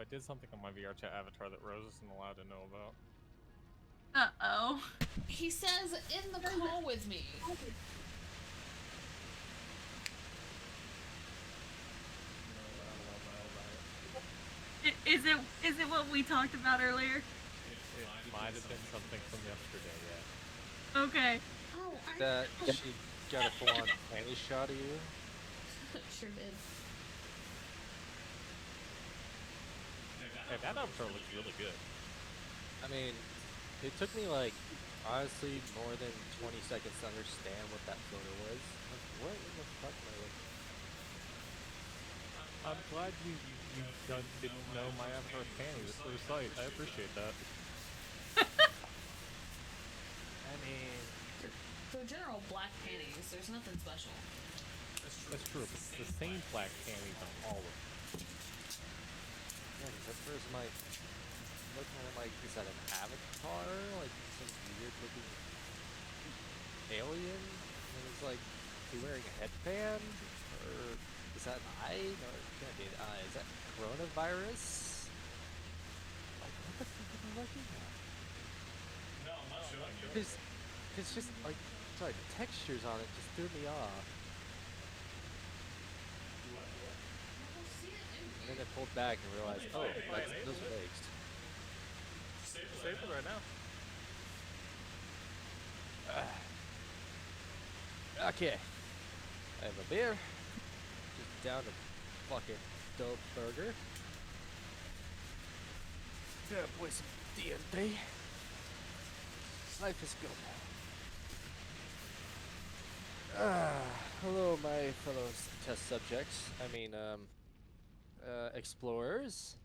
I did something on my VR chat avatar that Rose isn't allowed to know about. Uh-oh. He says in the call with me. Is it what we talked about earlier? It might have been something from yesterday, yeah. Okay. Oh, That she got a full-on panty shot of you? Sure did. Hey, that avatar looks really good. I mean, it took me like, honestly, more than 20 seconds to understand what that photo was. Like, what in the fuck am I looking at? I'm glad you didn't know my avatar's panties at first sight. I appreciate that. I mean, So general black panties, there's nothing special. That's true, but it's the same black panties on all of them. yeah, 'cause at first I'm like, looking at it like, is that an avatar? Like, some weird looking alien? And then it's like, is he wearing a headband? Or is that an eye? No, it can't be an eye. Is that coronavirus? Like, what the fuck am I looking at? No, I'm not showing you. Because it's just like, sorry, the textures on it just threw me off. And then I pulled back and realized, oh, that's those are legs. Save it right now. Okay. I have a beer. Just down a fucking dope burger. Yeah, boy, some D&D. Life is good. Hello, my fellow test subjects. I mean, explorers.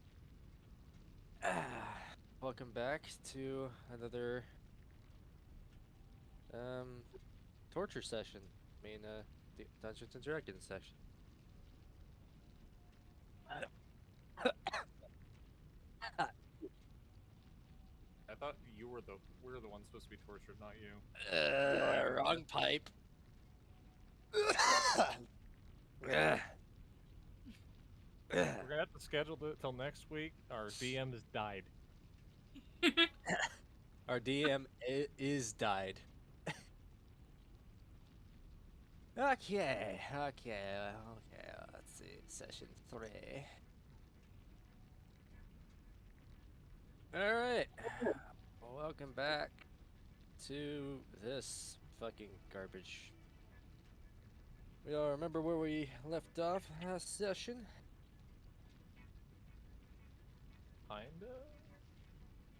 Welcome back to another, torture session. I mean, the Dungeons and Dragons session. I thought we were the ones supposed to be tortured, not you. Wrong pipe. We're gonna have to schedule it till next week. Our DM has died. Our DM is died. Okay. Let's see. Session 3. All right. Welcome back to this fucking garbage. We all remember where we left off last session? Kinda.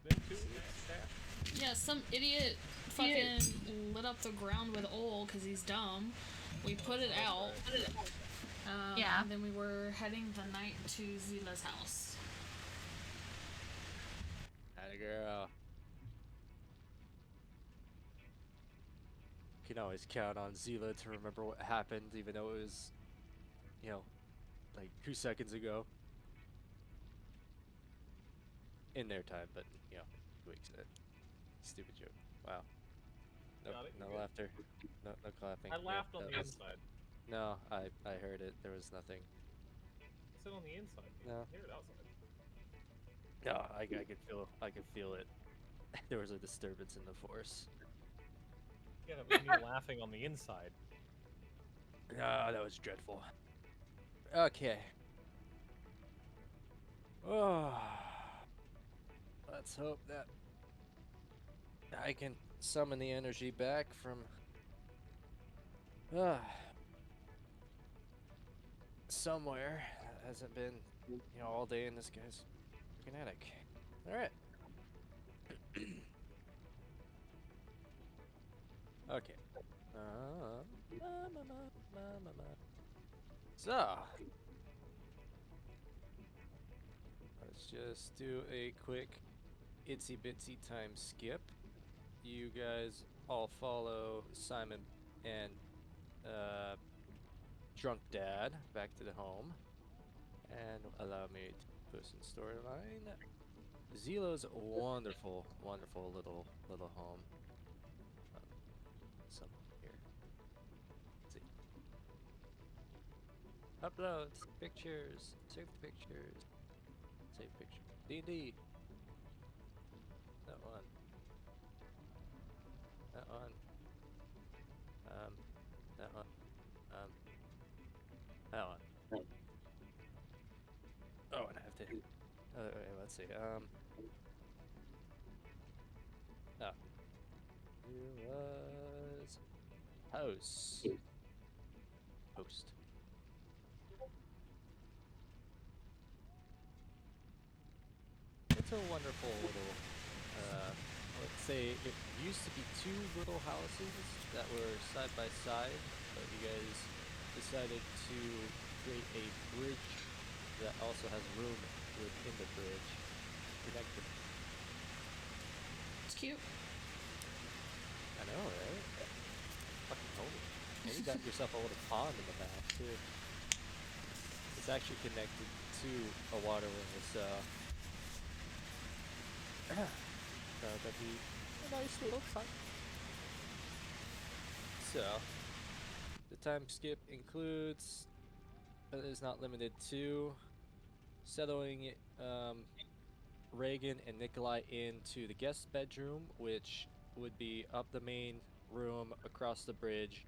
Been 2 weeks. Yeah, some idiot fucking lit up the ground with oil because he's dumb. We put it out. Yeah. And then we were heading the night to Zila's house. Atta girl. You can always count on Zila to remember what happened, even though it was, you know, like 2 seconds ago. In their time, but, you know, 2 weeks in it. Stupid joke. Wow. Nope, Got it, no you're good. laughter. No clapping. I Yeah, laughed on that the was- inside. No, I heard it. There was nothing. I said on the inside. You No. can hear it outside. No, I could feel it. There was a disturbance in the force. Yeah, that was me laughing on the inside. Ah, that was dreadful. Okay. Oh. Let's hope that I can summon the energy back from somewhere that hasn't been, you know, all day in this guy's freaking attic. Alright. Okay. So, let's just do a quick itsy bitsy time skip. You guys all follow Simon and Drunk Dad back to the home, and allow me to post in storyline. Zilo's wonderful little home. Some here. Let's see. Uploads, pictures, saved pictures, Save picture. D&D. That one. That one. That one. That one. Oh, and I have to. Wait, let's see. Oh. Here was house. Post. It's a wonderful little, let's say it used to be two little houses that were side by side, but you guys decided to create a bridge that also has room within the bridge connected. It's cute. I know, right? Fucking holy. And you got yourself a little pond in the back, too. It's actually connected to a waterway, so that'd be a nice little time. So, the time skip includes, but is not limited to, settling Reagan and Nikolai into the guest bedroom, which would be up the main room, across the bridge,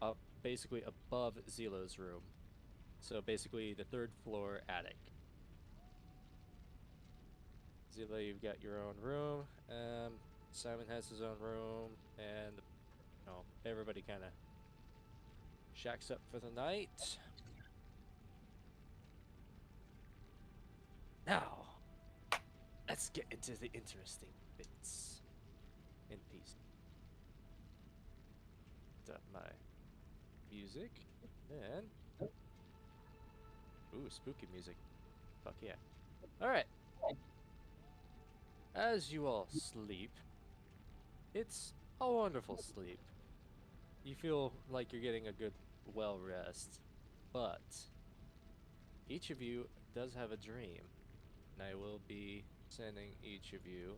up basically above Zilo's room. So basically the third floor attic. Zila, you've got your own room. Simon has his own room, and everybody kind of shacks up for the night. Now, let's get into the interesting bits in peace. Up my music, and ooh, spooky music. Fuck yeah! All right. As you all sleep, it's a wonderful sleep. You feel like you're getting a good, well rest, but each of you does have a dream, and I will be sending each of you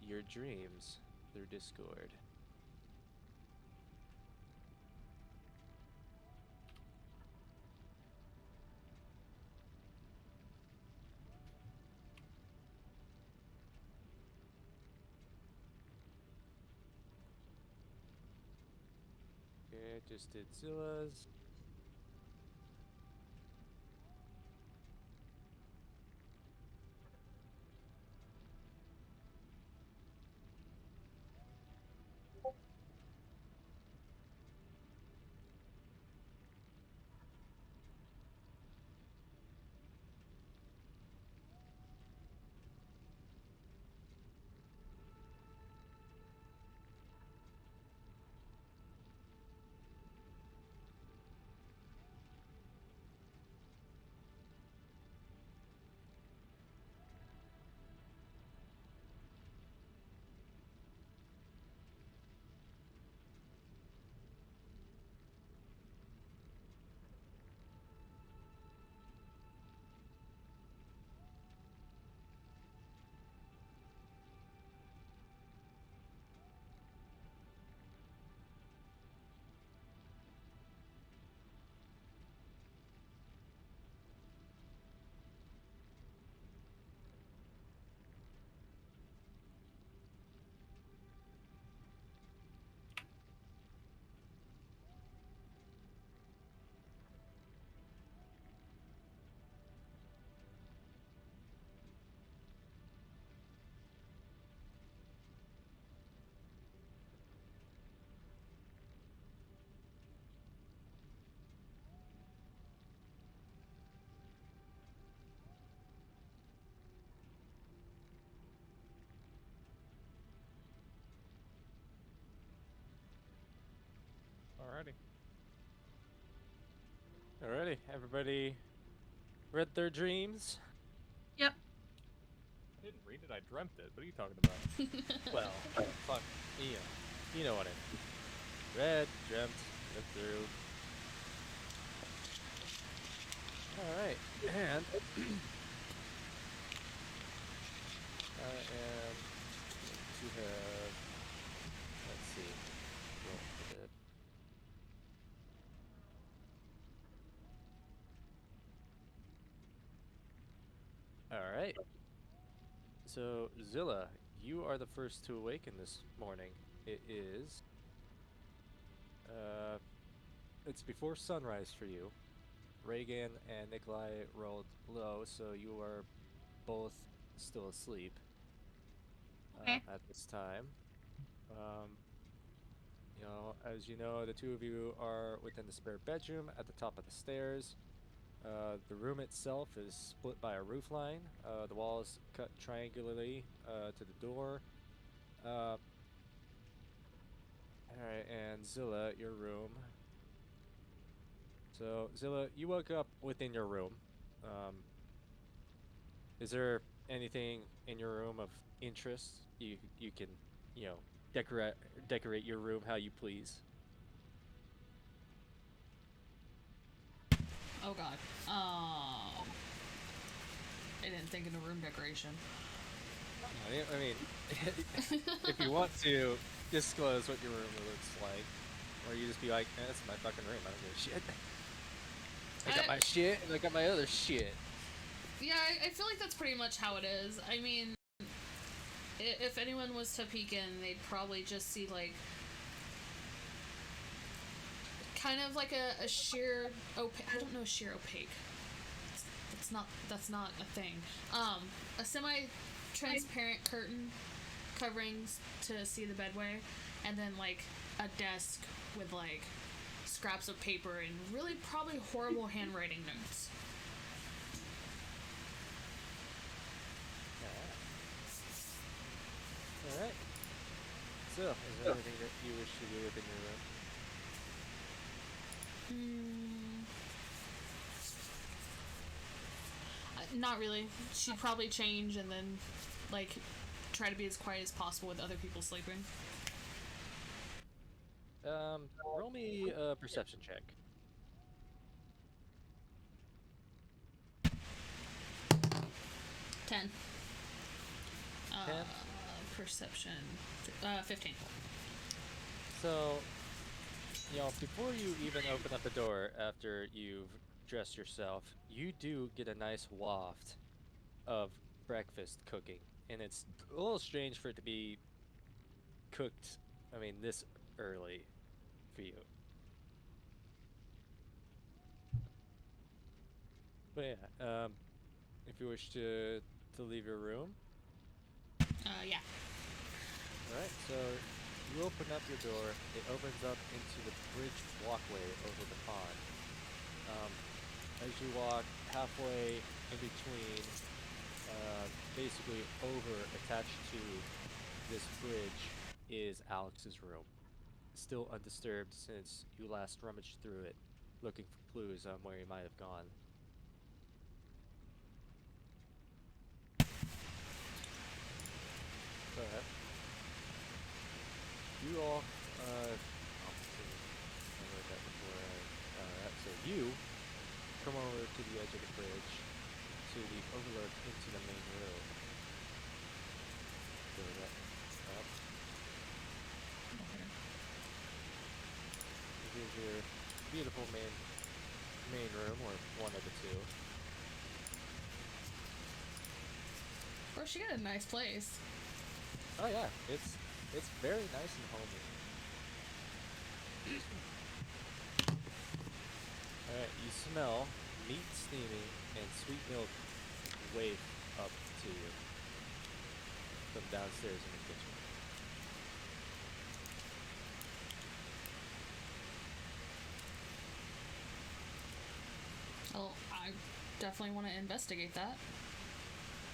your dreams through Discord. Okay, I just did Zilla's. Alrighty. Alrighty, everybody read their dreams? Yep. I didn't read it, I dreamt it. What are you talking about? Well, fuck, you know what I mean. Read, dreamt, went through. Alright, and I am going to have, let's see, roll for it. Alright. So, Zilla, you are the first to awaken this morning. It is... it's before sunrise for you. Reagan and Nikolai rolled low, so you are both still asleep Okay. at this time. As you know, the two of you are within the spare bedroom at the top of the stairs. The room itself is split by a roof line. The wall is cut triangularly to the door. Alright, and Zilla, your room. So, Zilla, you woke up within your room. Is there anything in your room of interest? You can, decorate your room how you please. Oh god. I didn't think of a room decoration. I mean, if you want to disclose what your room looks like, or you just be like, that's my fucking room, I don't give a shit. I got my shit, and I got my other shit. Yeah, I feel like that's pretty much how it is. I mean, if anyone was to peek in, they'd probably just see, like, kind of like a sheer opaque. I don't know, sheer opaque. That's not a thing. A semi-transparent curtain covering to see the bedway, and then like a desk with like scraps of paper and really probably horrible handwriting notes. Alright. So, is there anything that you wish to do within your room? Not really. She'd probably change and then, like, try to be as quiet as possible with other people sleeping. Roll me a perception check. 10. 10? Perception. 15. So, before you even open up the door after you've dressed yourself, you do get a nice waft of breakfast cooking. And it's a little strange for it to be cooked, this early for you. But yeah, if you wish to leave your room. Yeah. Alright, so you open up your door, it opens up into the bridge walkway over the pond. As you walk halfway in between, basically over, attached to this bridge, is Alex's room. Still undisturbed since you last rummaged through it, looking for clues on where he might have gone. Go ahead. You all, I read that before. So you come over to the edge of the bridge, to the overlook into the main room. Go up. Here's your beautiful main room, or one of the two. Or she got a nice place. Oh yeah, it's very nice and homey. Alright, you smell meat steaming and sweet milk wave up to you from downstairs in the kitchen. Well, I definitely want to investigate that.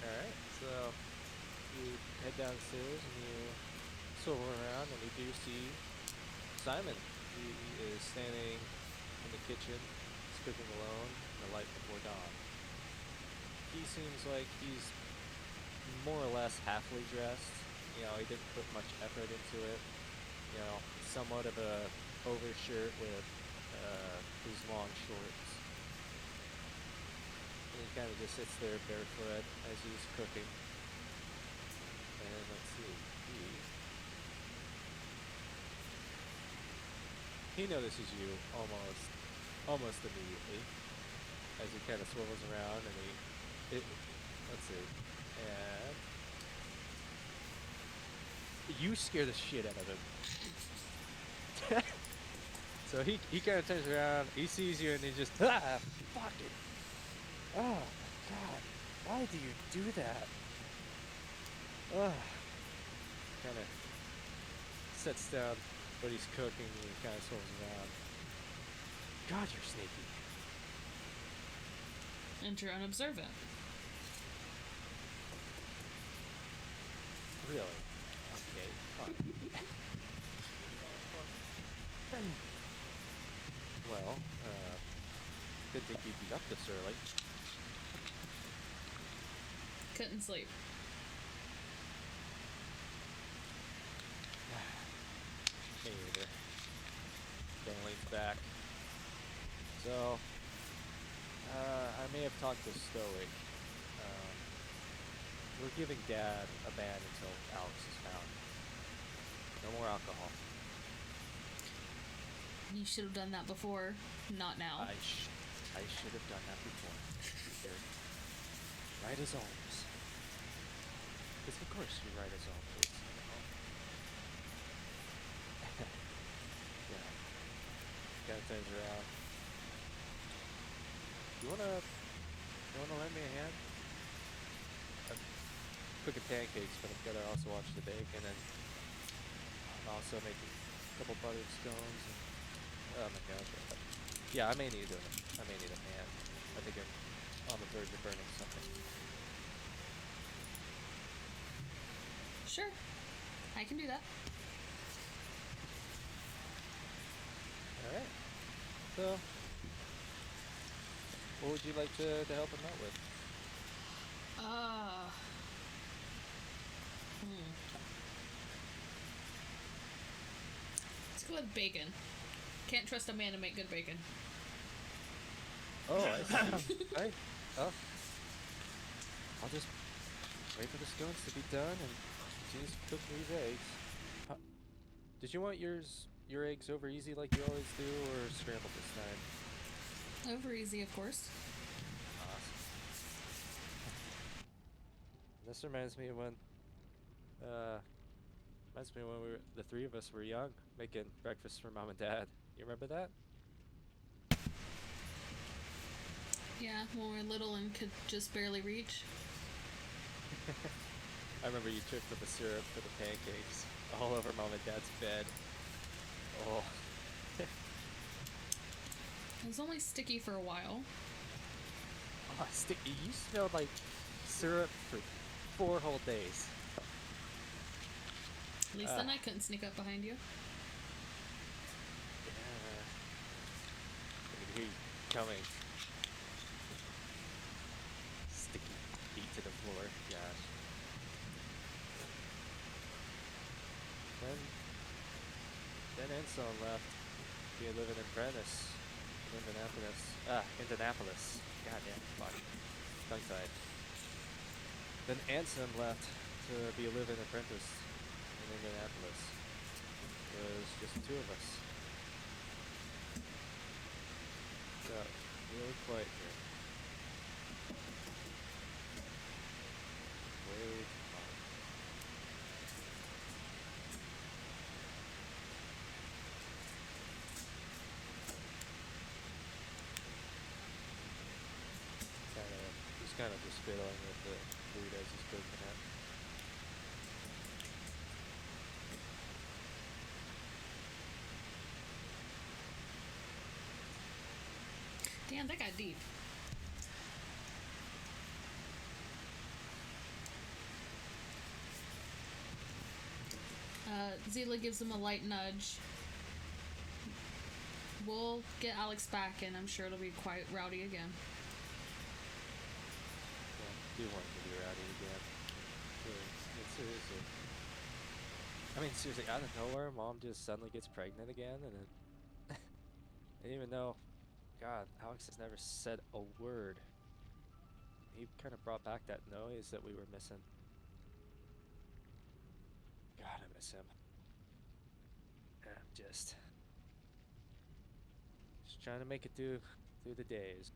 Alright, so you head downstairs and you swivel around and you do see Simon. He is standing in the kitchen, he's cooking alone in the light before dawn. He seems like he's more or less halfly dressed. He didn't put much effort into it. Somewhat of a overshirt with his long shorts. And he kind of just sits there barefoot as he's cooking. And let's see, he notices you almost immediately as he kind of swivels around, and let's see. And you scare the shit out of him. So he kind of turns around, he sees you, and he just fuck it. Oh my god, why do you do that? Kind of sets down what he's cooking and he kind of swirls around. God, you're sneaky. Enter unobservant. Really? Okay, fine. Well, didn't think you'd be up this early. Couldn't sleep. Hey there. Dan leans back. So, I may have talked to Stoic. We're giving Dad a ban until Alex is found. No more alcohol. You should have done that before, not now. I should have done that before. You're right as always. Because of course you're right as always. Yeah. Kind of turns around. You wanna lend me a hand? I'm cooking pancakes, but I'm gonna also watch the bacon, and I'm also making a couple buttered scones. And, oh my gosh. Yeah, I may need a hand. I think I'm on the verge of burning something. Sure. I can do that. Alright. So, what would you like to help him out with? Let's go with bacon. Can't trust a man to make good bacon. Oh, I see. Right. Oh. I'll just wait for the scones to be done and just cook these eggs. Did you want your eggs over easy like you always do, or scrambled this time? Over easy, of course. Awesome. This reminds me of when the three of us were young, making breakfast for Mom and Dad. You remember that? Yeah, when we were little and could just barely reach. I remember you tripped up the syrup for the pancakes all over Mom and Dad's bed. Oh. It was only sticky for a while. Oh, sticky. You smelled like syrup for 4 whole days. At least then I couldn't sneak up behind you. Yeah. I can hear you coming. Sticky feet to the floor. Gosh. Then Anselm left to be a living apprentice in Indianapolis. Goddamn, fuck. Tongue-tied. Then Anselm left to be a living apprentice in Indianapolis. It was just the 2 of us. So, really quiet here. Way too quiet. He's kind of just fiddling with the food as he's cooking it. Damn, that got deep. Zila gives him a light nudge. We'll get Alex back, and I'm sure it'll be quite rowdy again. Do want to be rowdy again. Seriously. I mean, seriously, out of nowhere, Mom just suddenly gets pregnant again, and then and even though, God, Alex has never said a word, he kind of brought back that noise that we were missing. God, I miss him. I'm just trying to make it through the days.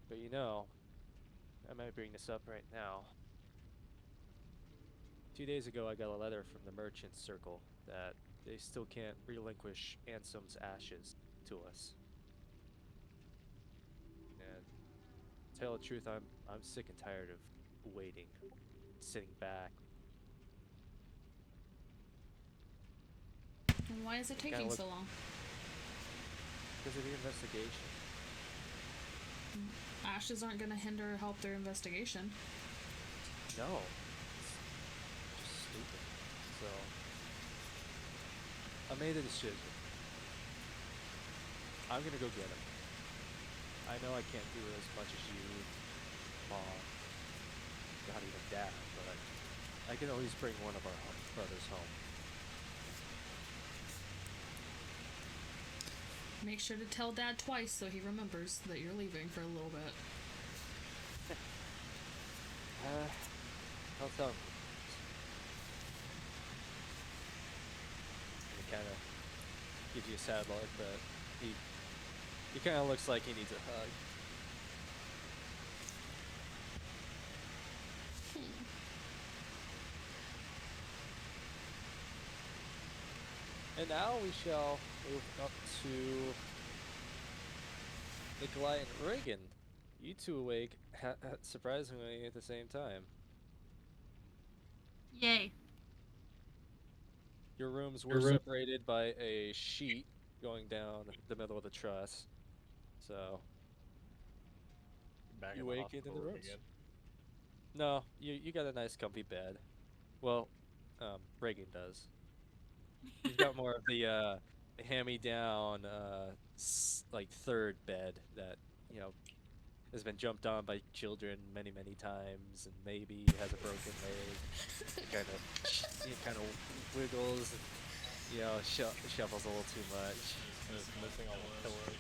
But you know, I might bring this up right now. 2 days ago, I got a letter from the merchant circle that they still can't relinquish Ansem's ashes to us. And to tell the truth, I'm sick and tired of waiting, sitting back. And why is it Kinda taking look- so long? Because of the investigation. Ashes aren't going to hinder or help their investigation. No. It's just stupid. So, I made a decision. I'm gonna go get him. I know I can't do as much as you, Mom, not even Dad, but I can at least bring one of our brothers home. Make sure to tell Dad twice so he remembers that you're leaving for a little bit. I'll tell him. And he kind of gives you a sad look, but he kind of looks like he needs a hug. And now we shall move up to Nikolai and Reagan. You two awake, surprisingly, at the same time. Yay. Your rooms were separated by a sheet going down the middle of the truss. So, Back You in the wake hospital into the room rooms. again. no, you got a nice comfy bed. Well, Reagan does. You've got more of the hand-me-down, like third bed that, has been jumped on by children many, many times, and maybe has a broken leg. It kind of wiggles and shuffles a little too much. Just missing all the pillows.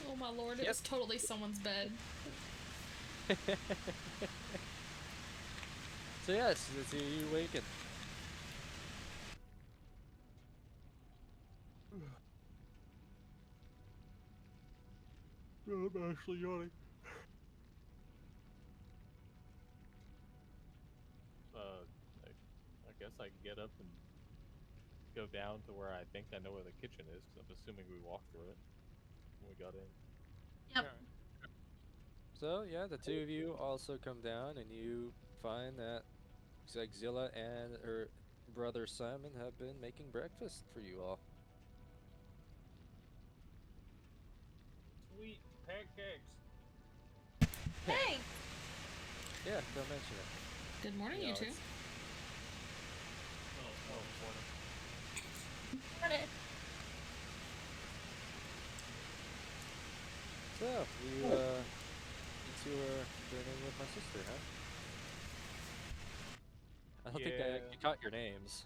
Oh my lord, it Yep. was totally someone's bed. So yes, it's you waken. I'm actually yawning. I guess I get up and go down to where I think I know where the kitchen is, 'cause I'm assuming we walked through it when we got in. Yep. So yeah, the two of you also come down, and you find that looks like Zilla and her brother Simon have been making breakfast for you all. Sweet pancakes. Hey! Yeah, don't mention it. Good morning, Yeah, you two. it's- Oh, morning. So you two are joining with my sister, huh? I don't think I Yeah. actually caught your names.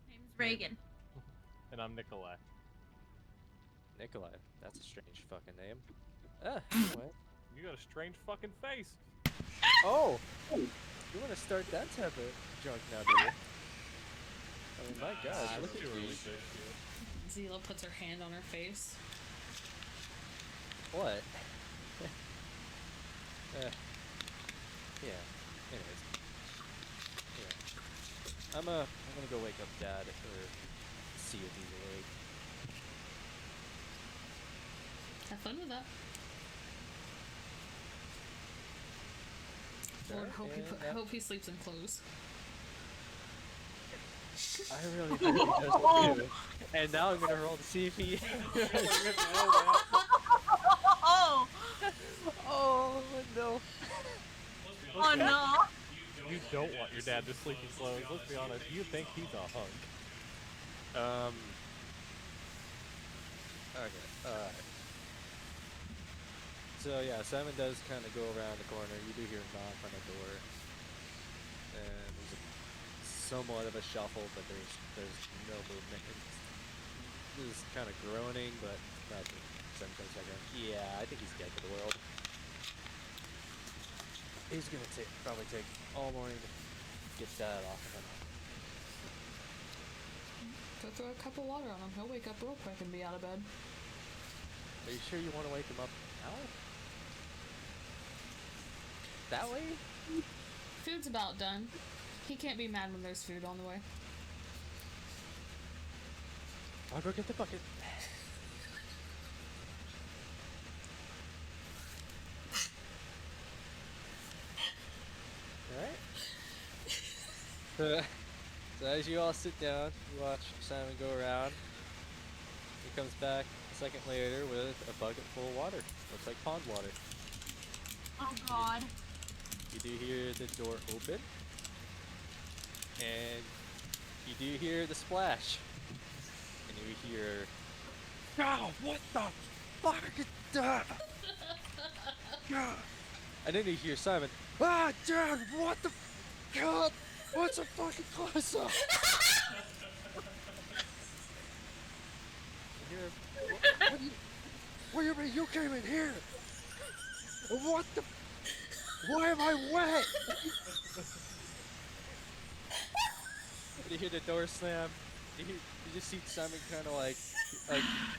Name's Reagan. And I'm Nikolai. Nikolai. That's a strange fucking name. Anyway. You got a strange fucking face. Oh! You want to start that type of junk now, do you? I mean, my gosh, look at too you. early for this shit. Zila puts her hand on her face. What? Yeah. Anyways. Yeah. I'm gonna go wake up Dad or see if he's awake. Have fun with that. Lord, Alright, hope he sleeps in clothes. I really hope he does too. And now I'm gonna roll to see if he. Oh! Oh no! Oh no! You don't want your dad to sleep in clothes. Let's be honest. You think he's a hunk. Okay. Alright. So yeah, Simon does kind of go around the corner. You do hear a knock on the door, and there's somewhat of a shuffle, but there's no movement. He's kind of groaning, but nothing. Simon goes like, yeah, I think he's dead to the world. He's gonna probably take all morning to get that off of him. Go throw a cup of water on him. He'll wake up real quick and be out of bed. Are you sure you want to wake him up now? That way? Food's about done. He can't be mad when there's food on the way. I'll go get the bucket. Alright. So as you all sit down, you watch Simon go around. He comes back a second later with a bucket full of water. Looks like pond water. Oh God. You do hear the door open. And you do hear the splash. And you hear, "Oh, what the fuck is that?" God. And then you hear Simon, "Ah, Dad, what the God, what's a fucking close up?" What do you mean you came in here? What the? Why am I wet? You hear the door slam. You just see Simon kind of like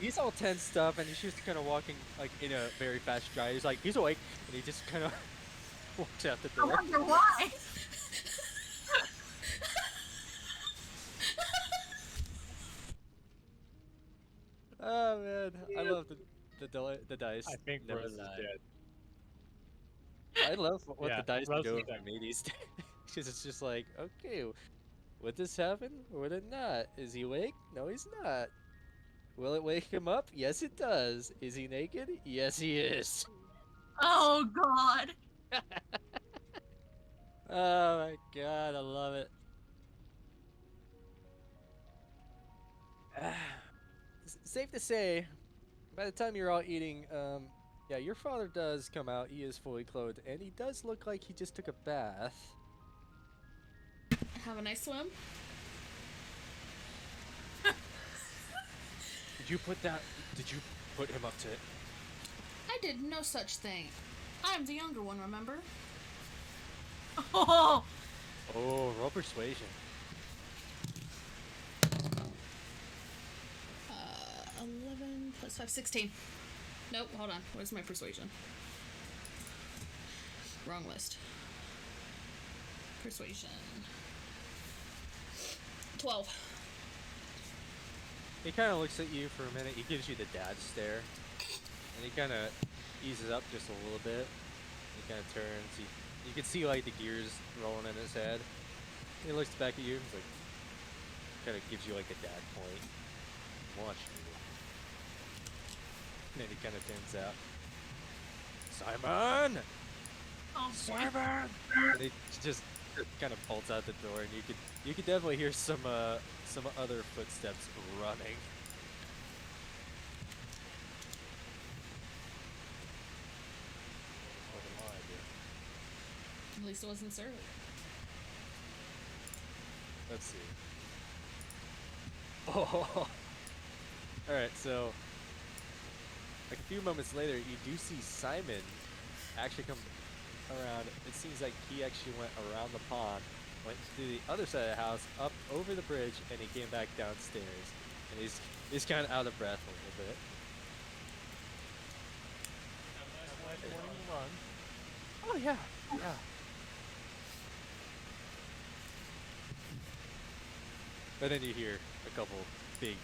he's all tensed up and he's just kind of walking like in a very fast stride. He's like he's awake and he just kind of walks out the I door. wonder why. Oh man, I love the dice. I think never Rose is lie. dead. I love what Yeah, the dice Rose do is for dead. me these days. Because it's just like, okay, would this happen or would it not? Is he awake? No, he's not. Will it wake him up? Yes, it does. Is he naked? Yes, he is. Oh God. Oh my god, I love it. Safe to say, by the time you're all eating, yeah, your father does come out. He is fully clothed, and he does look like he just took a bath. Have a nice swim. Did you put him up to it? I did no such thing. I'm the younger one, remember? Oh. Oh, roll persuasion. 11 plus 5, 16. Nope, hold on. Where's my persuasion? Wrong list. Persuasion. 12. He kind of looks at you for a minute. He gives you the dad stare, and he kind of eases up just a little bit. He kind of turns. You can see like the gears rolling in his head. He looks back at you. He's like, kind of gives you like a dad point. Watch you. And then he kind of turns out. Simon! Oh. Simon! And he just kind of bolts out the door, and you could definitely hear some other footsteps running. What am I doing? At least it wasn't served. Let's see. Oh! Alright, so like a few moments later, you do see Simon actually come around. It seems like he actually went around the pond, went to the other side of the house, up over the bridge, and he came back downstairs. And he's kind of out of breath a little bit. Have a nice morning run. Oh yeah, yeah. But then you hear a couple big,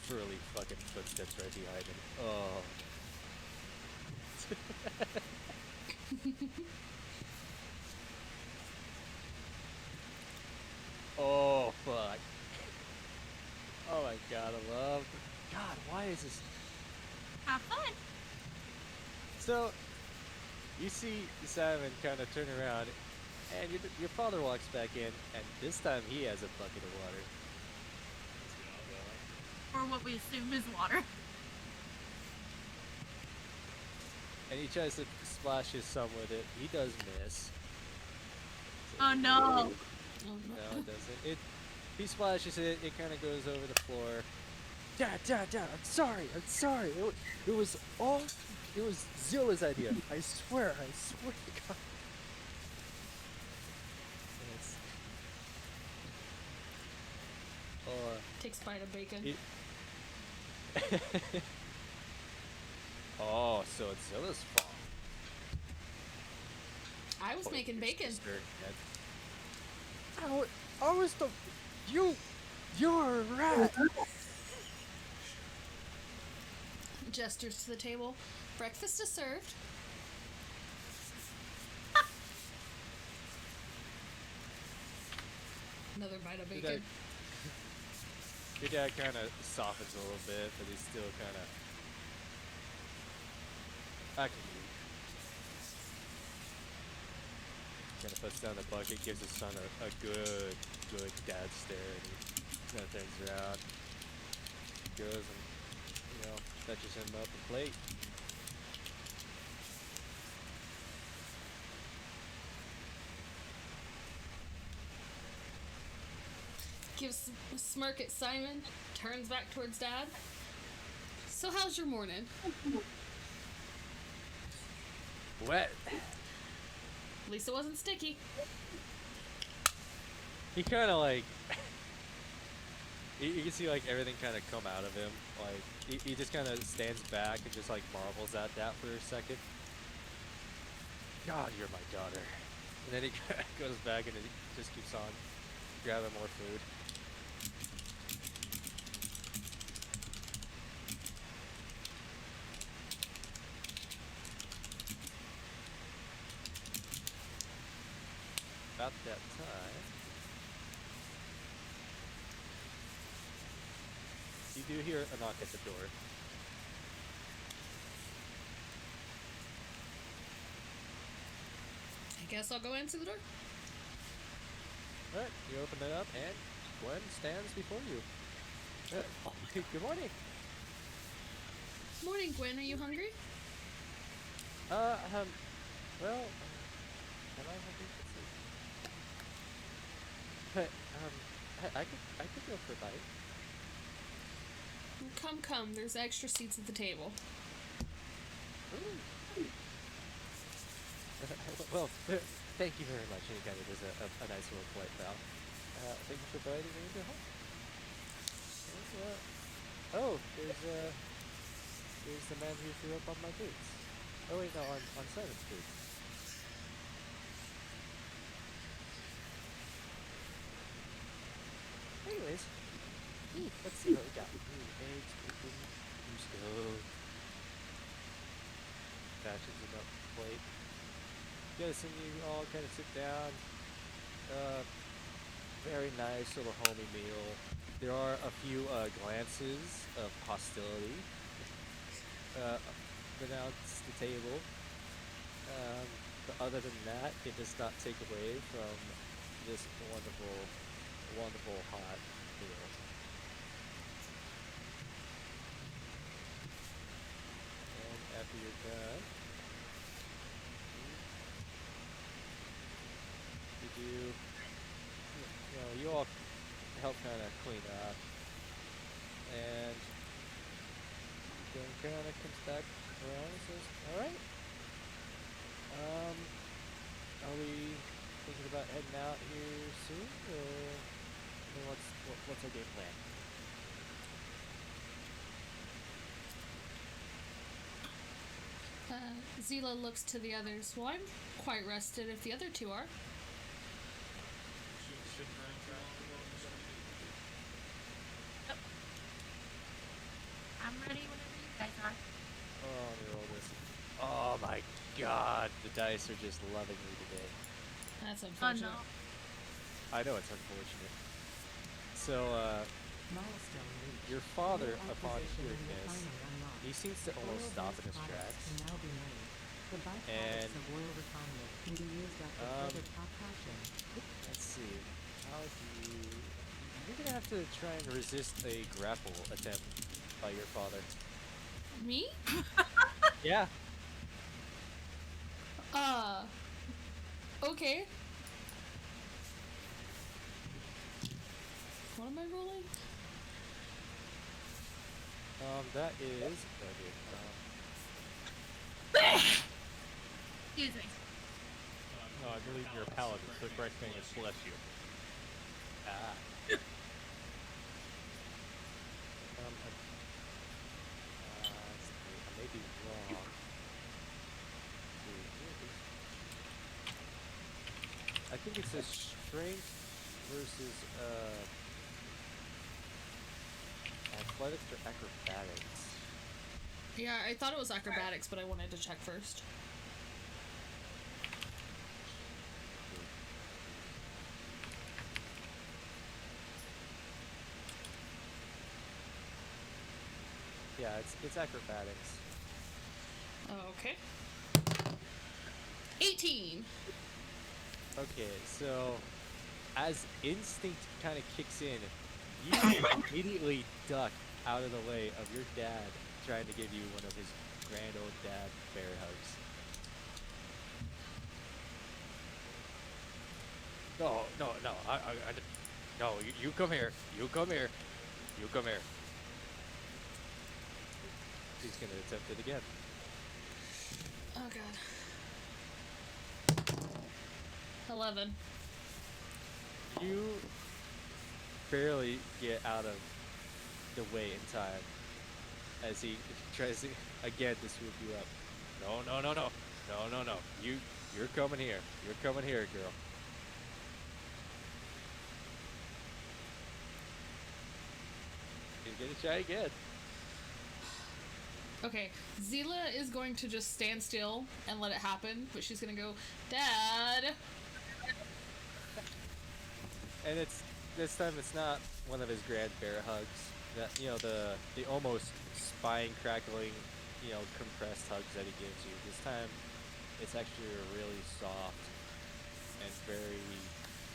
furry fucking footsteps right behind him. Oh. Oh fuck. Oh my god, I love. God, why is this? Have fun. So, you see Simon kind of turn around, and your father walks back in, and this time he has a bucket of water. Or what we assume is water. And he tries to splash his son with it. He does miss. Oh no. Oh, No, it doesn't. He splashes it. It kind of goes over the floor. Dad, I'm sorry. It was Zilla's idea. I swear to God. And it's, Takes bite of bacon. He- Oh, so it's Zilla's fault. I was making Your bacon. sister again. I was the... You're a rat! Gestures to the table. Breakfast is served. Another bite of Your bacon. Your dad kind of softens a little bit, but he's still kind of acting weak. Kind of puts down the bucket, gives his son a good dad stare, and he kind of turns around, goes and, fetches him up a plate. Gives a smirk at Simon. Turns back towards Dad. So how's your morning? Wet. At least it wasn't sticky. He kind of like, you can see like everything kind of come out of him. Like he just kind of stands back and just like marvels at that for a second. God, you're my daughter. And then he goes back and he just keeps on grabbing more food. About that time, you do hear a knock at the door. I guess I'll go answer the door. Alright, you open it up and Gwen stands before you. Good morning. Morning, Gwen. Are you hungry? Well, am I hungry? Let's see. But, I could go for a bite. Come. There's extra seats at the table. Well, thank you very much. And he kind of does a nice little polite bow. Thank you for biting me into home. There's the man who threw up on my boots. Oh wait, no, on Simon's boots. Anyways, let's see what we got. Eggs, bacon, stove. Fashions enough plate. You guys see you all kind of sit down. Very nice little homey meal. There are a few glances of hostility pronounced the table. But other than that, it does not take away from this wonderful hot meal. And after you're done, you all help kind of clean up, and then kind of comes back around and says, "All right, are we thinking about heading out here soon, or what's our game plan?" Zila looks to the others. Well, I'm quite rested if the other two are. I'm ready whenever you guys are. Oh, let me roll this. Oh my God, the dice are just loving me today. That's Oh unfortunate. no. I know it's unfortunate. So, your father, upon hearing this, he seems to almost stop in his tracks. And, let's see. How do you... You're gonna have to try and resist a grapple attempt by your father. Me? Yeah. Okay. What am I rolling? That is... Excuse me. No, I believe you're a paladin, so the correct thing is bless you. let's see, I may be wrong. think it's a strength versus athletics or acrobatics. Yeah, I thought it was acrobatics, but I wanted to check first. Yeah, it's acrobatics. Okay. 18. Okay, so as instinct kind of kicks in, you immediately duck out of the way of your dad trying to give you one of his grand old dad bear hugs. No, no, you come here, you come here, you come here. He's gonna attempt it again. Oh god. 11. You barely get out of the way in time as he tries to, again to swoop you up. No. You're coming here. You're coming here, girl. He's gonna try again. Okay, Zila is going to just stand still and let it happen, but she's gonna go, Dad! And this time it's not one of his grand bear hugs. That the almost spine crackling, compressed hugs that he gives you. This time it's actually a really soft and very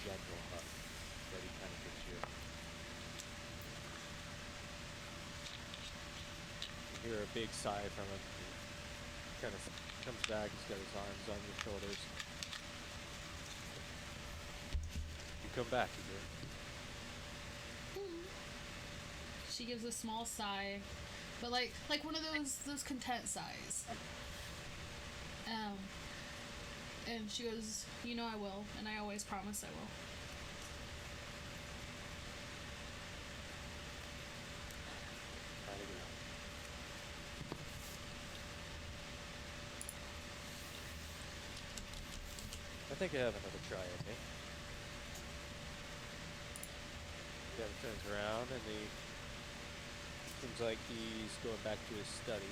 gentle hug that he kind of gives you. You hear a big sigh from him. He kind of comes back. He's got his arms on your shoulders. You come back again. She gives a small sigh, but like one of those content sighs. And she goes, "You know I will, and I always promise I will." Try it again. I think I have another try at me. Dad turns around and he seems like he's going back to his study.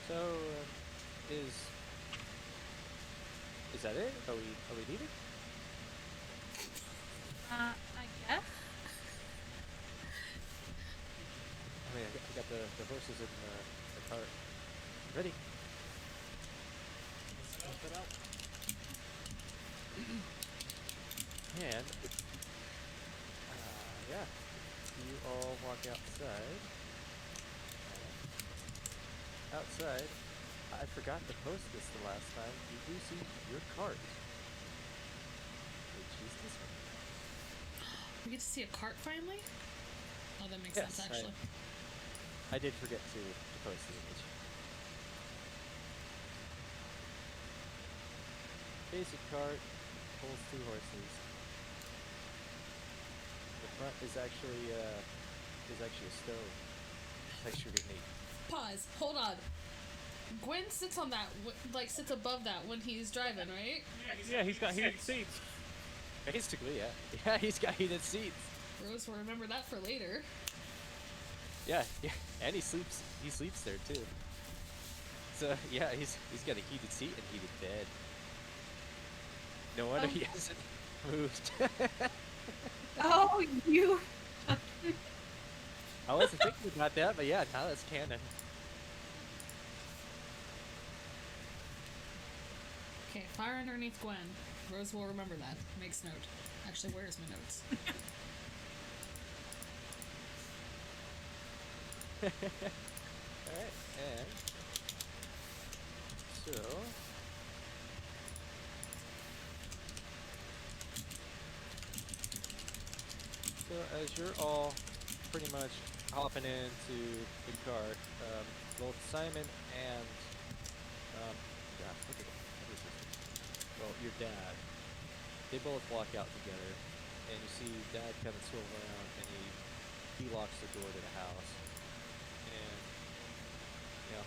So, is that it? Are we leaving? I guess. I mean, I got the horses in the cart. Ready? Let's get out. And, yeah, you all walk outside. Outside, I forgot to post this the last time. You do see your cart, which is this one. We get to see a cart finally? Oh, that makes Yes, sense, actually. I did forget to post the image. Basic cart, pulls 2 horses. The front is actually a stove. It's actually really neat. Pause. Hold on. Gwen sits on that, sits above that when he's driving, right? Yeah, he's got heated seats. Basically, yeah. Yeah, he's got heated seats. Rose will remember that for later. Yeah, and he sleeps there too. So yeah, he's got a heated seat and heated bed. No wonder he hasn't moved. Oh, you. I wasn't thinking about that, but yeah, now that's canon. Okay, fire underneath Gwen. Rose will remember that. Makes note. Actually, where's my notes? Alright, and so as you're all pretty much hopping into the cart, both Simon and God, what is this? Well, your dad, they both walk out together. and you see Dad kind of swivel around, and he locks the door to the house, and you know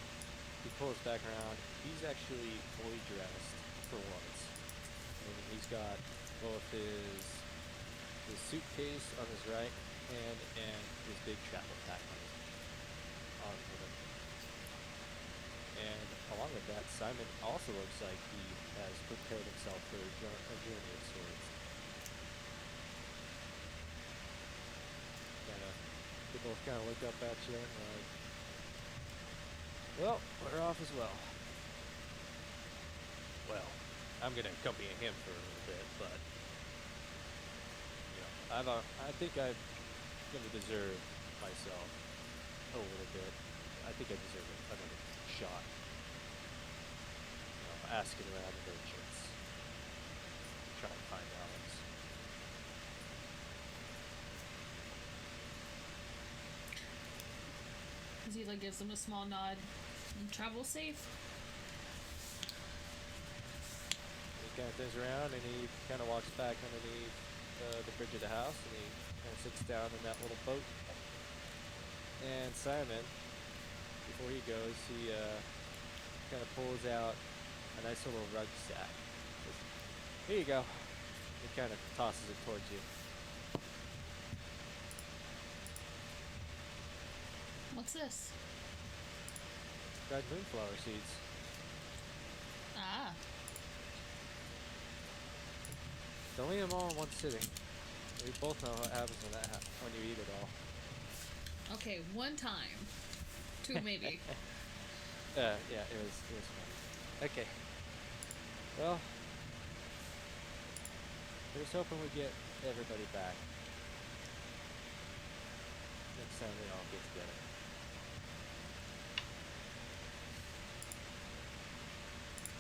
he pulls back around. He's actually fully dressed for once, and he's got both his suitcase on his right hand and his big travel pack on with him. And along with that, Simon also looks like he has prepared himself for a journey of sorts. They both kind of look up at you and like, well, we're off as well. Well, I'm gonna accompany him for a little bit, but you know, I think I'm gonna deserve myself a little bit. I think I deserve another shot. You know, asking around the merchants, trying to find Alex. He like gives them a small nod. Travel safe. He kind of turns around and he kind of walks back underneath the bridge of the house, and he kind of sits down in that little boat. And Simon, before he goes, he kind of pulls out a nice little rucksack. Says, "Here you go." He kind of tosses it towards you. What's this? Dried moonflower seeds. Ah. Don't eat them all in one sitting. We both know what happens when you eat it all. Okay, one time. Two maybe. Yeah, it was fun. Okay. Well, here's hoping we get everybody back next time we all get together.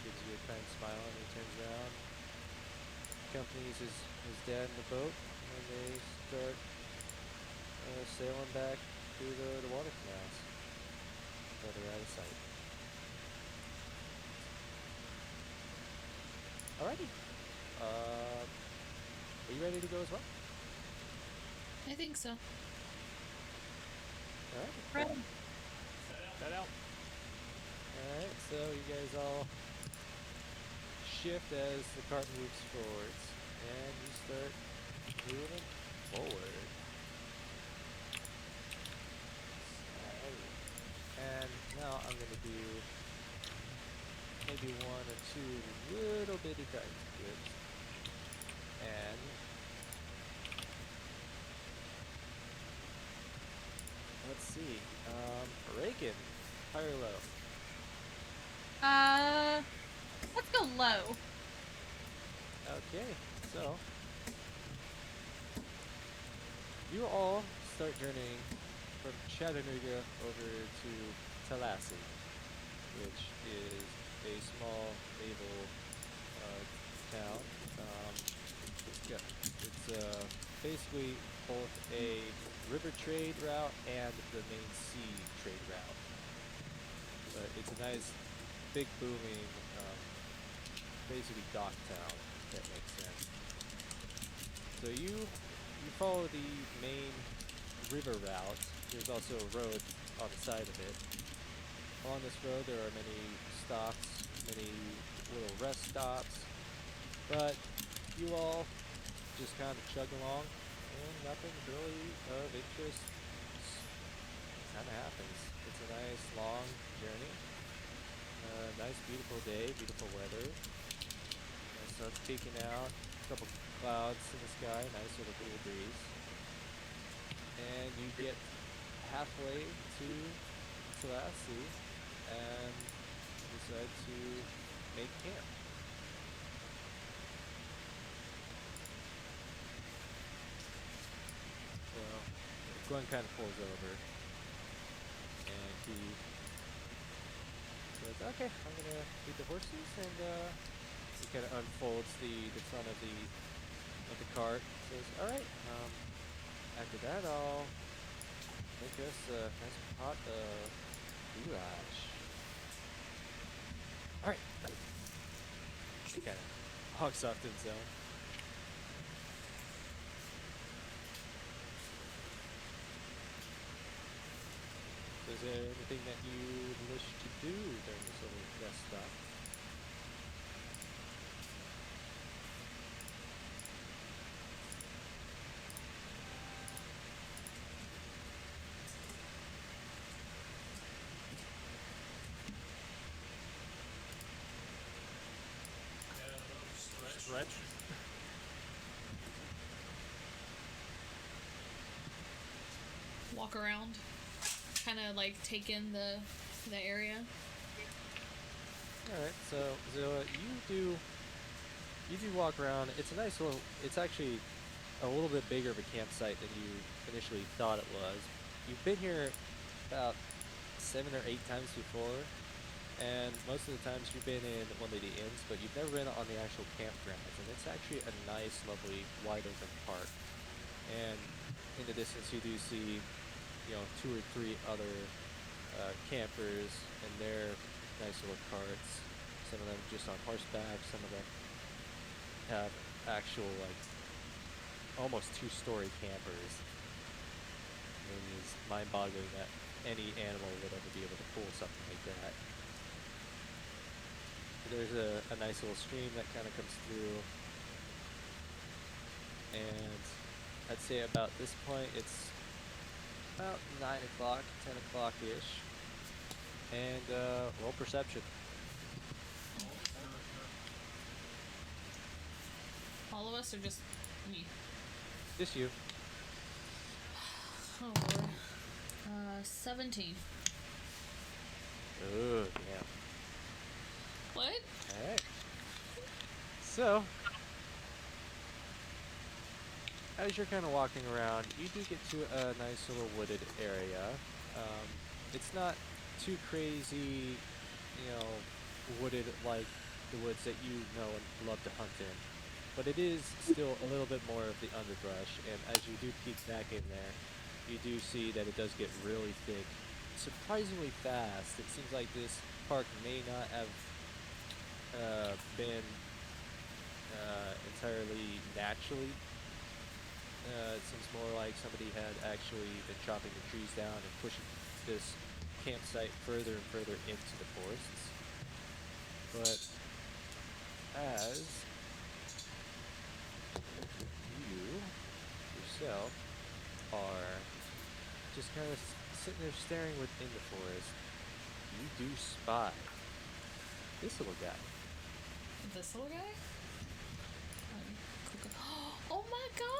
Gives you a kind smile and he turns around, accompanies his dad in the boat, and they start sailing back through the water canals. So they're out of sight. Alrighty. Are you ready to go as well? I think so. Alright. Ready. Set out. Alright, so you guys all shift as the cart moves forwards, and you start moving forward. And now I'm going to do maybe one or two little bitty card scripts. And let's see. Reagan, high or low? Let's go low. Okay, so you all start journeying from Chattanooga over to Tallahassee, which is a small naval town. It's basically both a river trade route and the main sea trade route. But it's a nice, big, booming, basically dock town, if that makes sense. So you follow the main river route. There's also a road on the side of it. Along this road there are many stops, many little rest stops, but you all just kind of chug along and nothing really of interest kind of happens. It's a nice long journey, nice beautiful day, beautiful weather. The sun's peeking out, a couple clouds in the sky, nice little cool breeze. And you get halfway to Tallahassee and decide to make camp. So Glenn kind of pulls over and he says, "Okay, I'm gonna feed the horses," and he kind of unfolds the front of the cart. Says, "All right, after that, I'll make us a nice pot of goulash." Alright. He kind of honks off to himself. Is there anything that you wish to do during this little rest stop? Stretch. Walk around, kind of like take in the area. All right, so you do walk around. It's a nice little. It's actually a little bit bigger of a campsite than you initially thought it was. You've been here about 7 or 8 times before, and most of the times you've been in one of the inns, but you've never been on the actual campgrounds. And it's actually a nice, lovely, wide open park. And in the distance, you do see, 2 or 3 other campers and their nice little carts. Some of them just on horseback. Some of them have actual, like, almost 2-story campers. It is mind-boggling that any animal would ever be able to pull something like that. There's a nice little stream that kind of comes through, and I'd say about this point it's about 9 o'clock, 10 o'clock-ish, and roll perception. All of us, or just me? Just you. Oh Lord. 17. Oh, damn. What? Alright. So, as you're kind of walking around, you do get to a nice little wooded area. It's not too crazy, wooded like the woods that you know and love to hunt in. But it is still a little bit more of the underbrush, and as you do peek back in there, you do see that it does get really thick, surprisingly fast. It seems like this park may not have been entirely naturally. It seems more like somebody had actually been chopping the trees down and pushing this campsite further and further into the forests. But as you yourself are just kind of sitting there staring within the forest, you do spy this little guy. This little guy? Oh my god!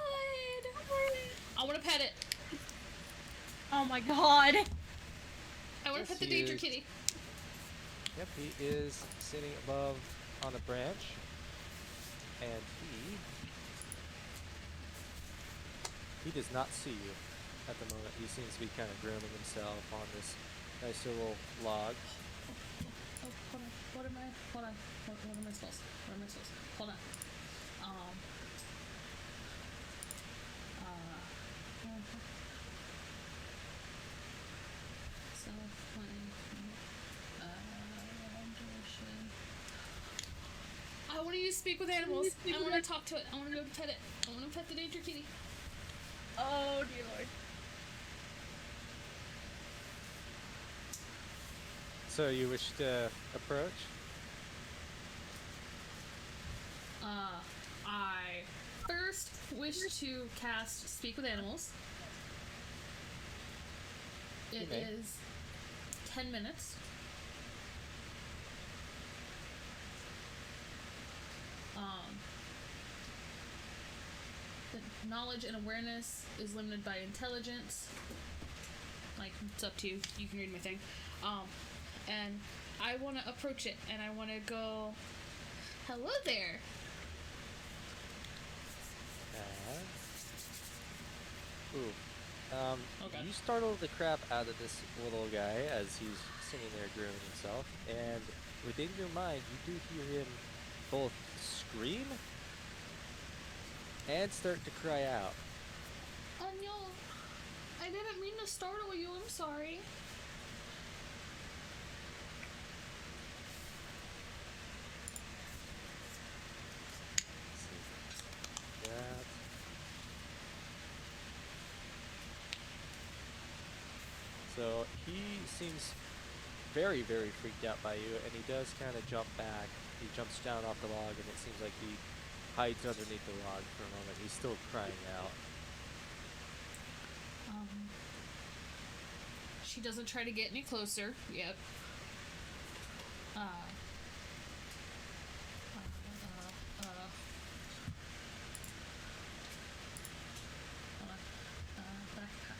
I want to pet it. Oh my god. I want Yes, to pet the he danger is. kitty. Yep, he is sitting above on a branch, and he does not see you at the moment. He seems to be kind of grooming himself on this nice little log. Oh, hold on. What am I? Hold on. What are my spells? What are my spells? Hold on. I want to use speak with animals. I want to talk to it. I want to go pet it. I want to pet the danger kitty. Oh dear lord. So you wish to approach? I first wish to cast Speak with Animals. It may. is 10 minutes. The knowledge and awareness is limited by intelligence. Like, it's up to you. You can read my thing. And I want to approach it, and I want to go, hello there. Okay. You startle the crap out of this little guy as he's sitting there grooming himself, and within your mind, you do hear him both scream and start to cry out. No, I didn't mean to startle you. I'm sorry. So he seems very, very freaked out by you, and he does kind of jump back. He jumps down off the log, and it seems like he hides underneath the log for a moment. He's still crying out. She doesn't try to get any closer yet. Backpack.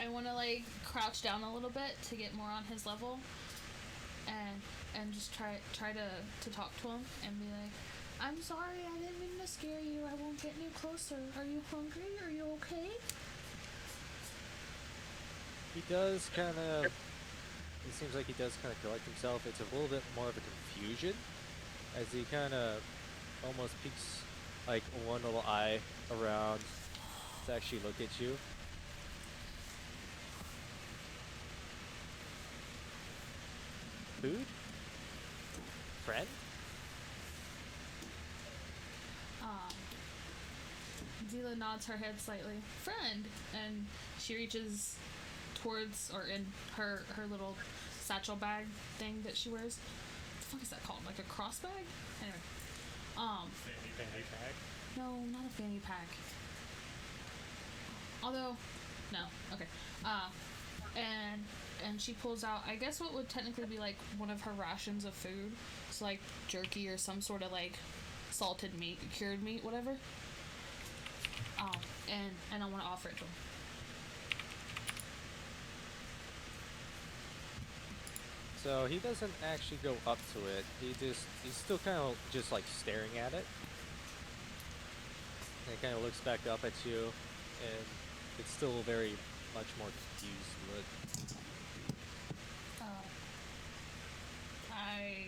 I want to like crouch down a little bit to get more on his level, and just try to talk to him and be like, I'm sorry, I didn't mean to scare you. I won't get any closer. Are you hungry? Are you okay? He does kind of. It seems like he does kind of collect himself. It's a little bit more of a confusion as he kind of almost peeks like one little eye around to actually look at you. Food? Friend? Zila nods her head slightly. Friend! And she reaches towards, or in her little satchel bag thing that she wears. What the fuck is that called? Like a cross bag? Anyway. Fanny pack. No, not a fanny pack. Although, no. Okay. And she pulls out, I guess what would technically be like one of her rations of food. So like jerky or some sort of like salted meat, cured meat, whatever. And I want to offer it to him. So he doesn't actually go up to it. He's still kind of just like staring at it. And he kind of looks back up at you, and it's still a very much more confused look. I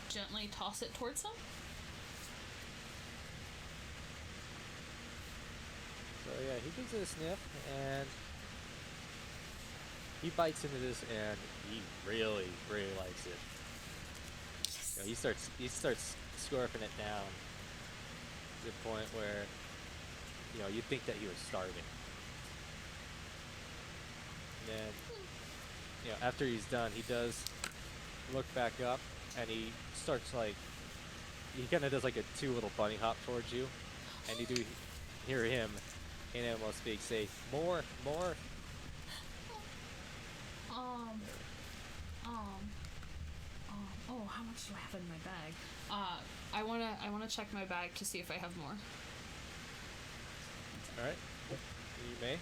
gently toss it towards him. So yeah, he gives it a sniff, and he bites into this, and he really, really likes it. You know, he starts scarfing it down to the point where, you know, you think that he was starving. And then, you know, after he's done, he does look back up, and he starts like, he kind of does like a two little bunny hop towards you, and you do hear him in animal speak say, more. Oh, how much do I have in my bag? I wanna check my bag to see if I have more. All right, you may.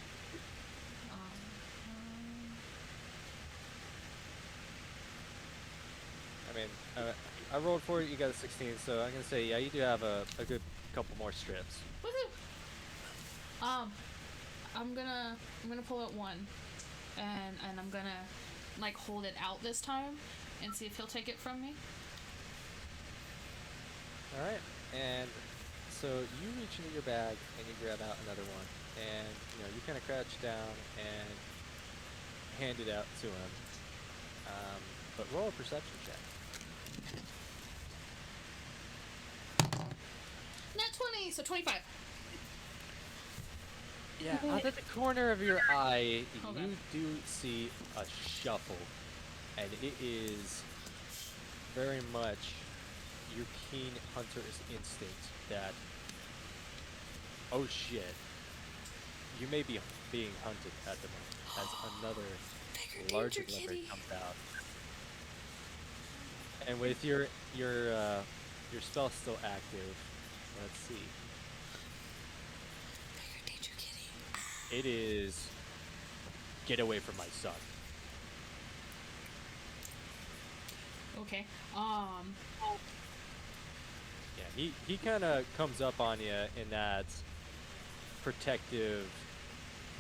I mean, I rolled for it. You got a 16, so I'm gonna say yeah, you do have a good couple more strips. Woohoo! I'm gonna pull out one, and I'm gonna like hold it out this time and see if he'll take it from me. All right, and so you reach into your bag and you grab out another one, and you know you kind of crouch down and hand it out to him. But roll a perception check. Nat 20, so 25. Yeah, out of the corner of your eye, Hold you on. do see a shuffle, and it is very much your keen hunter's instinct that, oh shit, you may be being hunted at the moment as another larger danger, leopard kitty. comes out. And with your spell still active, let's see. Bigger danger, kitty. It is get away from my son. Okay. Yeah, he kind of comes up on you in that protective.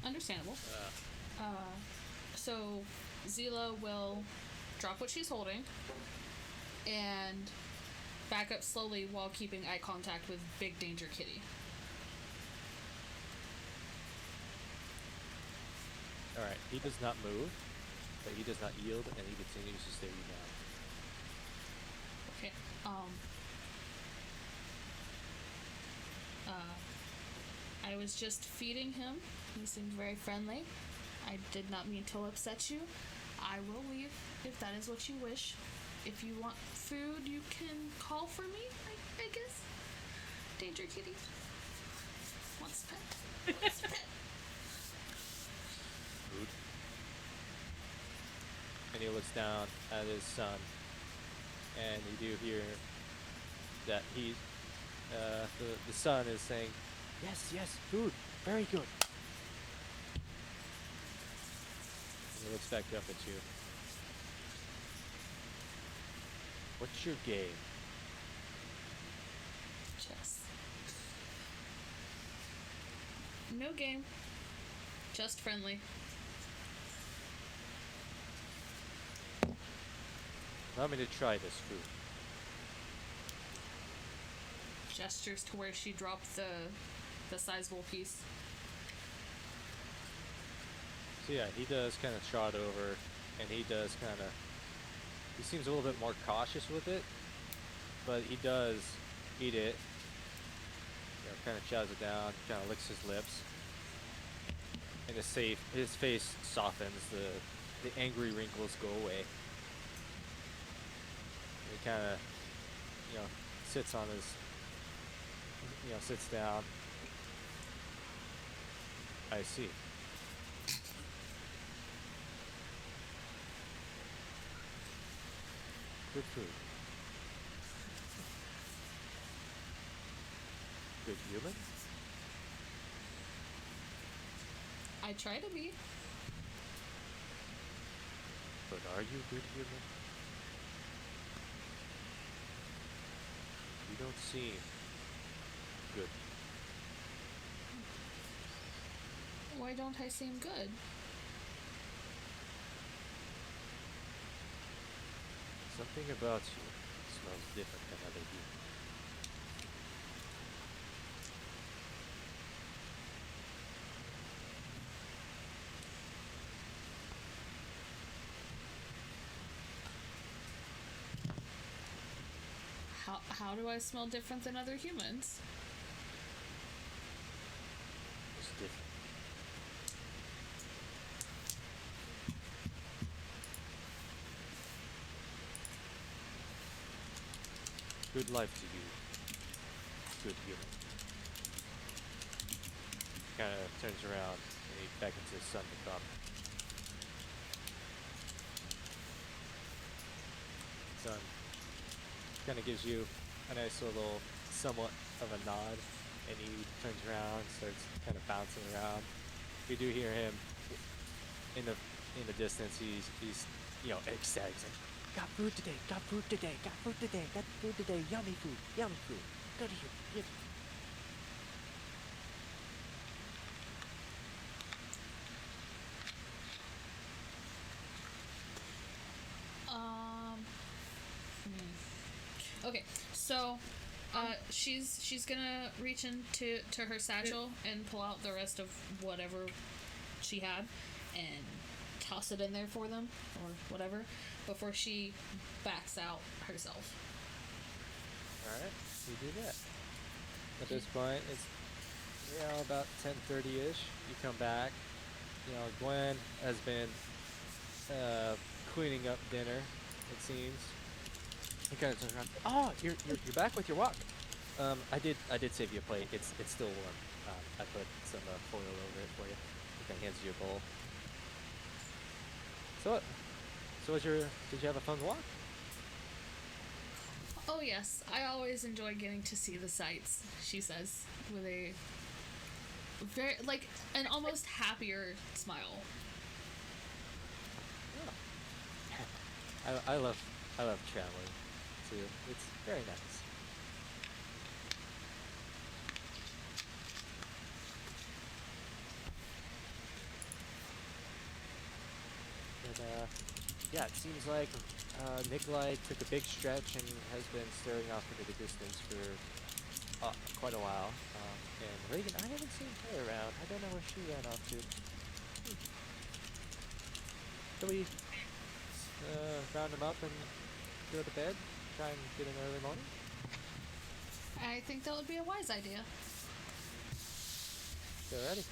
Understandable. So Zila will drop what she's holding and back up slowly while keeping eye contact with Big Danger Kitty. All right, he does not move, but he does not yield, and he continues to stare you down. Okay. I was just feeding him. He seemed very friendly. I did not mean to upset you. I will leave if that is what you wish. If you want food, you can call for me, I guess. Danger kitty. Wants pet. Wants pet. Food. And he looks down at his son, and you do hear that he's the son is saying, yes, food, very good. And he looks back up at you. What's your game? Chess. No game. Just friendly. Allow me to try this food. Gestures to where she dropped the sizable piece. So yeah, he does kind of trot over, and he does kind of. He seems a little bit more cautious with it, but he does eat it. You know, kind of chows it down, kind of licks his lips, and his face softens. The angry wrinkles go away. And he kind of, sits on his. Sits down. I see. Good food. Good human? I try to be. But are you good human? You don't seem good. Why don't I seem good? Something about you smells different than other humans. How do I smell different than other humans? It's different. Good life to you, good human. Kind of turns around and he beckons his son to come. Son kind of gives you a nice little, somewhat of a nod, and he turns around, starts kind of bouncing around. You do hear him in the distance. He's ecstatic. He's like, got food today, got food today, got food today, got food today, yummy food, good here, good. Okay, so she's gonna reach into her satchel and pull out the rest of whatever she had and toss it in there for them or whatever before she backs out herself. Alright, you do that. At this point, it's about 10:30ish. You come back. Gwen has been cleaning up dinner, it seems. He kind of turns around. Oh, you're back with your wok. I did save you a plate. It's still warm. I put some foil over it for you. He kind of hands you a bowl. So did you have a fun walk? Oh yes, I always enjoy getting to see the sights, she says, with a very, an almost happier smile. Oh. I love traveling too. It's very nice. And yeah, it seems like Nikolai took a big stretch and has been staring off into the distance for quite a while. And Reagan, I haven't seen her around. I don't know where she ran off to. Shall we round him up and go to bed? Try and get an early morning? I think that would be a wise idea. Alrighty.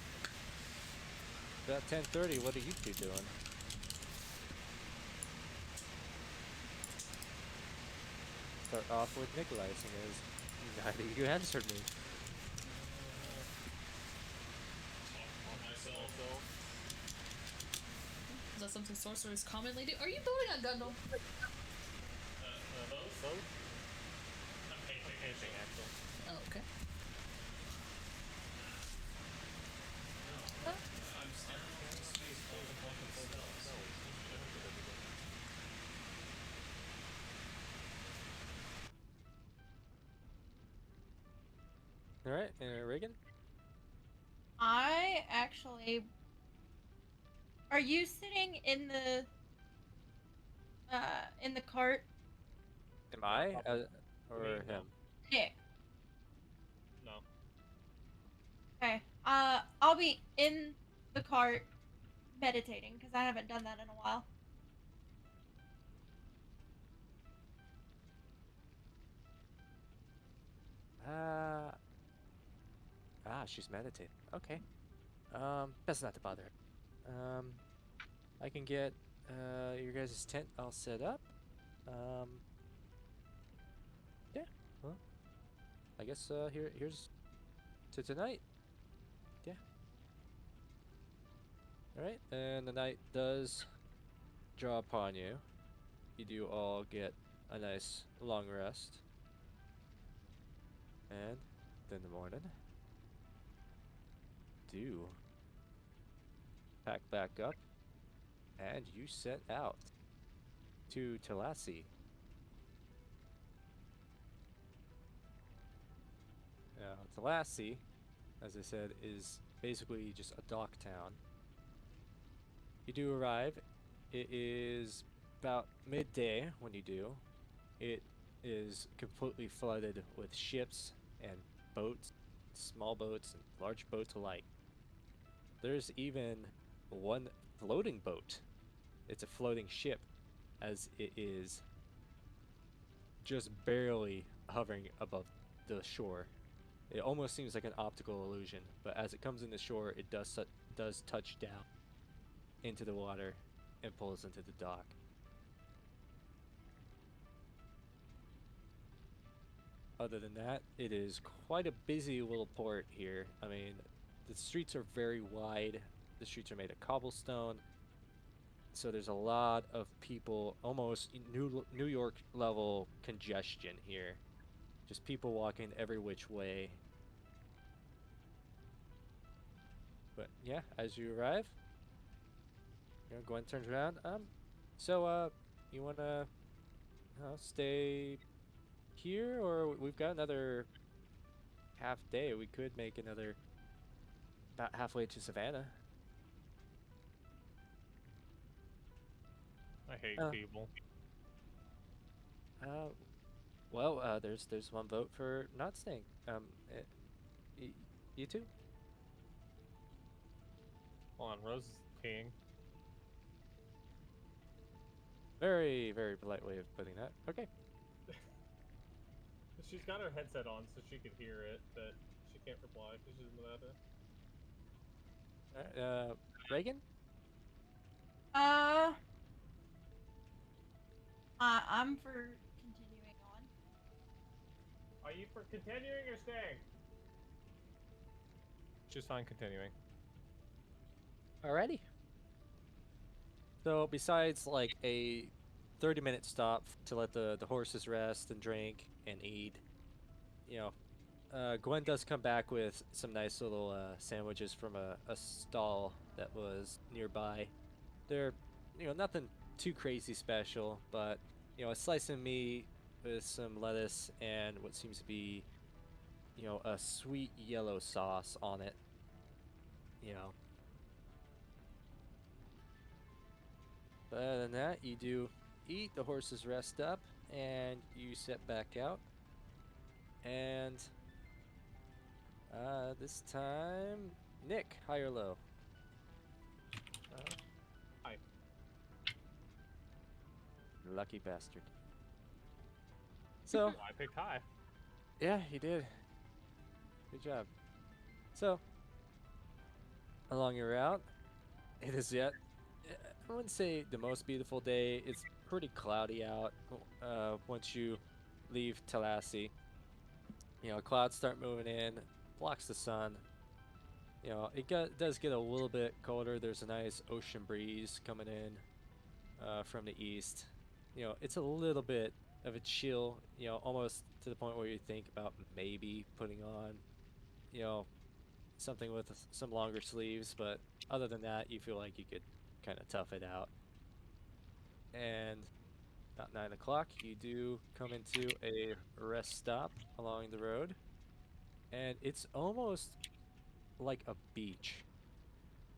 About 10:30. What are you two doing? Start off with Nikolai, seeing as neither of you answered me. Is that something sorcerers commonly do? Are you building a Gundam? Both? Anything, actually. Oh, okay. Alright, Reagan? I actually. Are you sitting in the cart? Am I? Or Me, no. him? Yeah. No. Okay. I'll be in the cart meditating because I haven't done that in a while. She's meditating. Okay. Best not to bother her. I can get, your guys' tent all set up. Yeah, well, I guess, here's to tonight. Yeah. Alright, and the night does draw upon you. You do all get a nice long rest. And then the morning, do pack back up, and you set out to Talassi. Now, Talassi, as I said, is basically just a dock town. You do arrive. It is about midday when you do. It is completely flooded with ships and boats, small boats and large boats alike. There's even one floating boat. It's a floating ship, as it is just barely hovering above the shore. It almost seems like an optical illusion, but as it comes into shore, it does touch down into the water and pulls into the dock. Other than that, it is quite a busy little port here. I mean, the streets are very wide. The streets are made of cobblestone. So there's a lot of people, almost New York level congestion here. Just people walking every which way. But yeah, as you arrive, Gwen turns around. You wanna stay here, or we've got another half day. We could make another about halfway to Savannah. I hate people. There's one vote for not staying. You too? Hold on, Rose is peeing. Very, very polite way of putting that. Okay. She's got her headset on so she could hear it, but she can't reply because she's in the bathroom. Reagan? I'm for continuing on. Are you for continuing or staying? She's fine continuing. Alrighty. So besides like a 30-minute stop to let the horses rest and drink and eat, Gwen does come back with some nice little sandwiches from a stall that was nearby. They're, nothing too crazy special, but, a slice of meat with some lettuce and what seems to be, a sweet yellow sauce on it. But other than that, you do eat, the horses rest up, and you set back out. And this time, Nick, high or low? High. Lucky bastard. So, I picked high. yeah, you did. Good job. So, along your route. It is yet, I wouldn't say the most beautiful day. It's pretty cloudy out once you leave Tallahassee. You know, clouds start moving in, blocks the sun. You know, does get a little bit colder. There's a nice ocean breeze coming in from the east. You know, it's a little bit of a chill, you know, almost to the point where you think about maybe putting on, you know, something with some longer sleeves, but other than that, you feel like you could kind of tough it out. And about 9 o'clock, you do come into a rest stop along the road, and it's almost like a beach.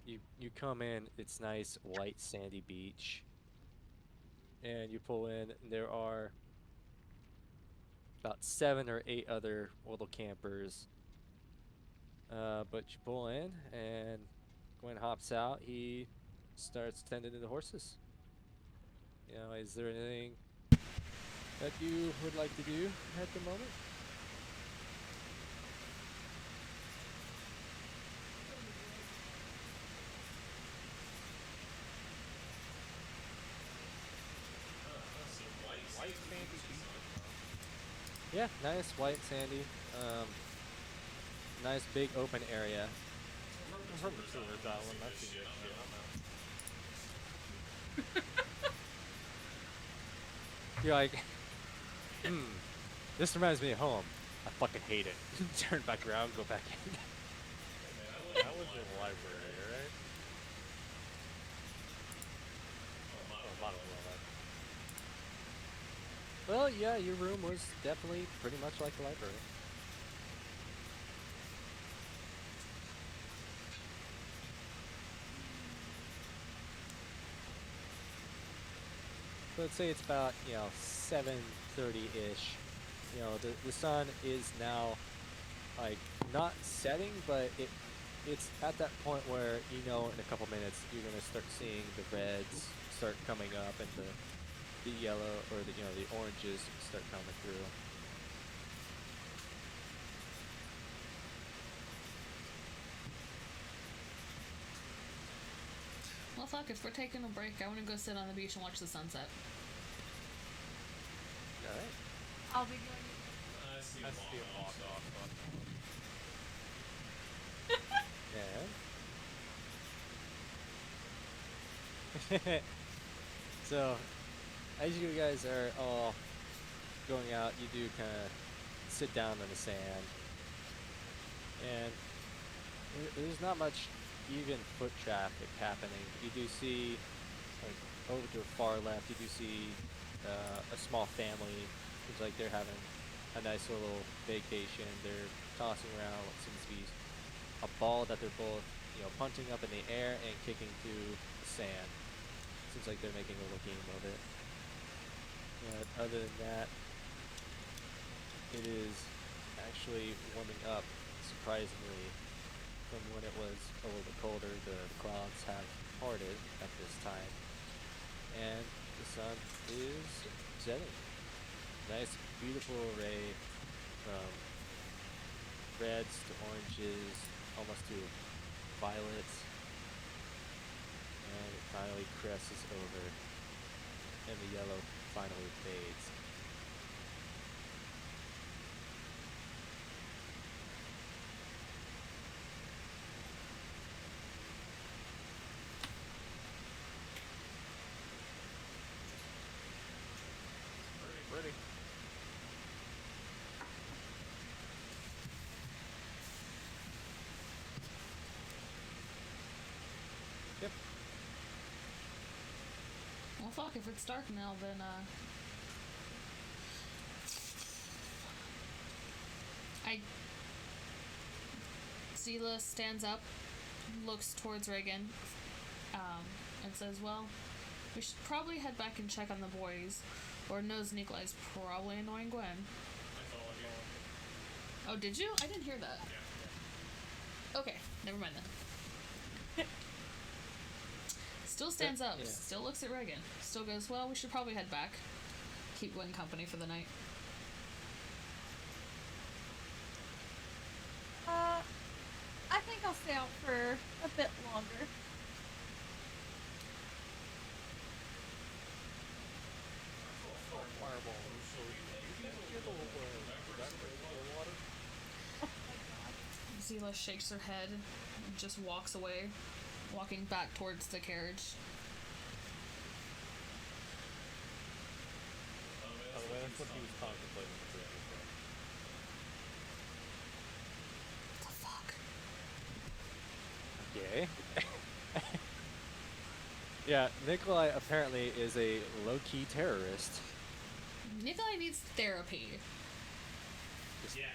You come in, it's nice white sandy beach, and you pull in. And there are about 7 or 8 other little campers. But you pull in, and Gwen hops out. He starts tending to the horses. You know, is there anything that you would like to do at the moment? White sandy beach. Yeah, nice white sandy. Nice big open area. I'm from the sewers island. I've seen this shit. You're like, this reminds me of home. I fucking hate it. Turn back around, go back in. That was in the library, right? Oh, bottom level. Well, yeah, your room was definitely pretty much like the library. So let's say it's about, you know, 7:30-ish. You know, the sun is now, like, not setting, but it's at that point where, you know, in a couple minutes you're gonna start seeing the reds start coming up and the yellow or the, you know, the oranges start coming through. Well, fuck, if we're taking a break, I want to go sit on the beach and watch the sunset. All right. I'll be doing I see a mock off. And so, as you guys are all going out, you do kind of sit down on the sand, and there's not much even foot traffic happening. You do see, like, over to the far left, you do see a small family. Seems like they're having a nice little vacation. They're tossing around what seems to be a ball that they're both, you know, punting up in the air and kicking to the sand. Seems like they're making a little game of it. But other than that, it is actually warming up, surprisingly. From when it was a little bit colder, the clouds have parted at this time, and the sun is setting. Nice, beautiful array from reds to oranges, almost to violets, and it finally cresses over, and the yellow finally fades. Pretty. Yep. Well, fuck, if it's dark now, then, Sela stands up, looks towards Reagan, and says, well, we should probably head back and check on the boys. Or knows Nikolai's probably annoying Gwen. Oh, did you? I didn't hear that. Okay, never mind then. Still stands up, Yeah. still looks at Reagan, still goes, well, we should probably head back. Keep Gwen company for the night. I think I'll stay out for a bit longer. Zila shakes her head and just walks away, walking back towards the carriage. By the way, that's what he was contemplating doing. The fuck? Okay. Yeah, Nikolai apparently is a low-key terrorist. Nikolai needs therapy.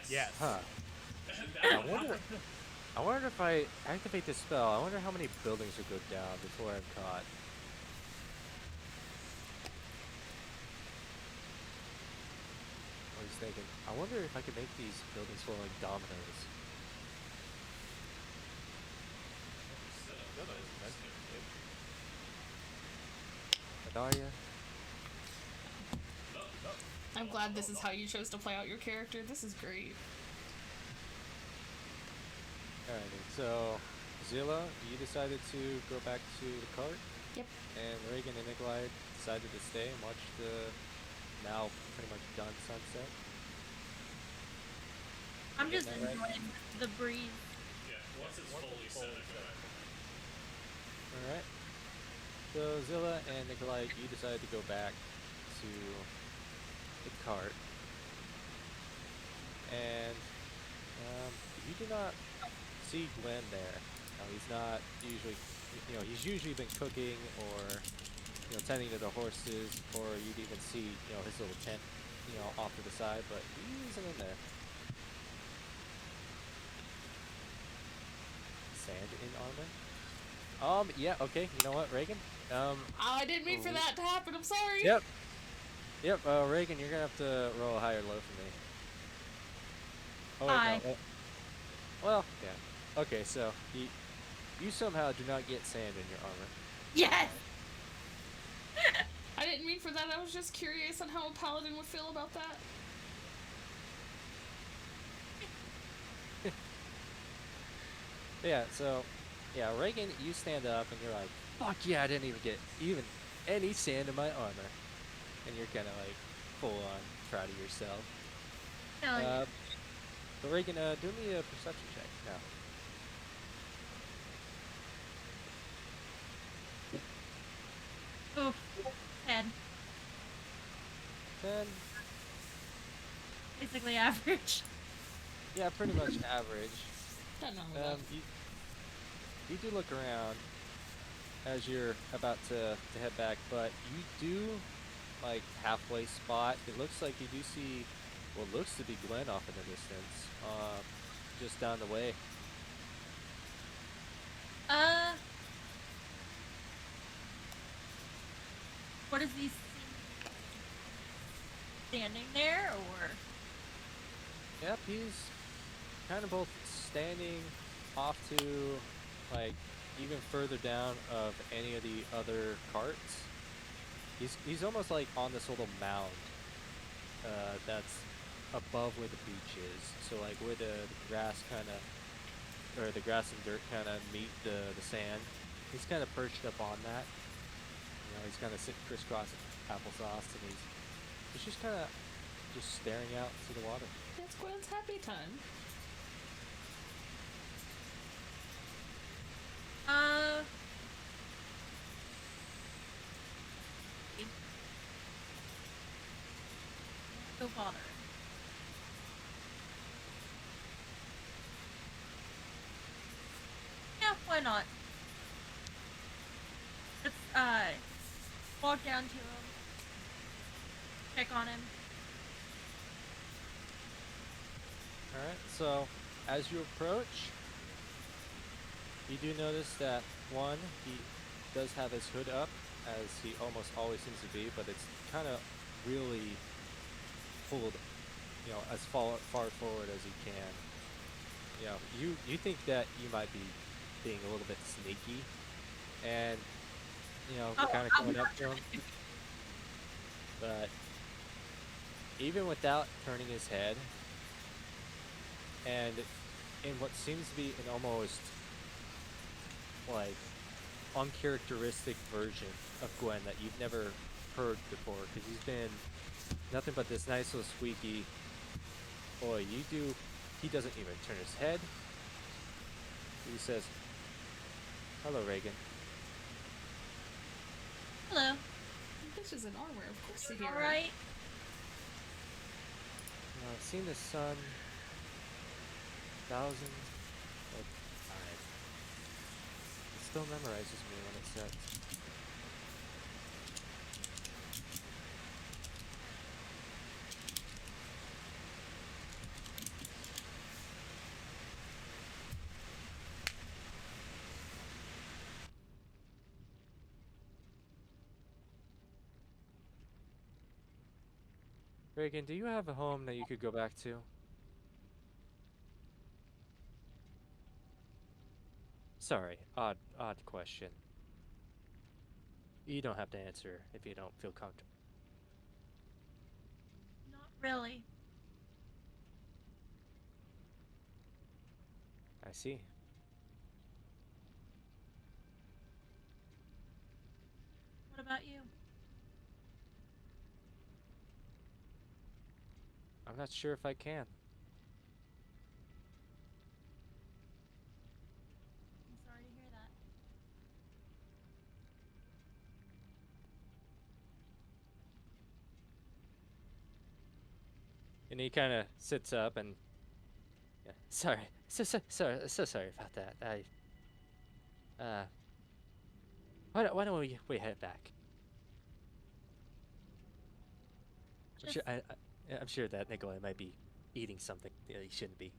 Yes. Huh. I wonder if I activate this spell, I wonder how many buildings would go down before I'm caught. I was thinking, I wonder if I could make these buildings fall like dominoes. No, it's meant to. Adaria? I'm glad this is how you chose to play out your character. This is great. Alrighty, so Zilla, you decided to go back to the cart? Yep. And Reagan and Nikolai decided to stay and watch the now pretty much done sunset. I'm just Isn't that right? enjoying the breeze. Yeah, once it's fully set, I go back. Alright. So Zilla and Nikolai, you decided to go back to the cart. And you do not see Glenn there. Now, he's not usually, he's usually been cooking or, tending to the horses, or you'd even see, his little tent, off to the side, but he isn't in there. Sand in armor? Yeah, okay, you know what, Reagan? I didn't mean for that to happen. I'm sorry. Yep. Reagan, you're gonna have to roll a higher low for me. Oh, wait, Hi. no. Well, yeah. Okay, so you somehow do not get sand in your armor. Yes! I didn't mean for that. I was just curious on how a paladin would feel about that. Yeah, so, Reagan, you stand up and you're like, fuck yeah, I didn't even get even any sand in my armor. And you're kind of like full on proud of yourself. Hell yeah. But Reagan, do me a perception check now. Oof. 10. 10. Basically average. Yeah, pretty much average. Don't know that. You do look around as you're about to head back, but you do, like, halfway spot. It looks like you do see what looks to be Glenn off in the distance, just down the way. What is he standing there, or? Yep, he's kind of both standing off to, like, even further down of any of the other carts. He's almost like on this little mound that's above where the beach is. So like where the grass kind of, or the grass and dirt kind of meet the sand. He's kind of perched up on that. He's kind of sitting crisscross applesauce, and he's just kind of just staring out to the water. It's Gwen's happy time. Go bother. Yeah, why not? Let's walk down to him, check on him. Alright, so as you approach, you do notice that, one, he does have his hood up, as he almost always seems to be, but it's kind of really pulled, as far forward as he can. You think that you might be being a little bit sneaky, and, kind of coming up to him. But even without turning his head, and in what seems to be an almost like uncharacteristic version of Gwen that you've never heard before, because he's been nothing but this nice little squeaky. Boy, you do. He doesn't even turn his head. He says, "Hello, Reagan." Hello. This is in armor, of course they hear All it. right. I've seen the sun thousands of times. It still memorizes me when it sets. Reagan, do you have a home that you could go back to? Sorry, odd question. You don't have to answer if you don't feel comfortable. Not really. I see. What about you? I'm not sure if I can. I'm sorry to hear that. And he kind of sits up and, yeah, sorry, so sorry about that. Why don't we head back? Just I'm sure that Nikolai might be eating something that he shouldn't be.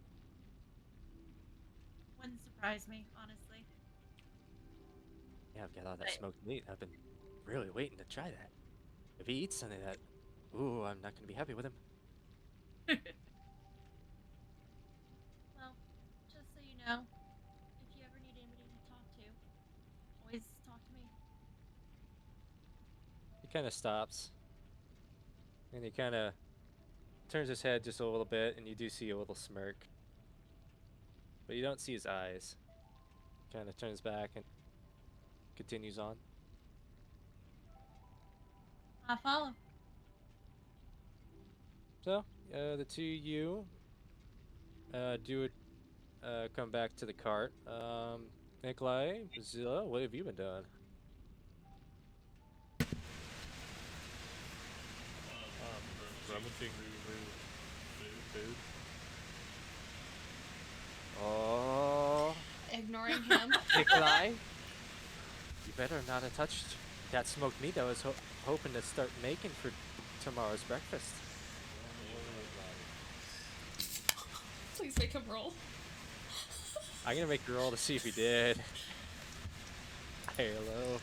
wouldn't surprise me, honestly. Yeah, I've got all that Right. smoked meat. I've been really waiting to try that. If he eats something that, ooh, I'm not gonna be happy with him. Well, just so you know, if you ever need anybody to talk to, always talk to me. He kind of stops, and he kind of turns his head just a little bit, and you do see a little smirk, but you don't see his eyes. Kind of turns back and continues on. I follow. So, the two of you come back to the cart. Nikolai, Zilla, what have you been doing? Rummaging through food. Oh, Ignoring him. Nikolai, you better not have touched that smoked meat I was hoping to start making for tomorrow's breakfast. Please make him roll. I'm gonna make you roll to see if you did. Hello.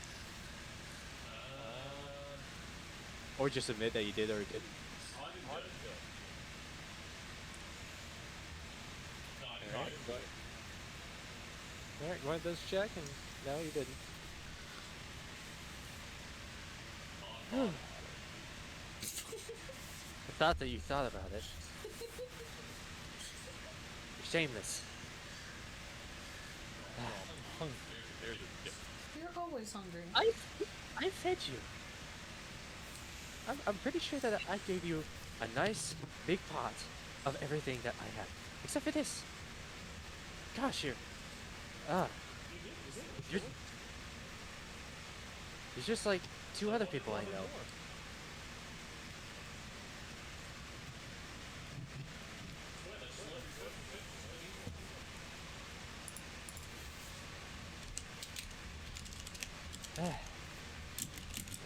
Or just admit that you did or didn't. Alright, Gwen does check, and no, you didn't. I thought that you thought about it. You're shameless. There's a dip. You're always hungry. I fed you. I'm pretty sure that I gave you a nice big pot of everything that I had, except for this. Gosh, you're just like two other people I know.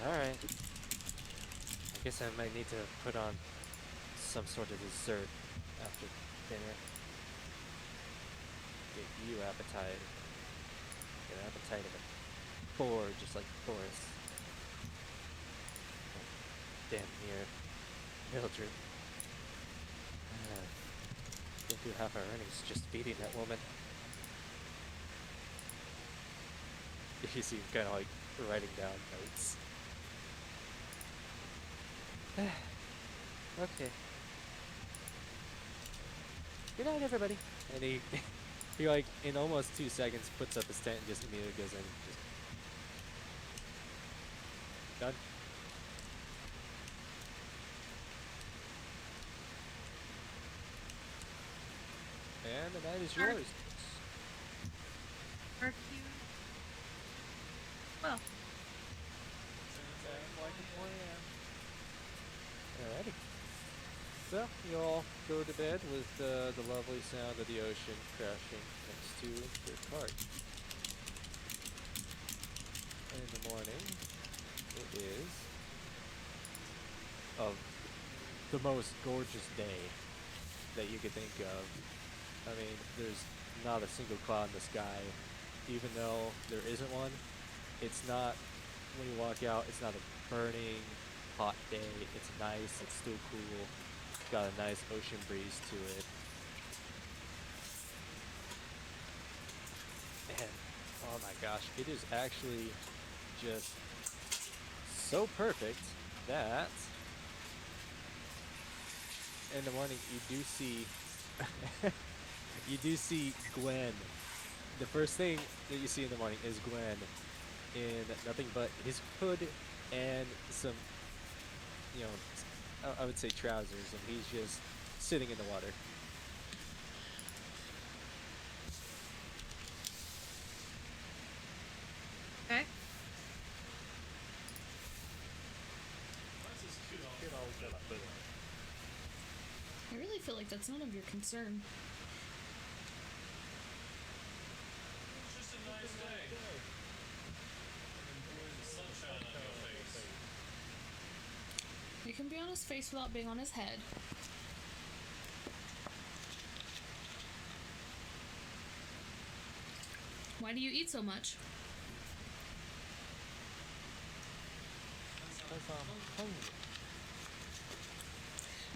Alright. I guess I might need to put on some sort of dessert after dinner. Get you appetite. Get an appetite of a boar just like Boris. Damn near Mildred. We'll do half our earnings just feeding that woman. You see him kind of like writing down notes. Okay. Good night, everybody. And he He like in almost 2 seconds puts up his tent and just immediately goes in. Just done. And the night is Sure. yours. Are you? Well, Alrighty. So you all go to bed with the lovely sound of the ocean crashing next to your cart. In the morning, it is of the most gorgeous day that you could think of. I mean, there's not a single cloud in the sky, even though there isn't one. It's not, when you walk out, it's not a burning hot day. It's nice, it's still cool. It's got a nice ocean breeze to it. And, oh my gosh, it is actually just so perfect that in the morning you do see Gwen. The first thing that you see in the morning is Gwen in nothing but his hood and some, I would say trousers, and he's just sitting in the water. okay. I really feel like that's none of your concern. You can be on his face without being on his head. Why do you eat so much?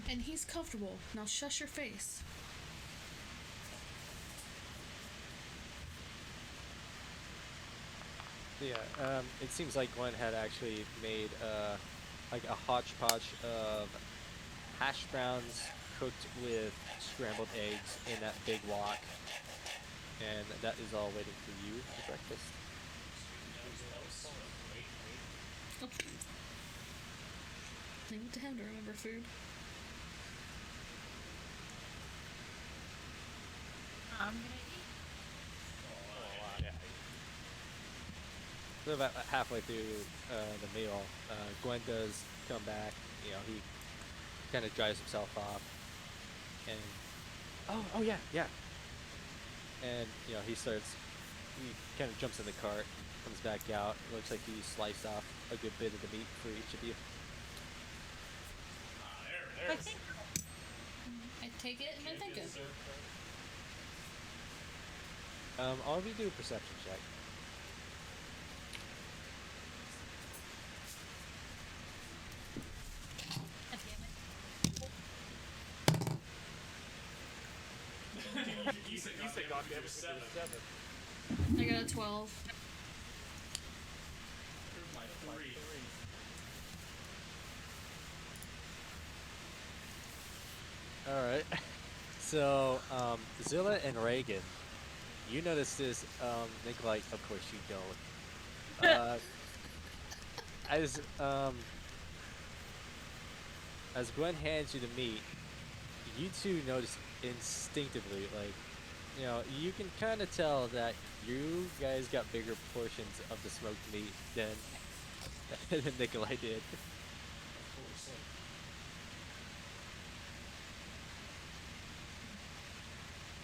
And he's comfortable. Now shush your face. Yeah, it seems like Gwen had actually made like a hodgepodge of hash browns cooked with scrambled eggs in that big wok, and that is all waiting for you for breakfast. Oh. Leave it to him to remember food. I'm gonna eat. So about halfway through the meal, Gwen does come back. He kind of dries himself off, and oh yeah, and he kind of jumps in the cart, comes back out. It looks like he sliced off a good bit of the meat for each of you. I think I take it and I think it. All of you do a perception check. God damn it. You said goddamn it, 7. I got a 12. Alright. So, Zilla and Reagan, you notice this, Nikolai, of course you don't. As Gwen hands you the meat, you two notice instinctively, like, you can kind of tell that you guys got bigger portions of the smoked meat than Nikolai did.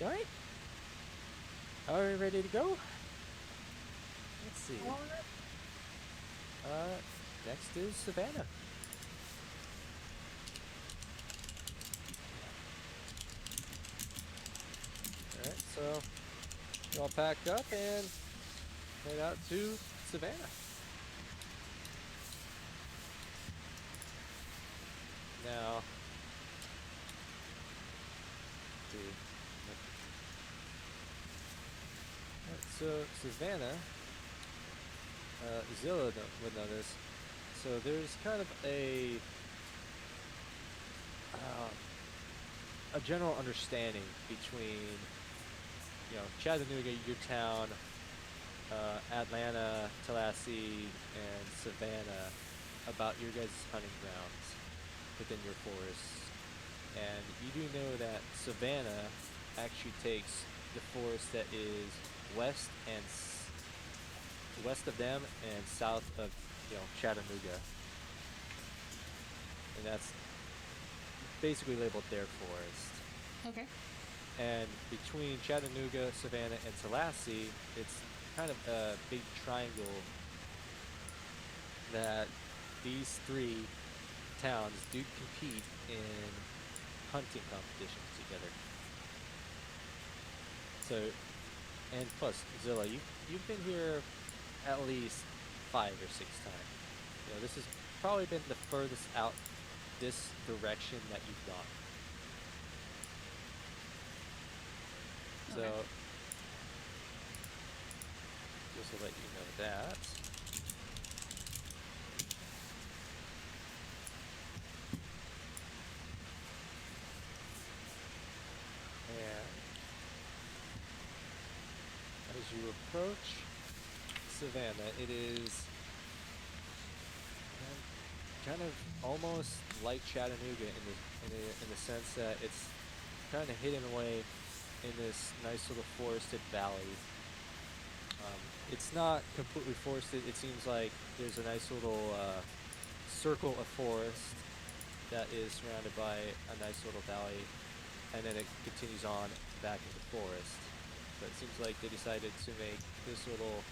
Alright. Are we ready to go? Let's see. Next is Savannah. Alright, so you all pack up and head out to Savannah. Now, let's see. So Savannah, Zilla would notice. So there's kind of a general understanding between Chattanooga, your town, Atlanta, Tallahassee, and Savannah about your guys' hunting grounds within your forests. And you do know that Savannah actually takes the forest that is west and west of them and south of Chattanooga, and that's basically labeled their forest. Okay. And between Chattanooga, Savannah, and Tallahassee, it's kind of a big triangle that these three towns do compete in hunting competitions together. So, and plus, Zilla, you've been here at least 5 or 6 times. This has probably been the furthest out this direction that you've gone. So, Okay. just to let you know that. And as you approach Savannah, it is kind of almost like Chattanooga in the sense that it's kind of hidden away in this nice little forested valley. It's not completely forested. It seems like there's a nice little circle of forest that is surrounded by a nice little valley, and then it continues on back into forest. But it seems like they decided to make this little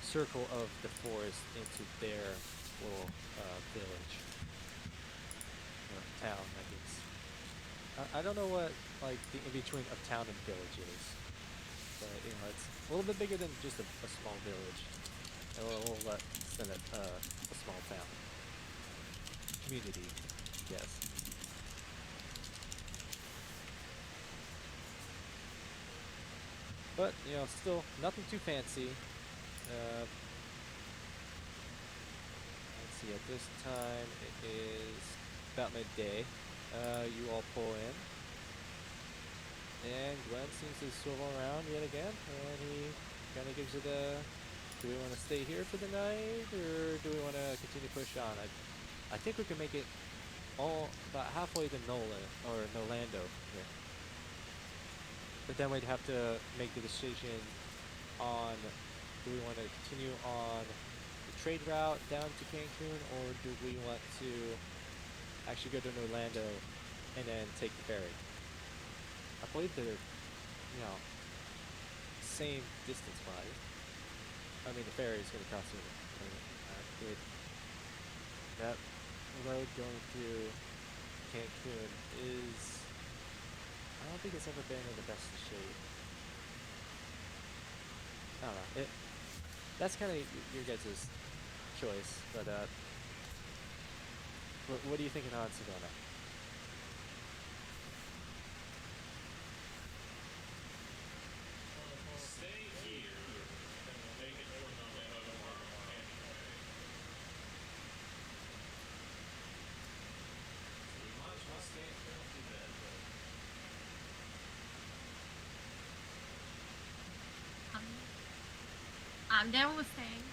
circle of the forest into their little village or town, I guess. I don't know what like the in between of town and village is, but it's a little bit bigger than just a small village, a little less than a small town community, yes. But still nothing too fancy. Let's see. At this time, it is about midday. You all pull in, and Glenn seems to swivel around yet again, and he kind of gives it a, do we want to stay here for the night, or do we want to continue push on? I think we can make it all about halfway to Nolando here. But then we'd have to make the decision on, do we want to continue on the trade route down to Cancun, or do we want to actually go to Orlando and then take the ferry? I believe they're, same distance wise. I mean, the ferry is going to cost you. That road going through Cancun is, I don't think it's ever been in the best of shape. I don't know. That's kind of your guys' choice, but what are you thinking on Savannah? We'll stay here, and we'll make it to Orlando tomorrow morning anyway. So we might as well stay and don't do that, but I'm down with staying.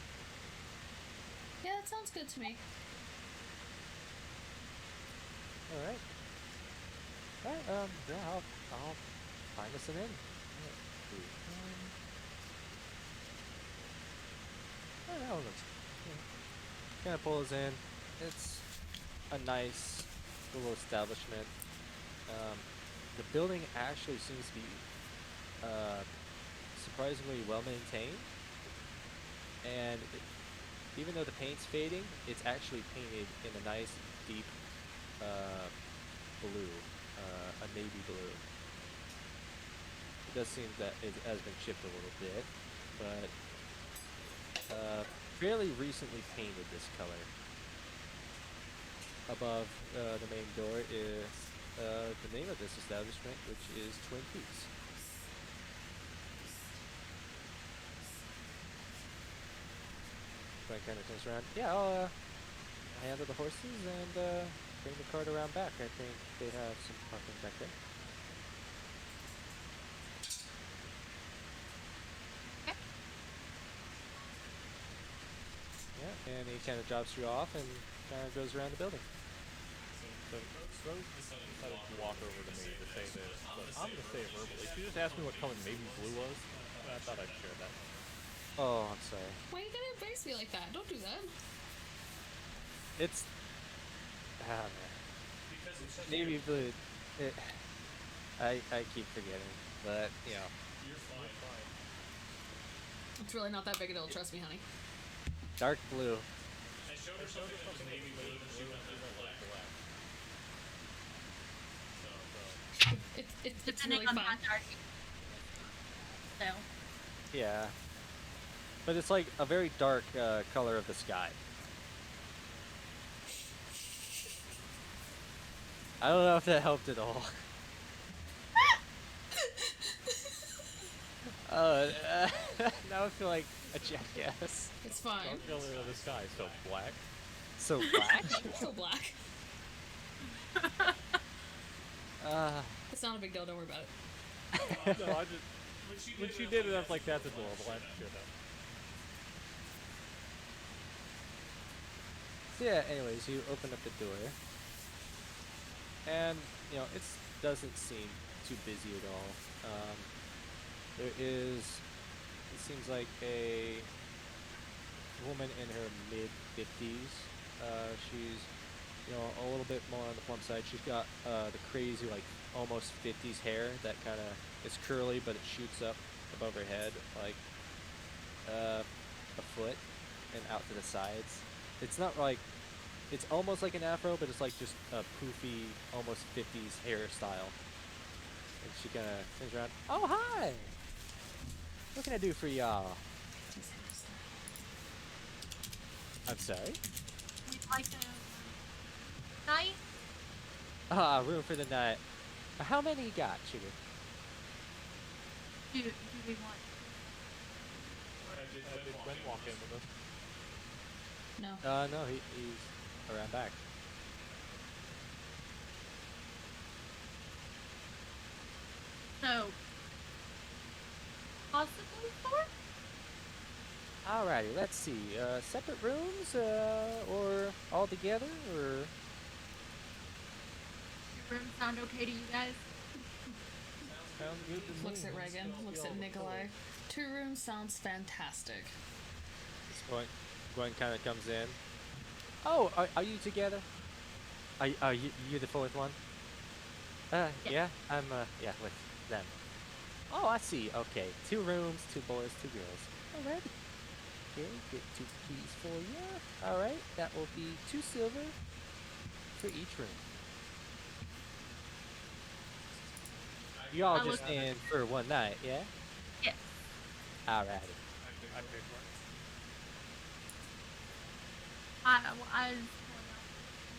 Yeah, that sounds good to me. Alright. Alright, yeah, I'll find us an inn. Kind of pulls in. It's a nice little establishment. The building actually seems to be surprisingly well maintained, and even though the paint's fading, it's actually painted in a nice deep blue, a navy blue. It does seem that it has been chipped a little bit, but fairly recently painted this color. Above the main door is the name of this establishment, which is Twin Peaks. Frank kind of turns around. Yeah, I'll handle the horses and bring the cart around back. I think they have some parking back there. and he kind of drops you off and kind of goes around the building. So Rose decided to walk over to me to say this, but I'm gonna say it verbally. She just asked me what color navy blue was, and I thought I'd share that. Oh, I'm sorry. Why are you gonna embrace me like that? Don't do that. It's man. Navy blue. I keep forgetting, but you know, It's really not that big a deal. Trust me, honey. dark blue. It's Depending really on fun. how dark. So. Yeah, but it's like a very dark color of the sky. I don't know if that helped at all. Now I feel like a jackass. It's fine. Dark color of the sky, so black. So black? So black. It's not a big deal. Don't worry about it. No, I just when she did it, I was like, "That's adorable." I just shared that. So yeah, anyways, you open up the door. And, you know, it doesn't seem too busy at all. There is, it seems like a woman in her mid-50s. She's, you know, a little bit more on the plump side. She's got the crazy, like, almost 50s hair that kind of is curly, but it shoots up above her head, like a foot and out to the sides. It's not like, it's almost like an afro, but it's like just a poofy, almost 50s hairstyle. And she kind of turns around. Oh, hi! What can I do for y'all? I'm sorry? We'd like a night. Ah, room for the night. How many you got, Sugar? Do we want? Did Gwen walk in with us? No. No, he's around back. So. Possibly 4? Alrighty, let's see. Separate rooms, or all together, or... Your rooms sound okay to you guys? Sounds good to me. Looks at Reagan. Looks at Nikolai. 2 rooms sounds fantastic. Gwen kind of comes in. Oh, are you together? Are you the fourth one? Yeah, I'm, yeah, with them. Oh, I see. Okay, 2 rooms, 2 boys, 2 girls. Alright. Okay, get 2 keys for you. Alright, that will be 2 silver for each room. You all I just look- in for one night, yeah? Yes. Alrighty. I paid for it. I was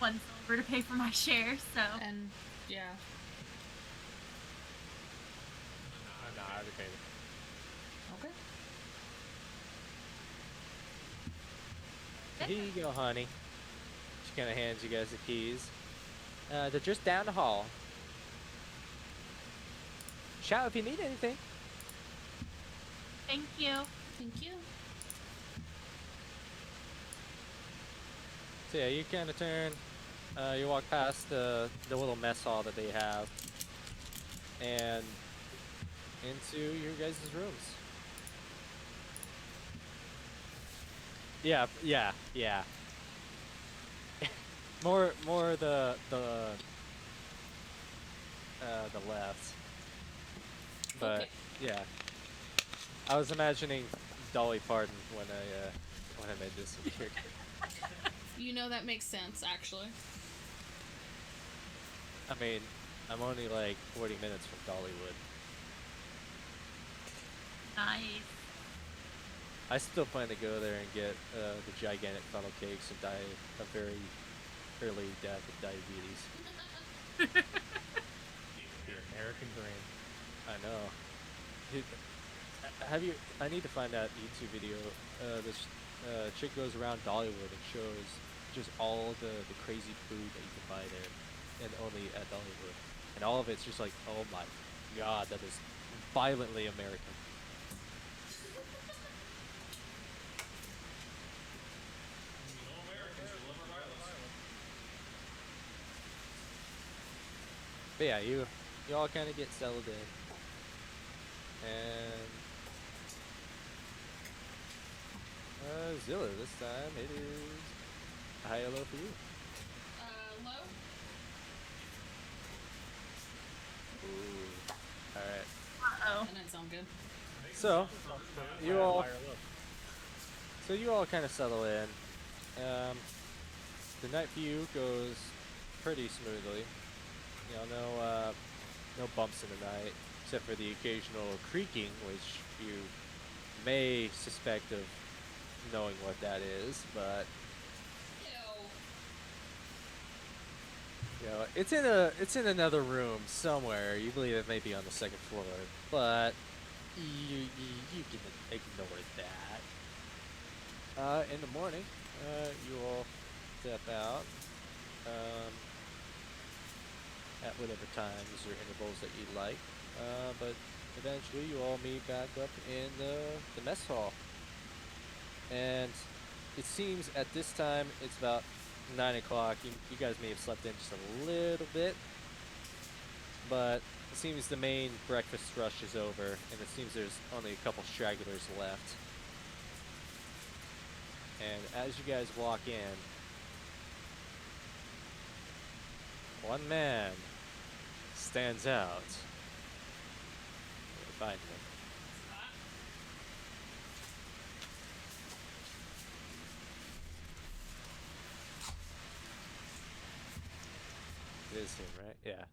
1 silver to pay for my share, so. And yeah. Nah, I already paid it. Okay. Here you go, honey. She kind of hands you guys the keys. They're just down the hall. Shout if you need anything. Thank you. Thank you. So yeah, you kind of turn, you walk past the little mess hall that they have, and into your guys' rooms. Yeah. more the left. But Okay. yeah, I was imagining Dolly Parton when I made this weird. You know that makes sense, actually. I mean, I'm only like 40 minutes from Dollywood. Nice. I still plan to go there and get the gigantic funnel cakes and die a very early death of diabetes. The American dream. I know. Dude, I need to find that YouTube video. This chick goes around Dollywood and shows just all the crazy food that you can buy there, and only at Dollywood. And all of it's just like, oh my god, that is violently American. But yeah, you all kind of get settled in, and Zilla, this time it is a high or low for you. Low. Ooh. All right. Uh-oh. That didn't sound good. So you all, Higher low. kind of settle in. The night for you goes pretty smoothly. You know, no bumps in the night, except for the occasional creaking, which you may suspect of knowing what that is, but you know, it's in another room somewhere. You believe it may be on the second floor, but you can ignore that. In the morning, you all step out at whatever times or intervals that you like, but eventually you all meet back up in the mess hall. And it seems at this time it's about 9 o'clock. You guys may have slept in just a little bit, but it seems the main breakfast rush is over, and it seems there's only a couple stragglers left. And as you guys walk in, one man stands out. Find him. It is him, right? Yeah.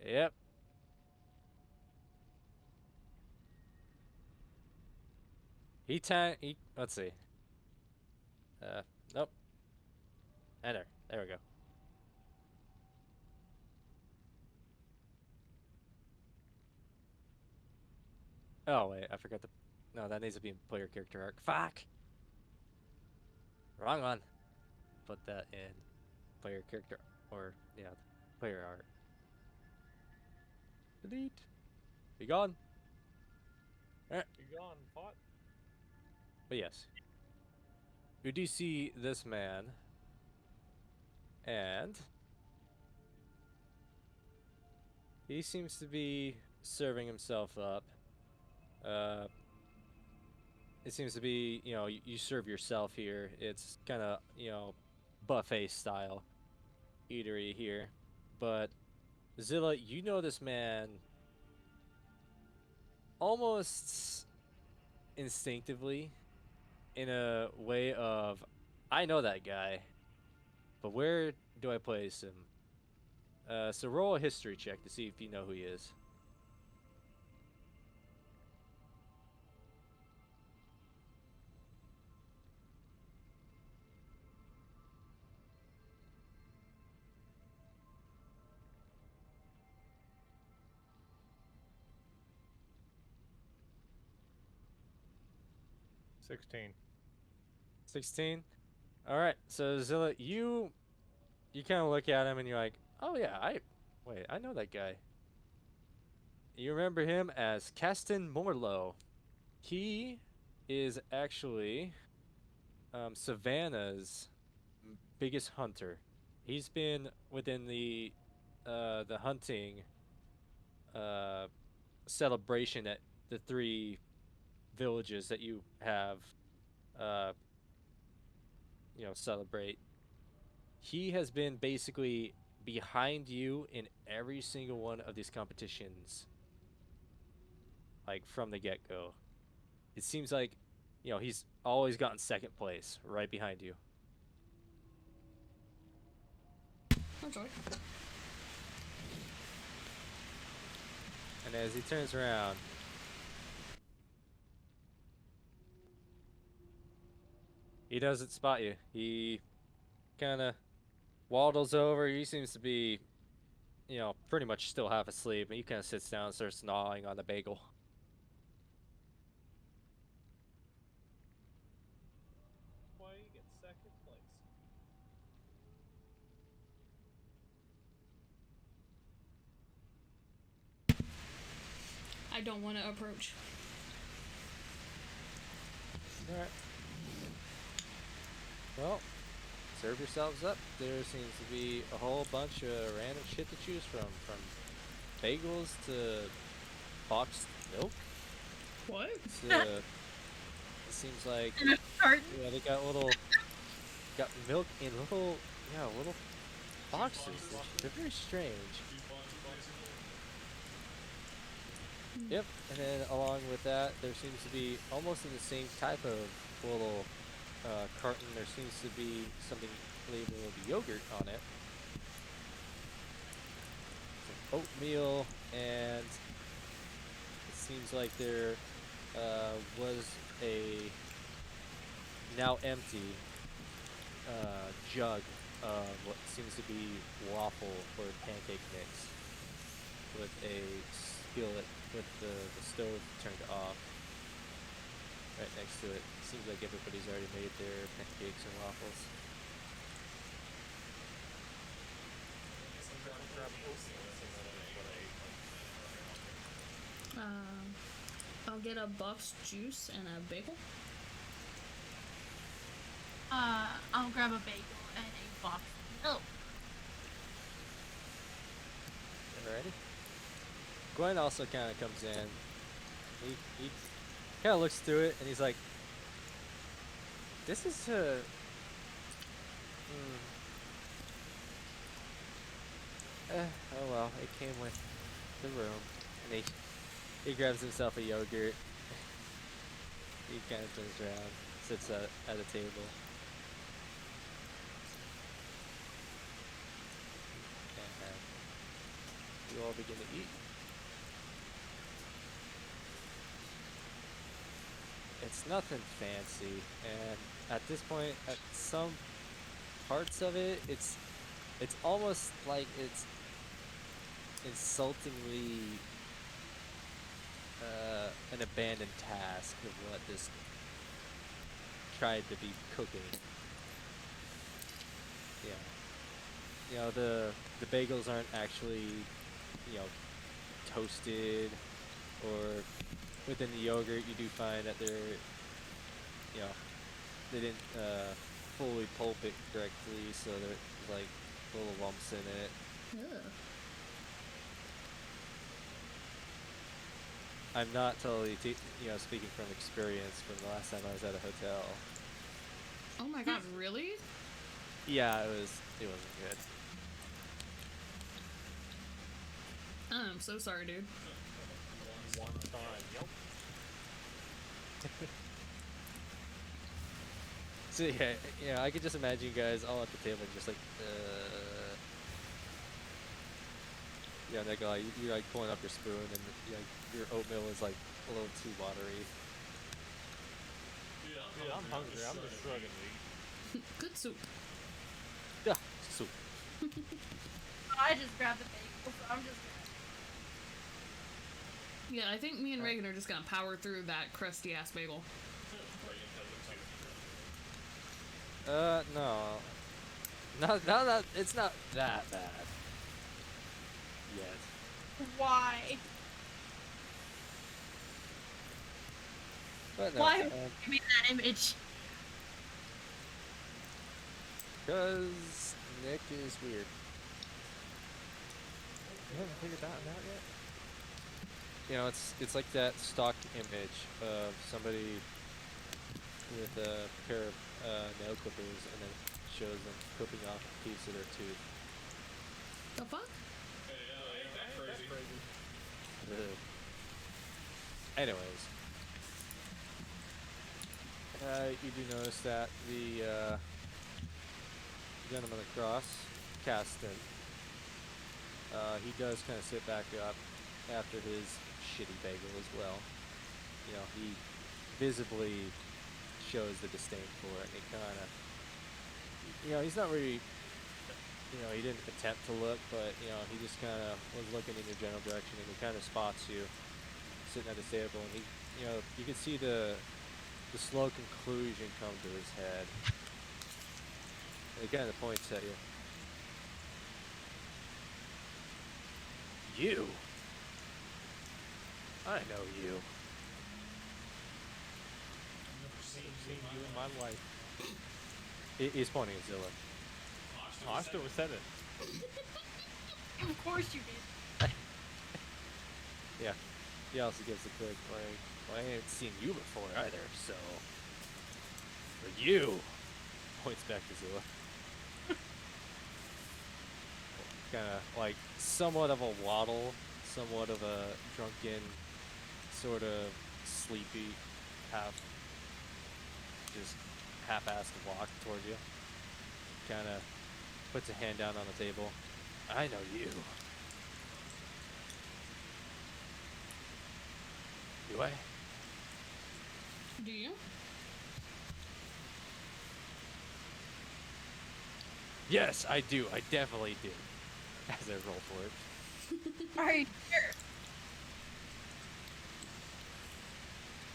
Yep. Let's see. Nope. Enter. There we go. Oh, wait, I forgot no, that needs to be in player character arc. Fuck! Wrong one. Put that in player character, or, yeah, player art. Delete. Be gone. Alright. You gone, pot? But yes. You do see this man, and he seems to be serving himself up. It seems to be, you know, you serve yourself here. It's kind of, you know, buffet style eatery here. But Zilla, you know this man almost instinctively, in a way of, I know that guy, but where do I place him? So roll a history check to see if you know who he is. — 16. 16. All right. So Zilla, you kind of look at him and you're like, "Oh yeah, I know that guy." You remember him as Caston Morlow. He is actually Savannah's biggest hunter. He's been within the hunting uh, celebration at the 3 villages that you have, uh, you know, celebrate. He has been basically behind you in every single one of these competitions, like from the get-go. It seems like, you know, he's always gotten second place, right behind you. Enjoy. And as he turns around, he doesn't spot you. He kind of waddles over. He seems to be, you know, pretty much still half asleep. And he kind of sits down and starts gnawing on the bagel. Why you get second place? I don't want to approach. Alright. Well, serve yourselves up. There seems to be a whole bunch of random shit to choose from bagels to boxed milk. What? To, it seems like In a carton. yeah, they got milk in little boxes. They're very strange. Yep, and then along with that, there seems to be almost in the same type of little carton. There seems to be something labeled yogurt on it. Some oatmeal, and it seems like there was a now empty jug of what seems to be waffle or pancake mix with a skillet with the stove turned off right next to it. Seems like everybody's already made their pancakes and waffles. I'll get a Buck's juice and a bagel. I'll grab a bagel and a box of milk. Alrighty. Gwen also kind of comes in. He kind of looks through it and he's like, "This is a." Oh well, it came with the room, and he grabs himself a yogurt. He kind of turns around, sits at a table. And you all begin to eat. It's nothing fancy, and at this point, at some parts of it, it's almost like it's insultingly an abandoned task of what this tried to be cooking. Yeah. You know, the bagels aren't actually, toasted, or within the yogurt you do find that they're, they didn't fully pulp it correctly, so there's like little lumps in it. Ugh. I'm not totally, speaking from experience from the last time I was at a hotel. Oh my god, really? Yeah, it wasn't good. I'm so sorry, dude. One time. Yep. So yeah, I could just imagine you guys all at the table just like, yeah, like you're like pulling up your spoon and your oatmeal is like a little too watery. Dude, I'm hungry. I'm just struggling to eat. Good soup. Yeah, soup. I just grabbed the bagel, so I'm just. Yeah, I think me and Reagan are just gonna power through that crusty ass bagel. No. No, it's not that bad. Yet. Why? But no, Why would you give me that image? because Nick is weird. You haven't figured that out yet? It's like that stock image of somebody with a pair of nail clippers and then shows them clipping off a piece of their tooth. The fuck? Ugh. Anyways, you do notice that the gentleman across, Caston, he does kind of sit back up after his shitty bagel as well. He visibly shows the disdain for it. He kind of, he's not really, he didn't attempt to look, but, he just kind of was looking in your general direction, and he kind of spots you sitting at the table, and he, you can see the slow conclusion come to his head. And he kind of points at you. You? I know you. I've seen you in my life. He's pointing at Zilla. Oh, I still said it. Of course you did. Yeah. He also gives a quick, like, well, I ain't seen you before either, so. But you! Points back to Zilla. Kinda, like, somewhat of a waddle, somewhat of a drunken, sort of sleepy, just half-assed walk toward you. Kinda puts a hand down on the table. I know you. Do I? Do you? Yes, I do. I definitely do. As I roll for it. Are you sure?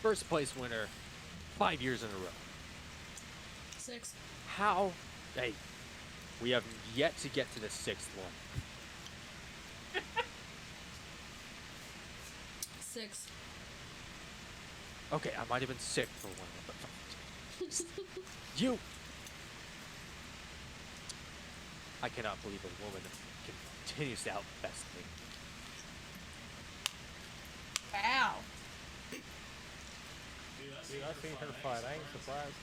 First place winner, 5 years in a row. 6. How? Hey, we have yet to get to the 6th one. 6. Okay, I might have been sick for one of them, but you. I cannot believe a woman continues to outbest me. Wow. Dude, I seen her fight. I ain't surprised.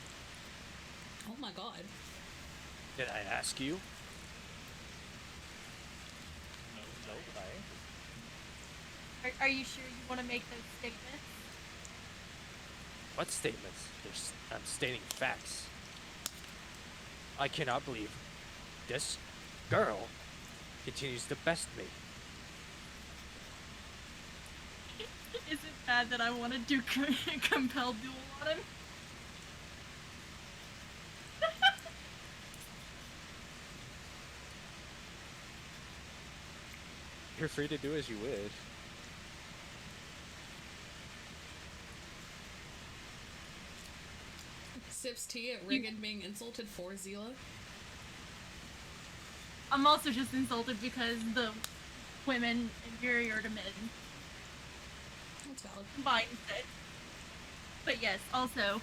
Oh my god. Did I ask you? Nope, I ain't. Are you sure you want to make those statements? What statements? I'm stating facts. I cannot believe this girl continues to best me. Is it bad that I want to do compel duel on him? You're free to do as you wish. Sips tea at Riggin being insulted for Zila. I'm also just insulted because the women inferior to men That's valid. mindset. But yes, also.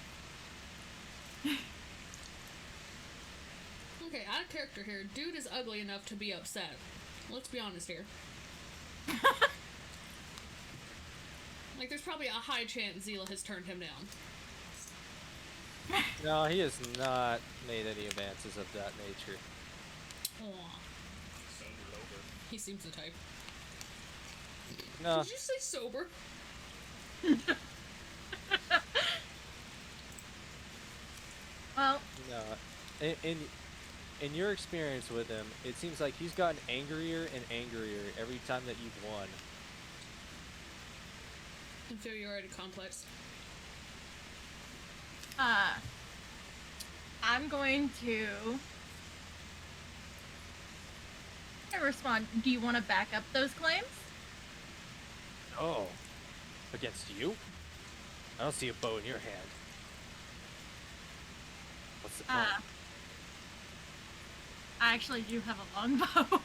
Okay, out of character here. Dude is ugly enough to be upset. Let's be honest here. Like, there's probably a high chance Zila has turned him down. No, he has not made any advances of that nature. Aw. He seems the type. No, Did you say sober? Well, no. In your experience with him, it seems like he's gotten angrier and angrier every time that you've won. Inferiority complex. I'm going to respond. Do you want to back up those claims? Oh, against you? I don't see a bow in your hand. What's the point? I actually do have a longbow.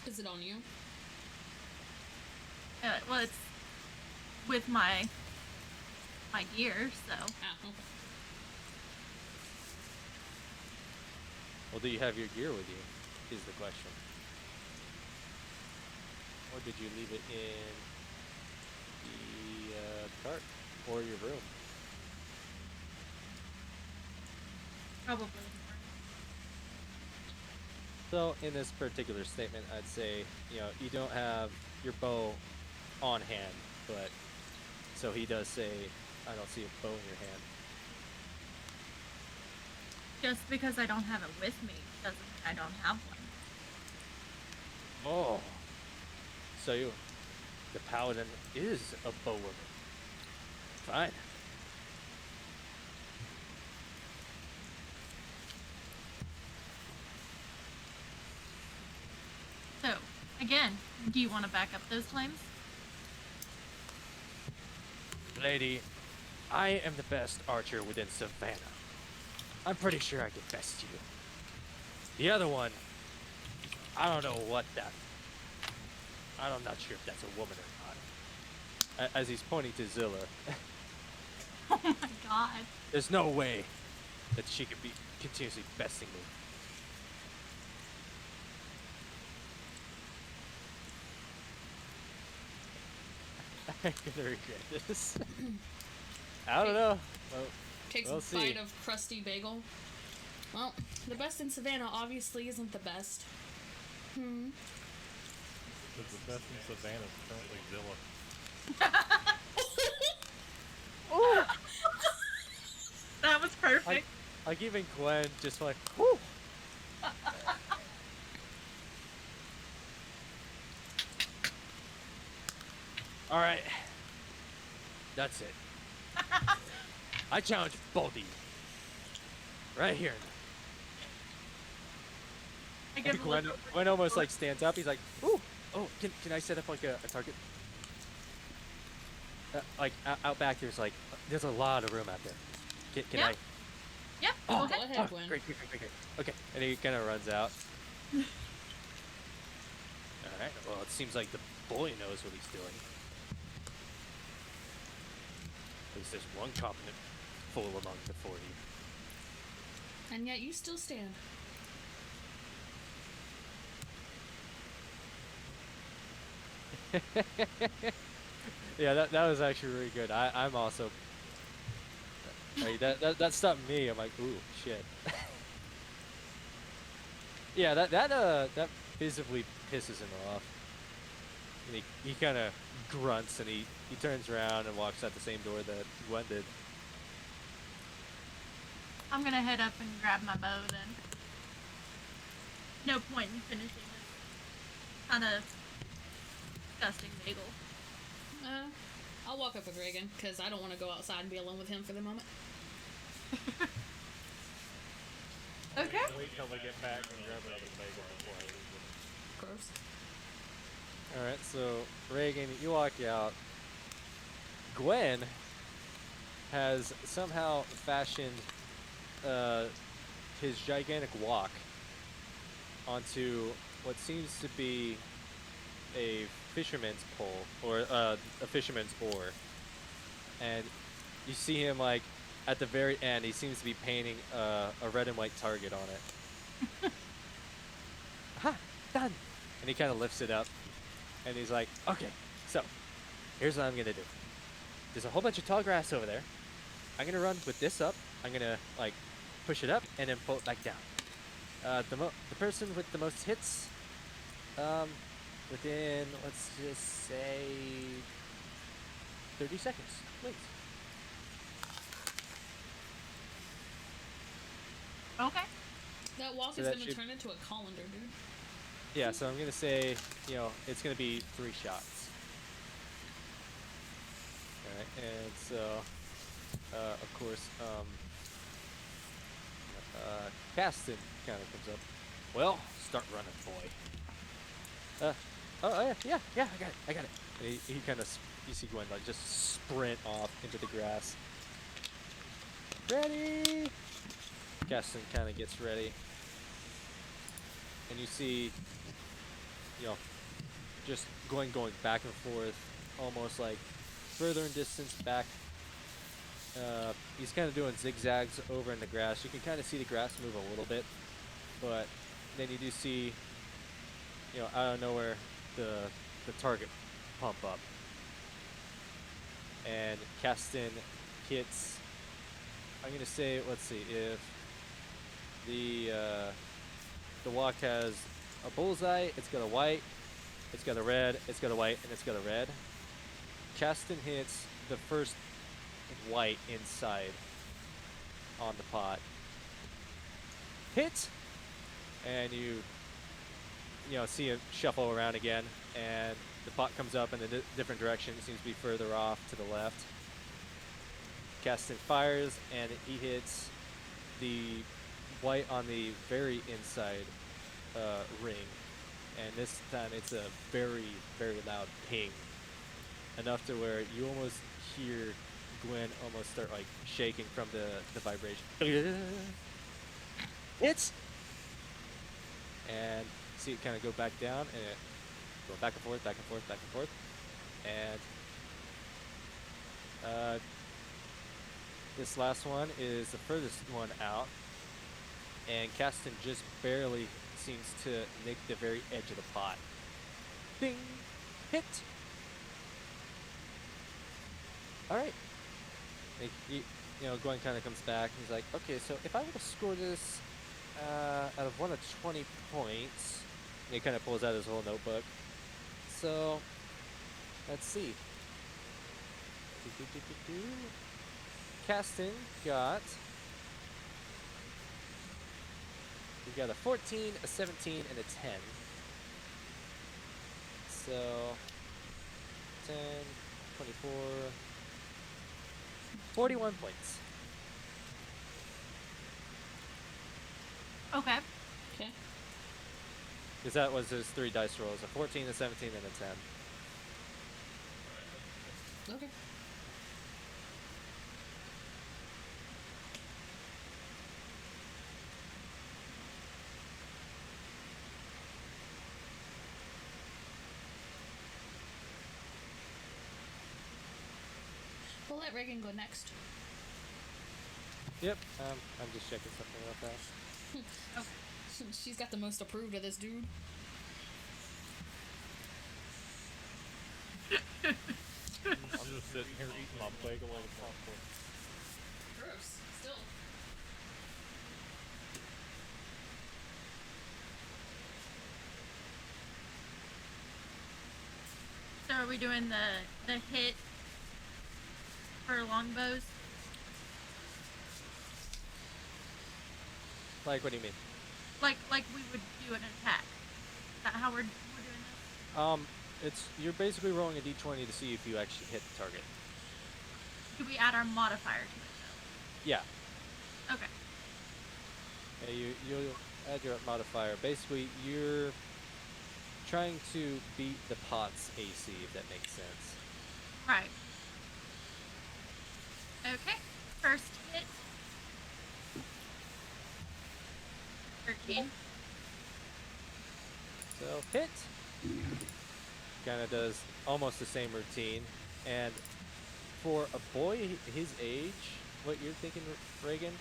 Is it on you? Well, it's with my gear, so. Ah, okay. Well, do you have your gear with you? Is the question. Or did you leave it in the cart or your room? Probably. So, in this particular statement, I'd say, you don't have your bow on hand, but so he does say, I don't see a bow in your hand. Just because I don't have it with me doesn't mean I don't have one. Oh, so the paladin is a bow woman. Fine. So, again, do you want to back up those claims? Lady, I am the best archer within Savannah. I'm pretty sure I can best you. The other one, I don't know what that. I'm not sure if that's a woman or not. As he's pointing to Zilla, Oh my god. there's no way that she could be. continuously besting me. I'm gonna regret this. I don't know. Well, Takes we'll a see. bite of crusty bagel. Well, the best in Savannah obviously isn't the best. Hmm. Because the best in Savannah is currently Zilla. That was perfect. Like even Gwen just like, whew. All right, that's it. I challenge both of you. Right here. I give him a Gwen, look. Gwen almost like stands up. He's like, ooh, oh, can I set up like a target? Like out back there's a lot of room out there. Can Yeah. I? Yep. Oh, Go Go ahead. ahead, Gwen. Great. Okay, and he kind of runs out. All right. Well, it seems like the boy knows what he's doing. At least there's one competent fool among the 40. And yet you still stand. Yeah, that was actually really good. I'm also. Like, that stopped me. I'm like, ooh, shit. Yeah, that visibly pisses him off. And he kind of grunts and he turns around and walks out the same door that Gwen did. I'm gonna head up and grab my bow then. No point in finishing this kind of disgusting bagel. I'll walk up with Reagan because I don't want to go outside and be alone with him for the moment. Okay. Wait till they get back and grab another bagel before I leave them. Gross. All right, so Reagan, you walk out. Gwen has somehow fashioned his gigantic walk onto what seems to be a fisherman's pole or a fisherman's oar, and you see him like at the very end. He seems to be painting a red and white target on it. Ha! Done. And he kind of lifts it up, and he's like, "Okay, so here's what I'm gonna do. There's a whole bunch of tall grass over there. I'm gonna run with this up. I'm gonna like push it up and then pull it back down. The person with the most hits, within let's just say 30 seconds, please." Okay. That walk So is that gonna should- turn into a colander, dude. Yeah, so I'm gonna say, it's gonna be 3 shots. All right, and so, of course, Caston kind of comes up. Well, start running, boy. Oh yeah, I got it. And he kind of, you see Gwen like just sprint off into the grass. Ready? Caston kind of gets ready, and you see, just going back and forth, almost like further in distance back. He's kind of doing zigzags over in the grass. You can kind of see the grass move a little bit, but then you do see, out of nowhere, the target pump up, and Caston hits. I'm gonna say, let's see, if the walk has a bullseye, it's got a white, it's got a red, it's got a white, and it's got a red. Caston hits the first white inside on the pot. Hit! And you see him shuffle around again, and the pot comes up in a different direction. It seems to be further off to the left. Caston fires, and he hits the white on the very inside ring, and this time it's a very, very loud ping, enough to where you almost hear Gwen almost start like shaking from the vibration. It's and see it kind of go back down and it go back and forth, back and forth, back and forth, and this last one is the furthest one out, and Caston just barely seems to nick the very edge of the pot. Ding! Hit! Alright. Gwen kind of comes back and he's like, okay, so if I were to score this out of 1 of 20 points, and he kind of pulls out his whole notebook. So, let's see. Caston got... We got a 14, a 17, and a 10. So, 10, 24, 41 points. Okay. Okay. Because that was his 3 dice rolls, a 14, a 17, and a 10. Okay. We'll let Reagan go next. Yep, I'm just checking something about that. She's got the most approved of this dude. I'm just sitting here eating my bagel and popcorn. Gross. Still. So are we doing the hit for longbows? Like, what do you mean? Like we would do an attack. Is that how we're doing this? You're basically rolling a d20 to see if you actually hit the target. Do we add our modifier to it Yeah. though? Okay. Yeah, you'll add your modifier. Basically, you're trying to beat the pot's AC, if that makes sense. Right. Okay. First hit. 13. So, hit. Kind of does almost the same routine. And for a boy his age, what you're thinking, Reagan,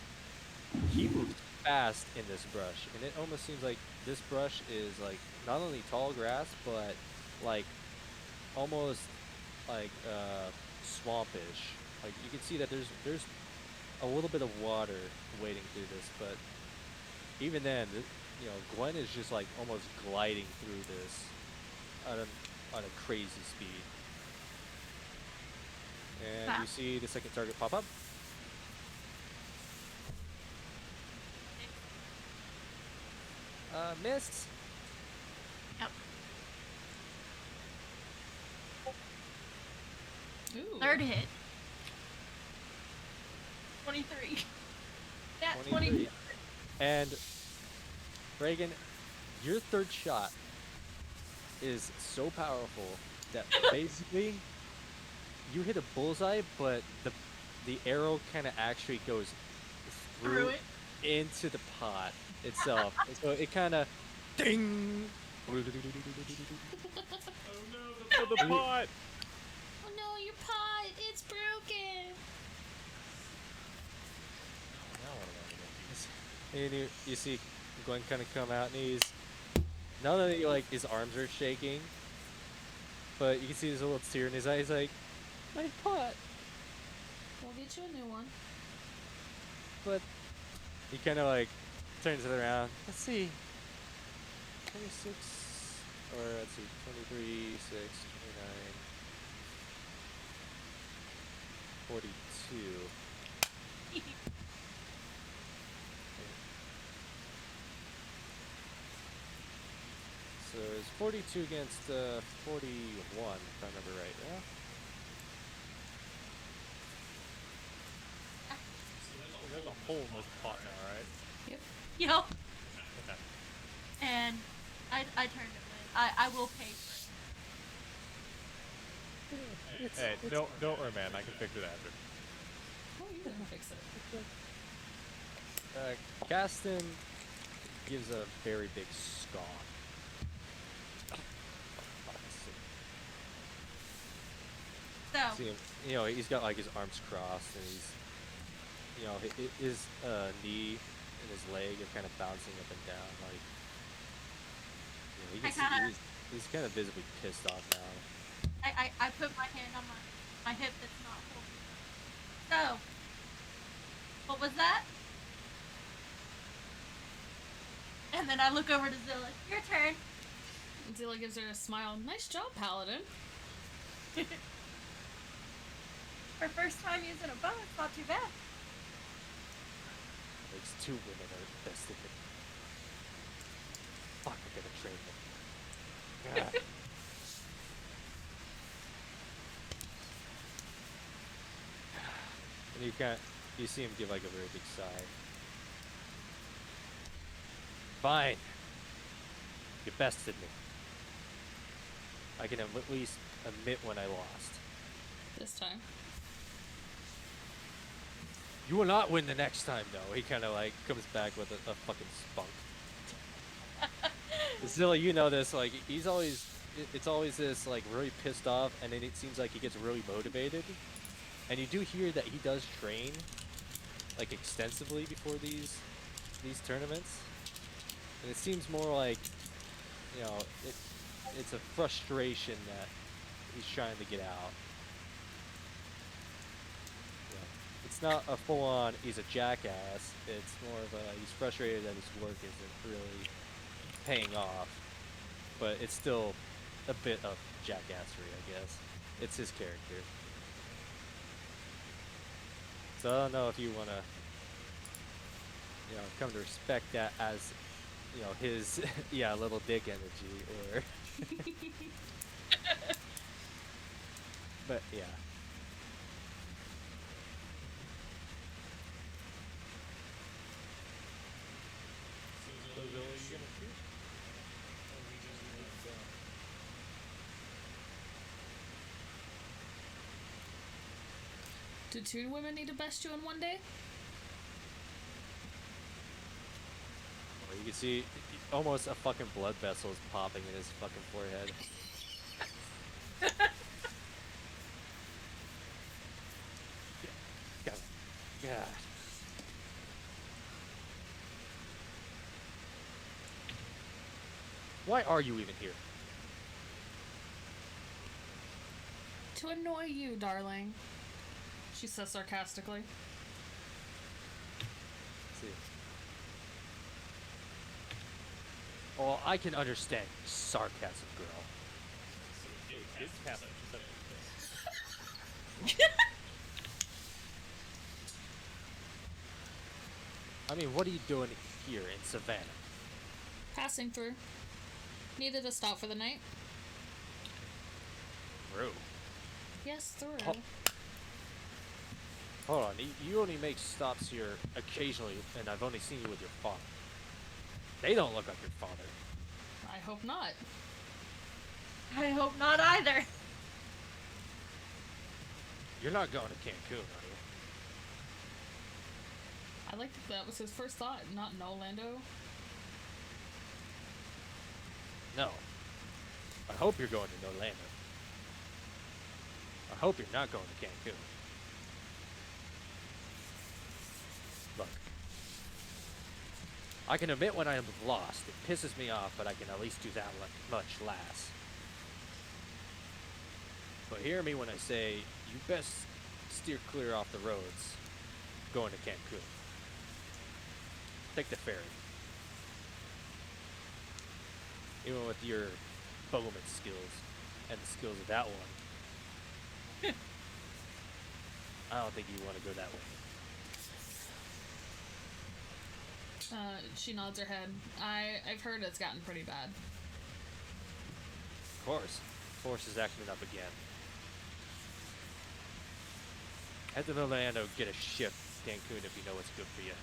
he moves fast in this brush. And it almost seems like this brush is like not only tall grass, but like almost like swampish. Like you can see that there's a little bit of water wading through this, but even then, Gwen is just like almost gliding through this on a crazy speed. And you see the second target pop up. Missed. Yep. Ooh. Third hit. 23. That's 23. And Reagan, your third shot is so powerful that basically you hit a bullseye, but the arrow kind of actually goes Through it. into the pot itself. So it kind of ding. Oh no, the pot! Oh no, your pot! It's broken! Now what am I gonna do? And you see Gwen kind of come out, and he's not only like his arms are shaking, but you can see there's a little tear in his eye. He's like, my pot. We'll get you a new one. But he kind of like turns it around. Let's see. 26, or let's see, 23, 6, 29, 42. So it's 42 against 41, if I remember right, yeah? There's a hole in this pot now, right? Yep. Yep. Okay. And I turned it in. I will pay for it. Hey, don't worry, man. I can fix it after. Oh, you're gonna fix it. Gaston gives a very big scoff. So, See him, he's got like his arms crossed, and he's, his knee and his leg are kind of bouncing up and down. Like, you know, you I can see kinda, he's kind of visibly pissed off now. I put my hand on my hip that's not holding. So, what was that? And then I look over to Zilla. Your turn. Zilla gives her a smile. Nice job, Paladin. For first time using a bow, it's not too bad. Those 2 women are invested in. Fuck, I gotta train them. God. And you see him give like a very big sigh. Fine. You bested me. I can at least admit when I lost. This time. You will not win the next time, though. He kind of like comes back with a fucking spunk. Zilla, you know this. Like he's always, it's always this like really pissed off, and then it seems like he gets really motivated. And you do hear that he does train, like extensively before these tournaments. And it seems more like, you know, it's a frustration that he's trying to get out. It's not a full-on, he's a jackass. It's more of a, he's frustrated that his work isn't really paying off. But it's still a bit of jackassery, I guess. It's his character. So I don't know if you want to, you know, come to respect that as, you know, his, yeah, little dick energy, or... But, yeah. So, Zilla, you gonna shoot? Do 2 women need to best you in one day? Well, you can see almost a fucking blood vessel is popping in his fucking forehead. God. Why are you even here? To annoy you, darling. She says sarcastically. Let's see. Oh, I can understand sarcasm, girl. It's Catherine. I mean, what are you doing here in Savannah? Passing through. Needed to stop for the night. Through. Yes, through. Hold on, you only make stops here occasionally, and I've only seen you with your father. They don't look like your father. I hope not. I hope not either. You're not going to Cancun, are you? I like that was his first thought, not in Orlando. No. I hope you're going to Orlando. I hope you're not going to Cancun. Look. I can admit when I am lost. It pisses me off, but I can at least do that much less. But hear me when I say, you best steer clear off the roads going to Cancun. Take the ferry. Even with your bowman skills and the skills of that one, I don't think you want to go that way. She nods her head. I've heard it's gotten pretty bad. Of course. Force is acting up again. Head to Orlando, get a ship to Cancun if you know what's good for you.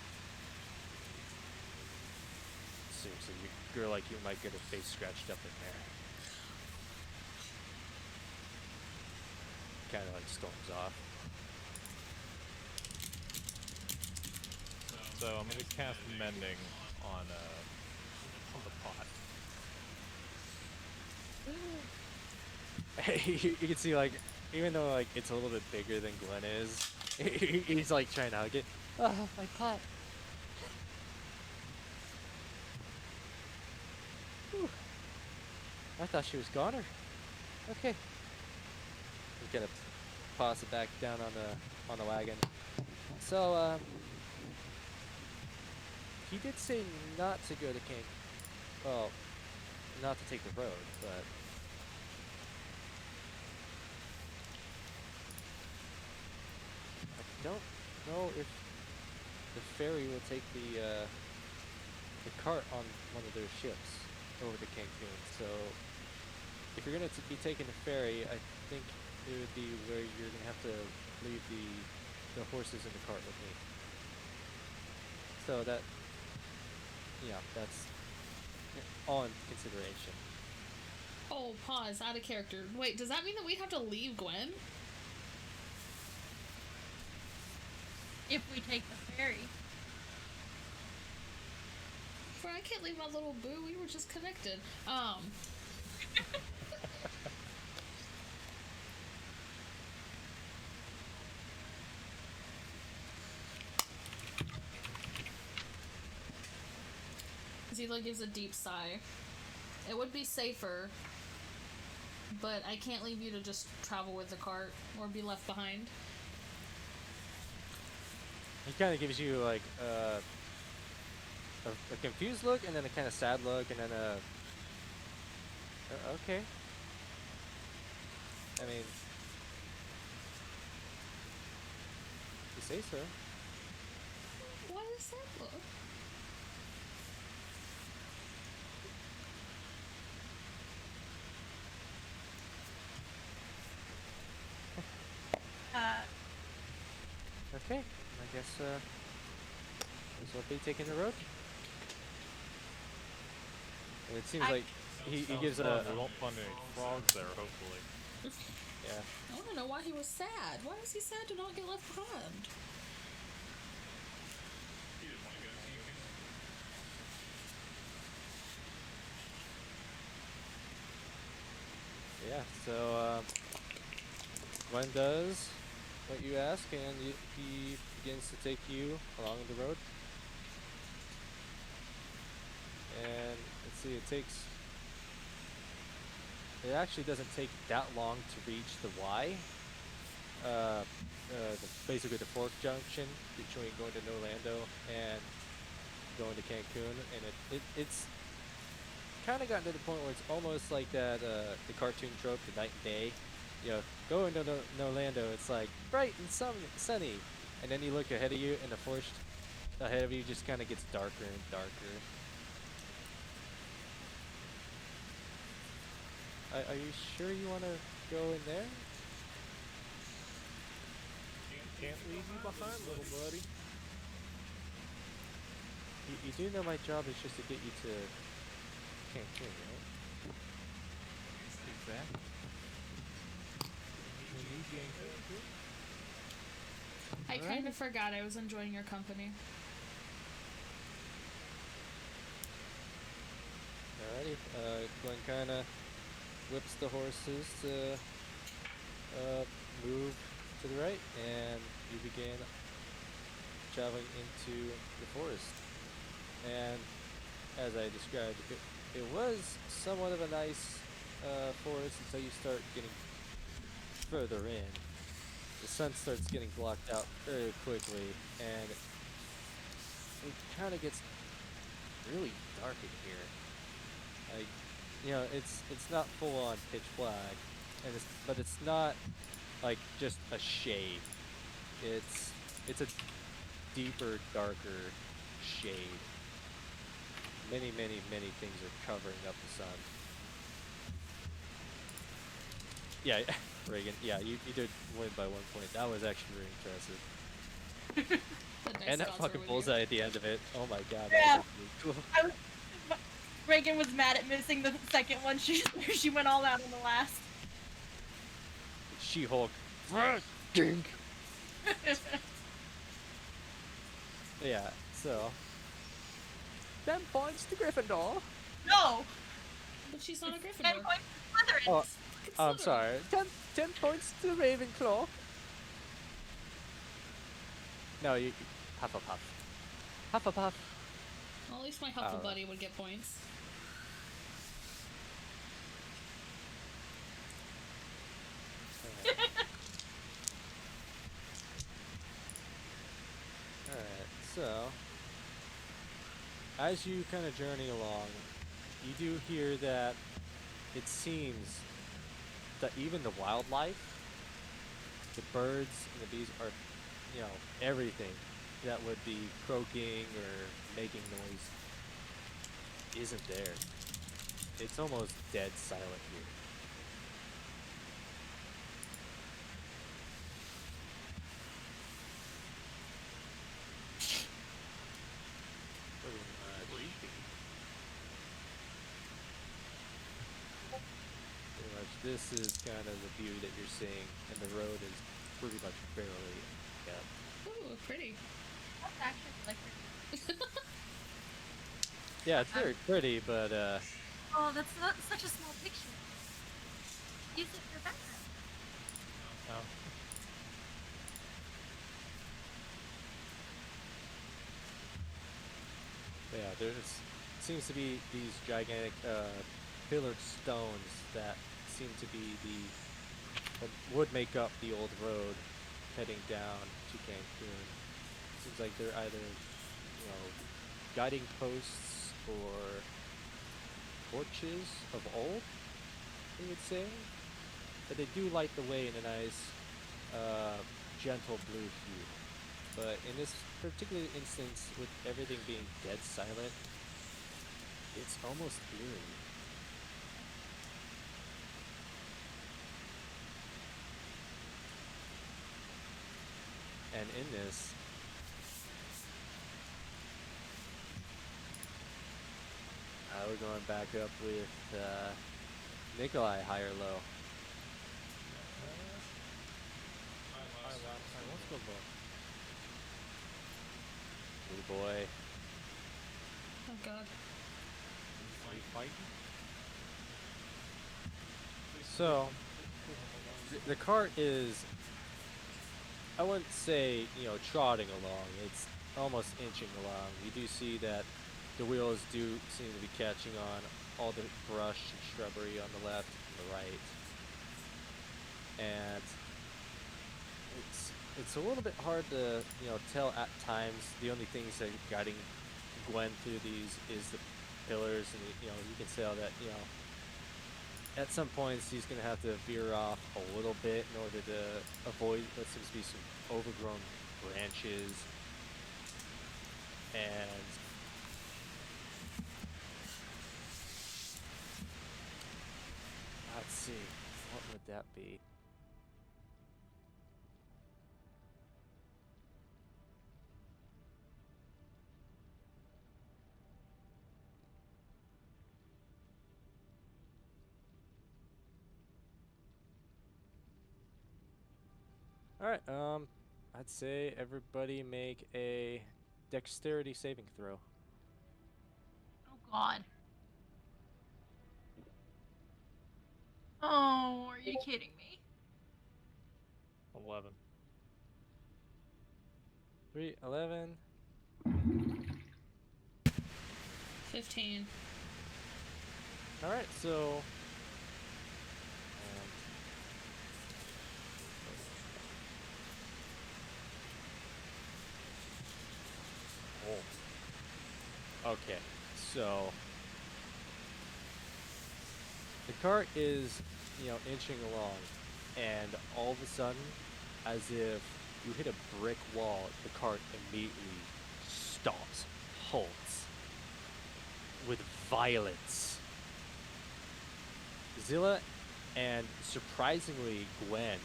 Seriously, a girl like you might get her face scratched up in there. Kind of like storms off. So I'm gonna cast Mending on the pot. You can see, like, even though like it's a little bit bigger than Glenn is, he's like trying to hug it. Oh, my pot. I thought she was goner. Okay. He's gonna toss it back down on the wagon. So, he did say not to go to King. Well, not to take the road, but I don't know if the ferry will take the cart on one of their ships over to Cancun. So, if you're gonna be taking the ferry, I think it would be where you're gonna have to leave the horses in the cart with me. So that, yeah, that's all in consideration. Oh, pause. Out of character. Wait, does that mean that we have to leave Gwen? If we take the ferry. I can't leave my little boo. We were just connected. Zila gives a deep sigh. It would be safer, but I can't leave you to just travel with the cart or be left behind. He kind of gives you like a confused look, and then a kind of sad look, and then okay. I mean, you say so. What is that look? Okay, I guess this will be taking the road. And it seems like he gives We a won't find any frogs there, hopefully. yeah. I want to know why he was sad. Why was he sad to not get left behind? Yeah, so Gwen does what you ask, and he begins to take you along the road. And let's see, it actually doesn't take that long to reach the Y. Basically the fork junction between going to Nolando and going to Cancun, and it's kind of gotten to the point where it's almost like that the cartoon trope, the night and day. You know, going to Nolando, it's like bright and sunny, and then you look ahead of you, and the forest ahead of you just kind of gets darker and darker. Are you sure you want to go in there? Can't leave you behind, little buddy. You do know my job is just to get you to Cancun, right? Exactly. I kind of forgot I was enjoying your company. Alrighty, Glenn kind of whips the horses to move to the right, and you begin traveling into the forest. And as I described, it was somewhat of a nice forest until you start getting further in. The sun starts getting blocked out very quickly, and it kind of gets really dark in here. Like, you know, it's not full on pitch black, and but it's not like just a shade. It's a deeper, darker shade. Many things are covering up the sun. Yeah, Reagan. Yeah, you did win by 1 point. That was actually really impressive. The dice And that gods are fucking with bullseye at the end of it. Oh my god. Yeah. That was really cool. Reagan was mad at missing the second one. She went all out on the last. She-Hulk. Dink. Yeah, so 10 points to Gryffindor. No. But she's not a 10 Gryffindor. points to Slytherin. Oh, It's I'm Slytherin. sorry. 10 points to Ravenclaw. No, you Hufflepuff. Hufflepuff. Well, at least my Alright. Huffle buddy would get points. So, as you kind of journey along, you do hear that it seems that even the wildlife, the birds and the bees are, everything that would be croaking or making noise isn't there. It's almost dead silent here. Pretty much, this is kind of the view that you're seeing, and the road is pretty much barely kept. Ooh, pretty. That's actually like pretty. Yeah, it's very pretty, but Oh, that's not such a small picture. Use it for background. Oh. yeah, there's seems to be these gigantic pillared stones that seem to be what would make up the old road heading down to Cancun. Seems like they're either, guiding posts or torches of old, you would say. But they do light the way in a nice, gentle blue hue. But in this particular instance, with everything being dead silent, it's almost eerie. And in this, we're going back up with Nikolai, high or low. Let's go look. Blue boy. Oh god. Are you fighting? So, the cart is, I wouldn't say, trotting along. It's almost inching along. You do see that the wheels do seem to be catching on all the brush and shrubbery on the left and the right. And it's a little bit hard to, tell at times. The only things that are guiding Gwen through these is the pillars, and you can tell that, at some points he's going to have to veer off a little bit in order to avoid what seems to be some overgrown branches. And let's see, what would that be? Alright, I'd say everybody make a dexterity saving throw. Oh god. Oh, are you kidding me? 11. 3, 11. 15. Alright, so okay, so the cart is, inching along, and all of a sudden, as if you hit a brick wall, the cart immediately stops, halts, with violence. Zilla and surprisingly Gwen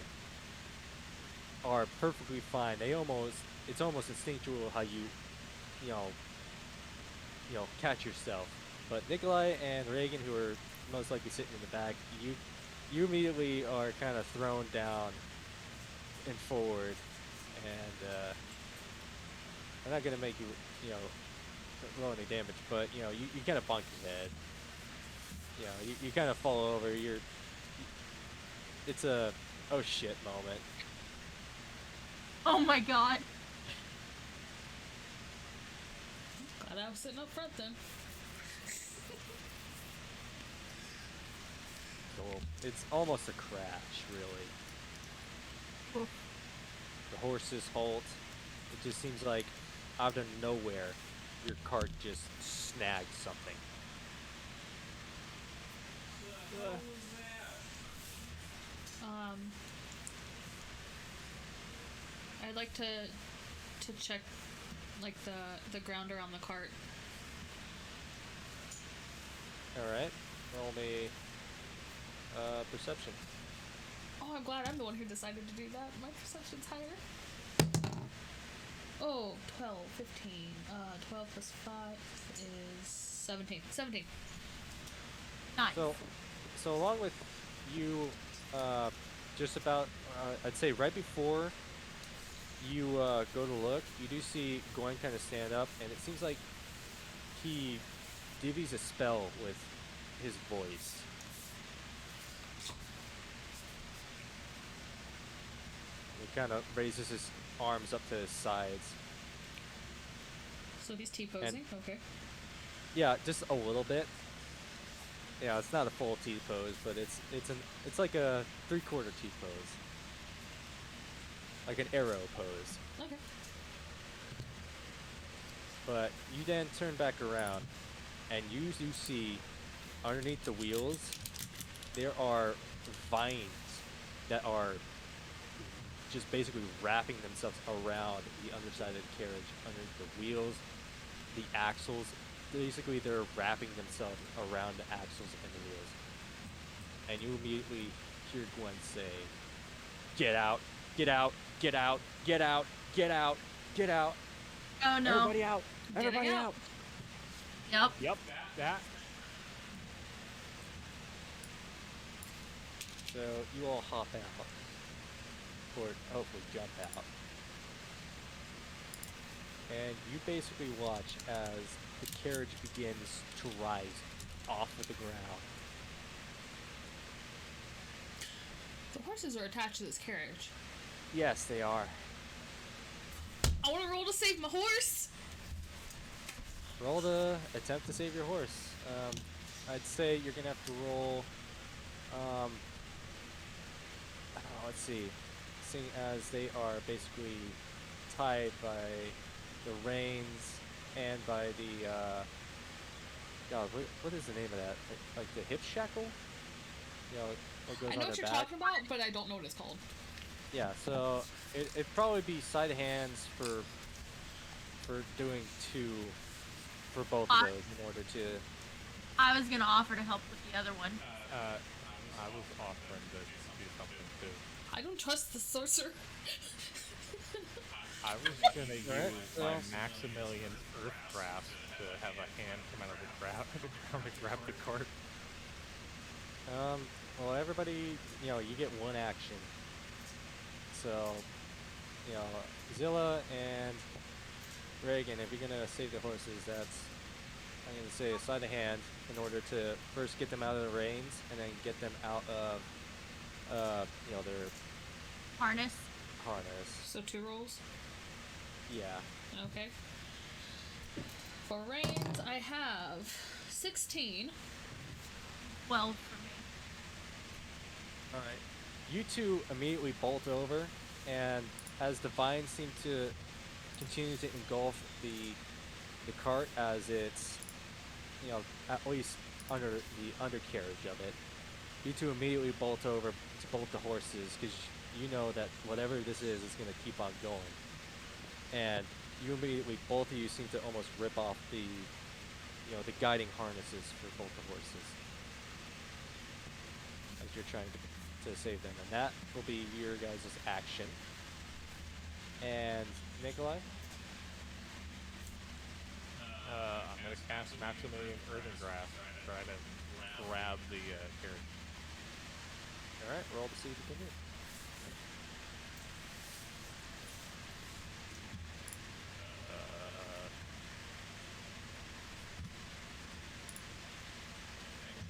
are perfectly fine. It's almost instinctual how you catch yourself. But Nikolai and Reagan, who are most likely sitting in the back, you immediately are kind of thrown down and forward, and I'm not gonna make you roll any damage, but you kind of bonk your head. You kind of fall over. It's a oh shit moment. Oh my god. Glad I was sitting up front then. So it's almost a crash, really. Oof. The horses halt. It just seems like out of nowhere, your cart just snags something. I'd like to check like the ground around the cart. All right, roll me perception. Oh, I'm glad I'm the one who decided to do that. My perception's higher. Oh, 12, 15. 12 plus 5 is 17. 17. Nice. So along with you, just about, I'd say right before you go to look, you do see Gwen kind of stand up, and it seems like he divvies a spell with his voice. He kind of raises his arms up to his sides. So he's T-posing? Okay. Yeah, just a little bit. Yeah, it's not a full T-pose, but it's like a 3/4 T-pose. Like an arrow pose. Okay. But you then turn back around, and you do see underneath the wheels, there are vines that are just basically wrapping themselves around the underside of the carriage, underneath the wheels, the axles. Basically, they're wrapping themselves around the axles and the wheels. And you immediately hear Gwen say, "Get out! Get out! Get out! Get out! Get out! Get out! Oh no. Everybody out! Everybody out!" Yep. Yep, that. So you all hop out, or hopefully jump out, and you basically watch as the carriage begins to rise off of the ground. The horses are attached to this carriage. Yes, they are. I want to roll to save my horse! Roll to attempt to save your horse. I'd say you're gonna have to roll. I don't know, let's see. Seeing as they are basically tied by the reins and by the God, what is the name of that? Like the hip shackle? You know, what goes I on know their what you're back. talking about, but I don't know what it's called. Yeah, so it'd probably be side hands for doing two for both of those in order to. I was gonna offer to help with the other one. I was offering to do something too. I don't trust the sorcerer. I was gonna use my Maximilian Earth Grasp to have a hand come out of the ground to grab the cart. Well, everybody, you get one action. So, Zilla and Reagan, if you're gonna save the horses, I'm gonna say a sleight of hand in order to first get them out of the reins and then get them out of, their Harness. harness. So 2 rolls. Yeah. Okay. For reins, I have 16. 12 for me. All right. You two immediately bolt over, and as the vines seem to continue to engulf the cart as it's, at least under the undercarriage of it, you two immediately bolt over to bolt the horses because you know that whatever this is going to keep on going. And you immediately, both of you seem to almost rip off the guiding harnesses for both the horses as you're trying to save them. And that will be your guys' action. And Nikolai? I'm gonna cast Maximilian Earthen Grasp to try to grab the carriage. Alright, roll to see if you can hit.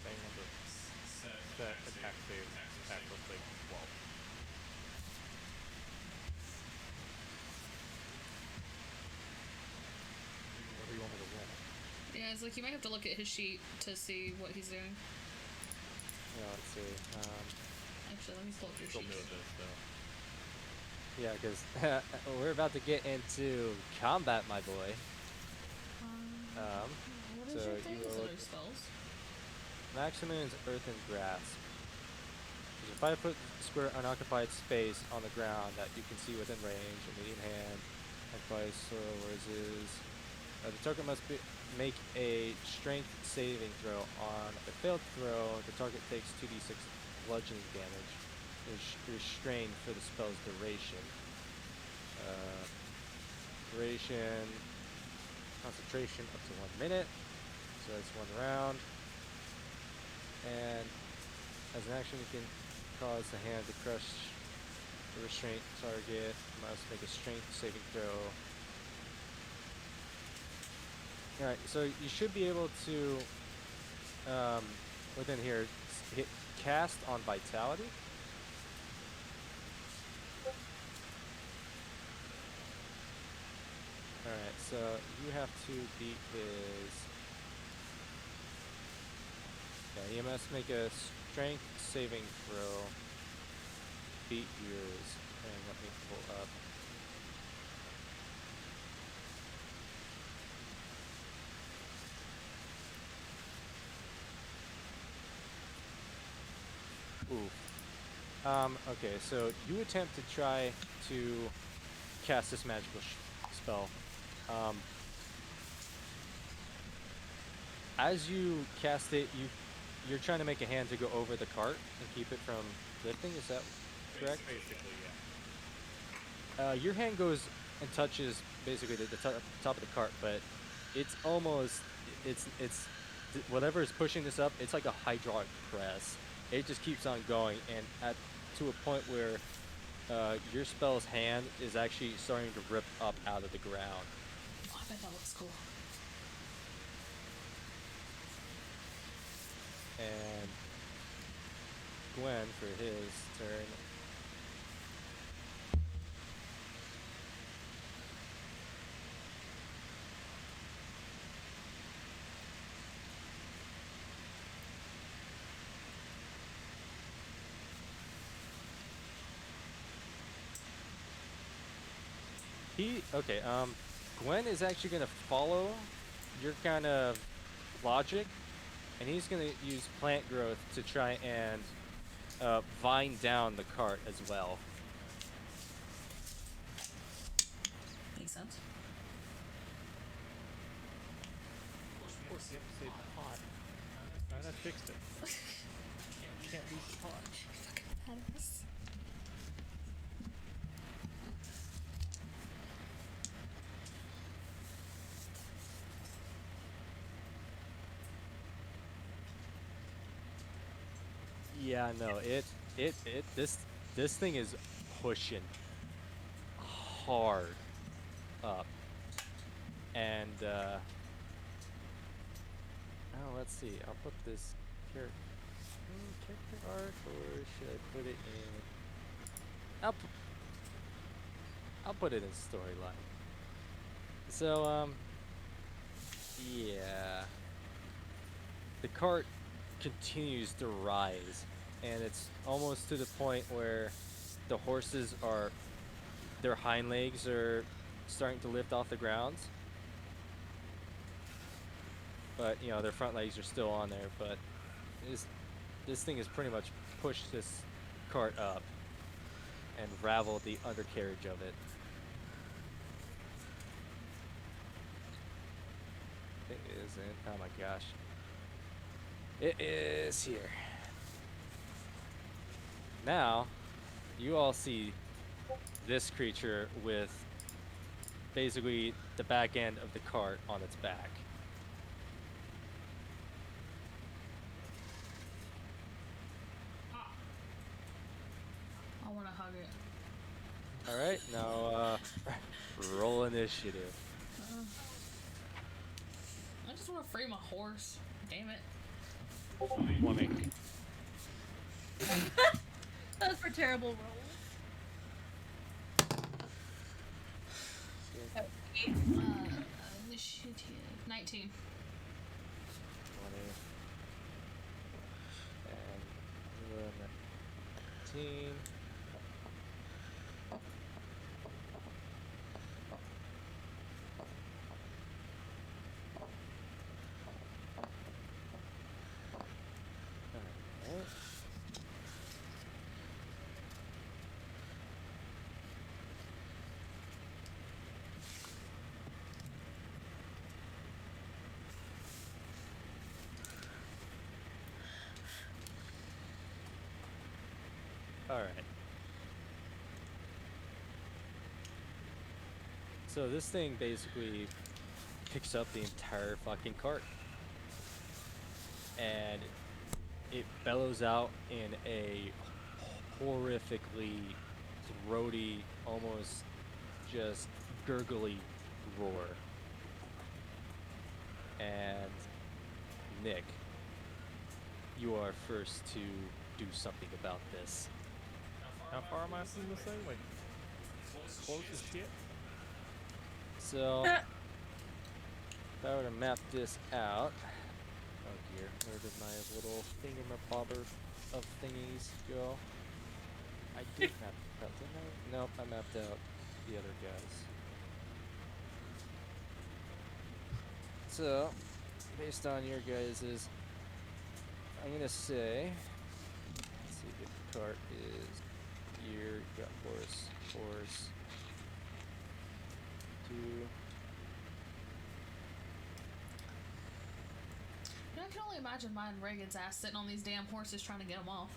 Same number. Set attack save. Attack will take 12. What do you want me to roll? Yeah, it's like you might have to look at his sheet to see what he's doing. Yeah, let's see. Actually, let me pull up your Still sheet. new at this, though. Yeah, because we're about to get into combat, my boy. What is so your thing? you Is will it our spells? Maximum is Earth and Grasp. There's a 5-foot square unoccupied space on the ground that you can see within range. A medium hand, occupies soil resist. The target must make a strength saving throw. On a failed throw, the target takes 2d6 bludgeoning damage. Restrained for the spell's duration. Duration, concentration up to 1 minute. So that's 1 round. And as an action, you can cause the hand to crush the restraint target. Must make a strength saving throw. Alright, so you should be able to, within here, hit cast on Vitality. Alright, so you have to beat his... Yeah, you must make a strength saving throw. Beat yours. And let me pull up. Ooh. Okay, so you attempt to try to cast this magical spell. As you cast it, you're trying to make a hand to go over the cart and keep it from lifting. Is that correct? Basically, yeah. Your hand goes and touches basically the top of the cart, but it's almost whatever is pushing this up. It's like a hydraulic press. It just keeps on going, and to a point where your spell's hand is actually starting to rip up out of the ground. Oh, I bet that looks cool. And Gwen, for his turn, Gwen is actually going to follow your kind of logic, and he's going to use plant growth to try and vine down the cart as well. Makes sense. Of course, you have to save the pot. I fixed it. Can't lose the pot. Fucking badass. Yeah, no, this thing is pushing hard up, and oh, let's see. I'll put this character arc, or should I put it in? I'll put it in storyline. So yeah, the cart continues to rise, and it's almost to the point where the horses their hind legs are starting to lift off the ground, but you know their front legs are still on there. But this thing has pretty much pushed this cart up and raveled the undercarriage of it. It isn't. Oh my gosh. It is here. Now, you all see this creature with basically the back end of the cart on its back. I want to hug it. Alright, now roll initiative. I just want to free my horse. Damn it. 20. Those were terrible rolls. Initiative 19. 20. And 19. Alright. So this thing basically picks up the entire fucking cart. And it bellows out in a horrifically throaty, almost just gurgly roar. And Nick, you are first to do something about this. How far am I from this thing? Like, close as shit? So, if I were to map this out, oh dear, where did my little thingamabobber of thingies go? I did map it out, didn't I? Nope, I mapped out the other guys. So, based on your guys's, I'm gonna say, let's see if the cart is here, you got horse, 2. You know, I can only imagine mine and Reagan's ass sitting on these damn horses trying to get them off.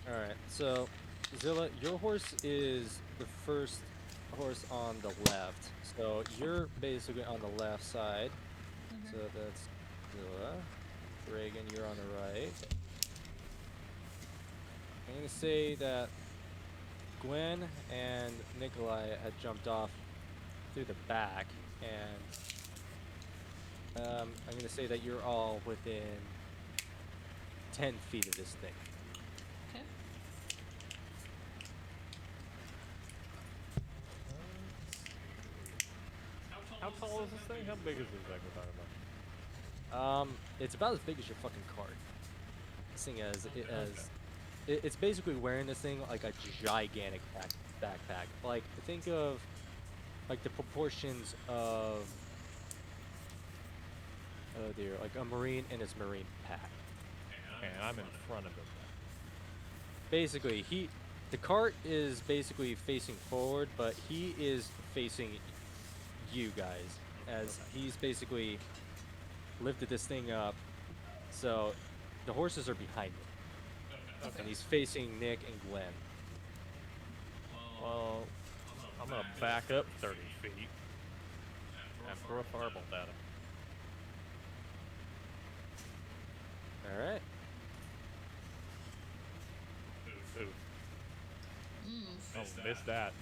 Alright, so Zilla, your horse is the first horse on the left. So you're basically on the left side. So that's Zilla. Reagan, you're on the right. I'm gonna say that Gwen and Nikolai had jumped off through the back, and I'm gonna say that you're all within 10 feet of this thing. Okay. How tall is this thing? How big is this thing we're talking about? It's about as big as your fucking cart. This thing it's basically wearing this thing like a gigantic backpack. Like, think of like the proportions of, oh dear, like a Marine in his Marine pack. And I'm in front of it. Basically, the cart is basically facing forward, but he is facing you guys, as he's basically lifted this thing up, so the horses are behind him. Okay. And he's facing Nick and Glenn. Well, I'm gonna back up 30 feet and throw a firebolt at him. Alright. Ooh. Oh, missed that.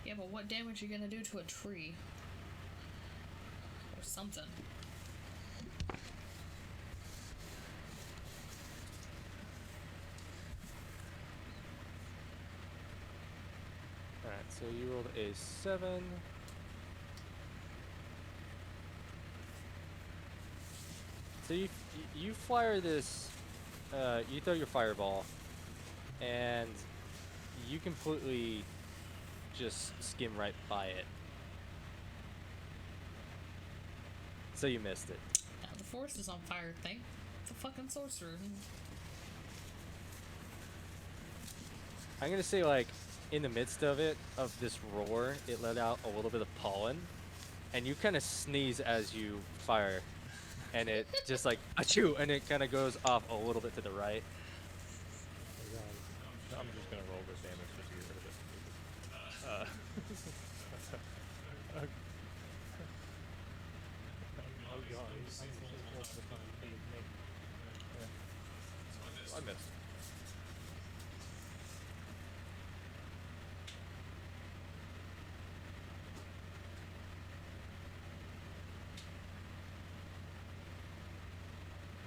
Yeah, but what damage are you gonna do to a tree? Or something. Alright, so you rolled a 7. So you fire this, you throw your fireball, and you completely just skim right by it. So you missed it. Yeah, the forest is on fire thing. It's a fucking sorcerer. I'm gonna say, like, in the midst of it, of this roar, it let out a little bit of pollen, and you kind of sneeze as you fire, and it just like achoo, and it kind of goes off a little bit to the right. I'm just gonna roll this damage just to get rid of it. Oh god. I missed.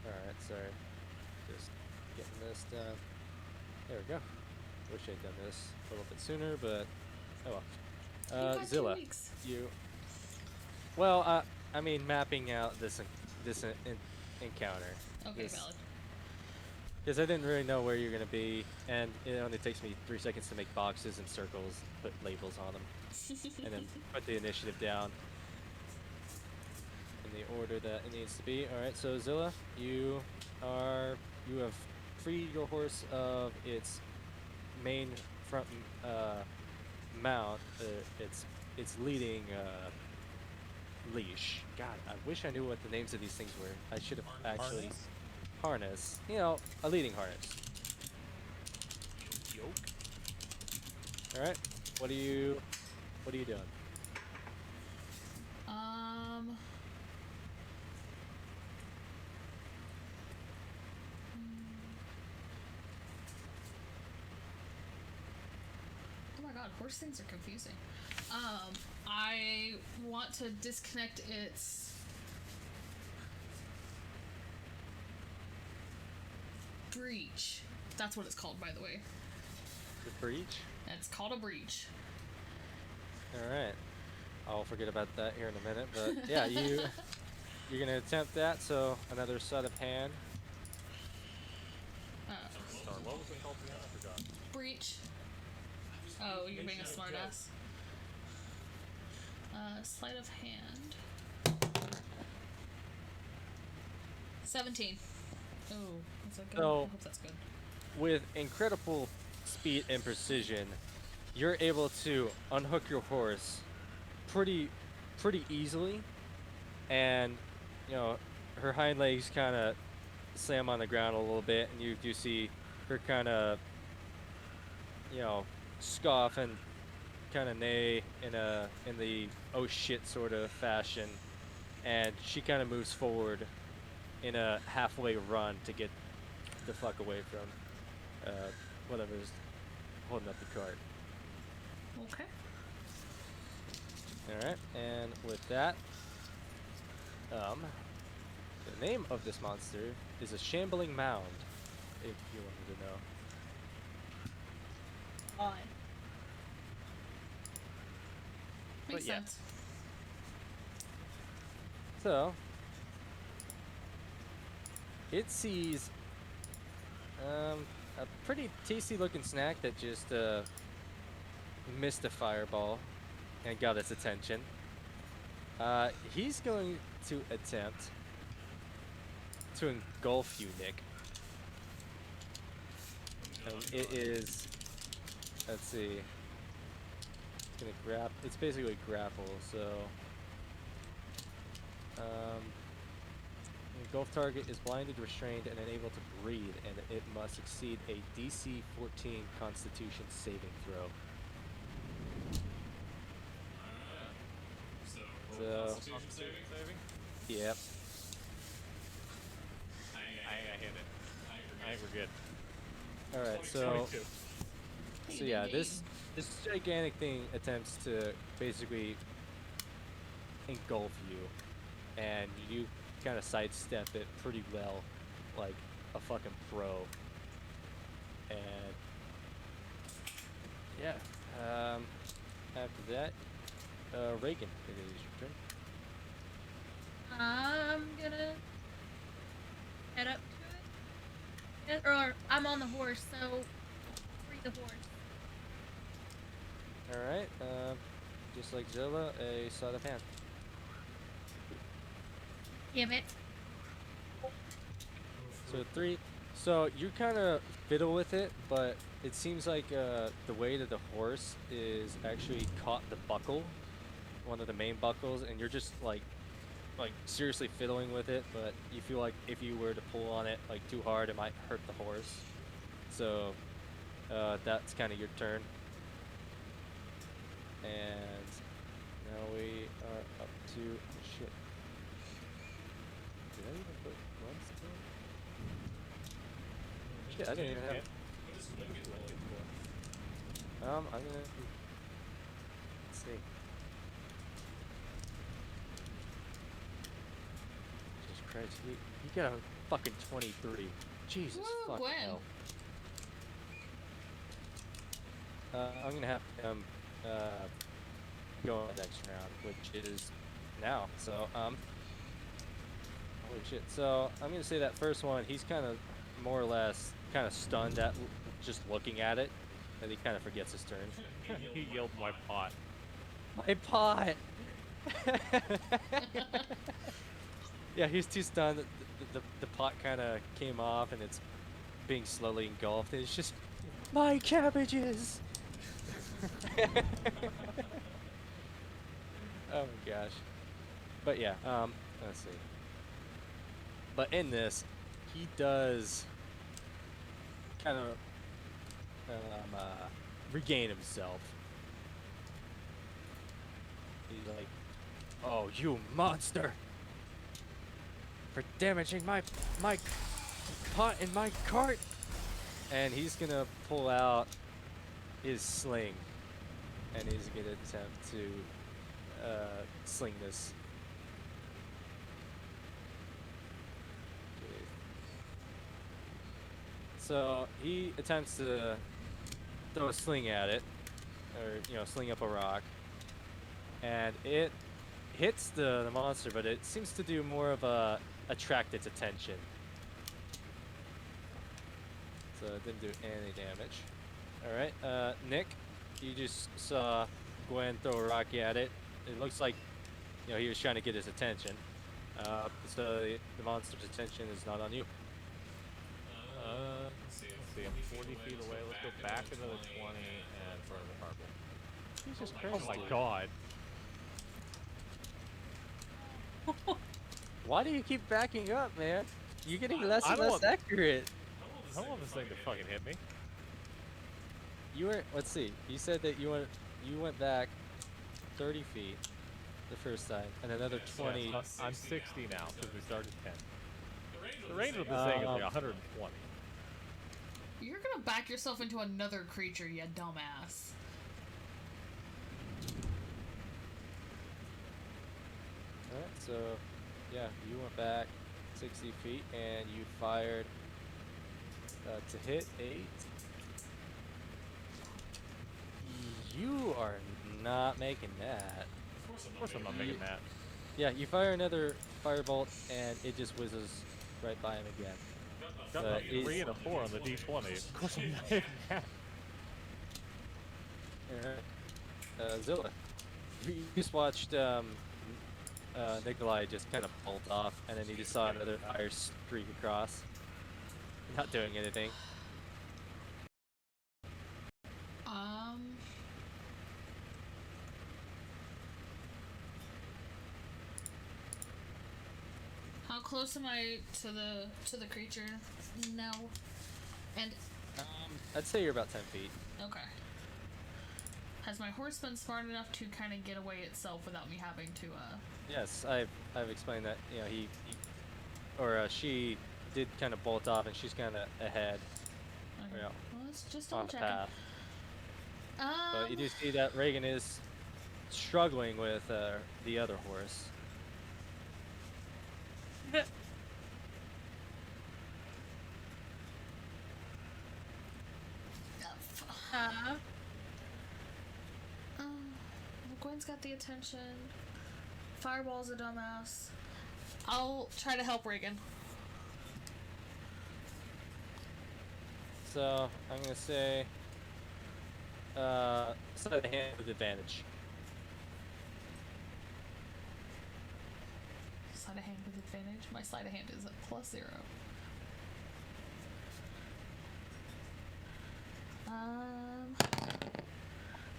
Alright, sorry. Just getting this done. There we go. Wish I'd done this a little bit sooner, but oh well. You got 2 Zilla, weeks. you. Well, I mean, mapping out this encounter. Okay, valid. Because I didn't really know where you're gonna be, and it only takes me 3 seconds to make boxes and circles, put labels on them, and then put the initiative down in the order that it needs to be. All right, so Zilla, you have freed your horse of its main front mount, its its leading leash. God, I wish I knew what the names of these things were. I should have actually harness. You know, a leading harness. Yoke. All right. What are you doing? Oh my god, horse things are confusing. I want to disconnect its breach. That's what it's called, by the way. The breach? It's called a breach. All right. I'll forget about that here in a minute, but yeah, you're gonna attempt that. So another sleight of hand. Sorry, what was it called again? I forgot. Breach. Oh, you're being a smartass. Sleight of hand. 17. Oh, is that good? So- I hope that's good. With incredible speed and precision, you're able to unhook your horse pretty easily, and you know her hind legs kind of slam on the ground a little bit, and you do see her kind of scoff and kind of neigh in the oh shit sort of fashion, and she kind of moves forward in a halfway run to get the fuck away from whatever's holding up the cart. Okay. Alright, and with that, the name of this monster is a shambling mound, if you wanted to know. On. Makes yeah. sense. So, it sees a pretty tasty looking snack that just missed a fireball and got its attention. He's going to attempt to engulf you, Nick. It is, let's see, it's gonna it's basically grapple, so engulf target is blinded, restrained, and unable to breathe, and it must succeed a DC 14 Constitution saving throw. So, Constitution saving? yep. I hit it. I think we're good. Alright, so 22. yeah, this gigantic thing attempts to basically engulf you, and you kind of sidestep it pretty well, like a fucking pro. And yeah, after that, Reagan, it is your turn. I'm gonna head up to it. Or I'm on the horse, so free the horse. Alright, just like Zilla, a sleight of hand. Damn it. So 3. So you kind of fiddle with it, but it seems like the way that the horse is actually caught the buckle, one of the main buckles, and you're just like seriously fiddling with it, but you feel like if you were to pull on it like too hard, it might hurt the horse. So that's kind of your turn. And now we are up to shit. Did I even put runs to it? Shit, I didn't even have. I'm gonna. Let's see. Jesus Christ, you got a fucking 23. Jesus Woo, fucking Gwen. hell. I'm gonna have him go on the next round, which is now. So holy shit. So I'm gonna say that first one, he's kind of more or less kind of stunned at just looking at it, and he kind of forgets his turn. He yelled my pot. My pot. Yeah, he's too stunned. The pot kind of came off, and it's being slowly engulfed. And it's just my cabbages. Oh my gosh. But yeah, let's see. But in this, he does kind of regain himself. He's like, "Oh, you monster! For damaging my pot in my cart!" And he's gonna pull out his sling, and he's gonna attempt to sling this. Okay. So he attempts to throw a sling at it, or sling up a rock, and it hits the monster, but it seems to do more of attract its attention. So it didn't do any damage. Alright, Nick, you just saw Gwen throw a rock at it. It looks like he was trying to get his attention. So the monster's attention is not on you. Let's see, I'm 40 feet away. Let's go back another 20 and burn the carbon. Jesus Oh my god. Why do you keep backing up, man? You're getting less I and don't less want- accurate. I don't want this thing to fucking hit me. You were, let's see, you said that you went back 30 feet the first time, and another 20. I'm 60 now because we started 10. The range of this thing is like 120. You're gonna back yourself into another creature, you dumbass. Alright, so yeah, you went back 60 feet and you fired to hit 8. You are not making that. Of course I'm not making that. Yeah, you fire another firebolt and it just whizzes right by him again. Got a 3 and a 4 on the D20. Of course I'm not making that. Alright. Zilla, you just watched Nikolai just kind of bolt off, and then you just saw another fire streak across. Not doing anything. How close am I to the creature now? And I'd say you're about 10 feet. okay. Has my horse been smart enough to kind of get away itself without me having to Yes, I've explained that. She did kind of bolt off, and she's kind of ahead. Okay. Yeah. Well, let's just On double the check. path. But you do see that Reagan is struggling with the other horse. Gwen's got the attention. Fireball's a dumbass. I'll try to help Reagan. So I'm gonna say sleight of hand with advantage. Sleight of hand with advantage. My sleight of hand is at +0.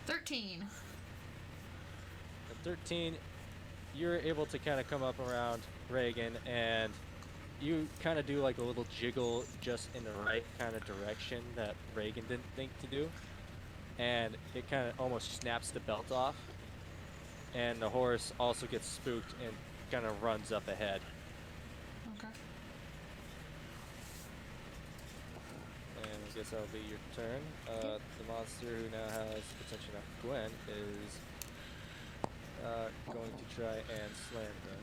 13. At 13, you're able to kind of come up around Reagan, and you kind of do like a little jiggle just in the right kind of direction that Reagan didn't think to do, and it kind of almost snaps the belt off, and the horse also gets spooked and kind of runs up ahead. Okay. And I guess that'll be your turn. The monster who now has attention of Gwen is going to try and slam them.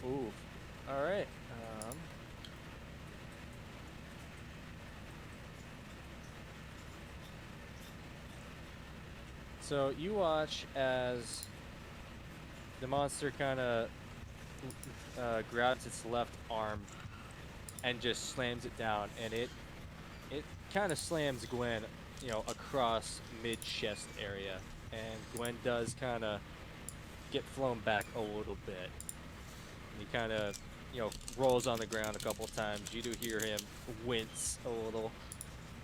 Ooh. Alright. So you watch as the monster kind of grabs its left arm and just slams it down, and it kind of slams Gwen, across mid-chest area, and Gwen does kind of get flown back a little bit. And you kind of rolls on the ground a couple times. You do hear him wince a little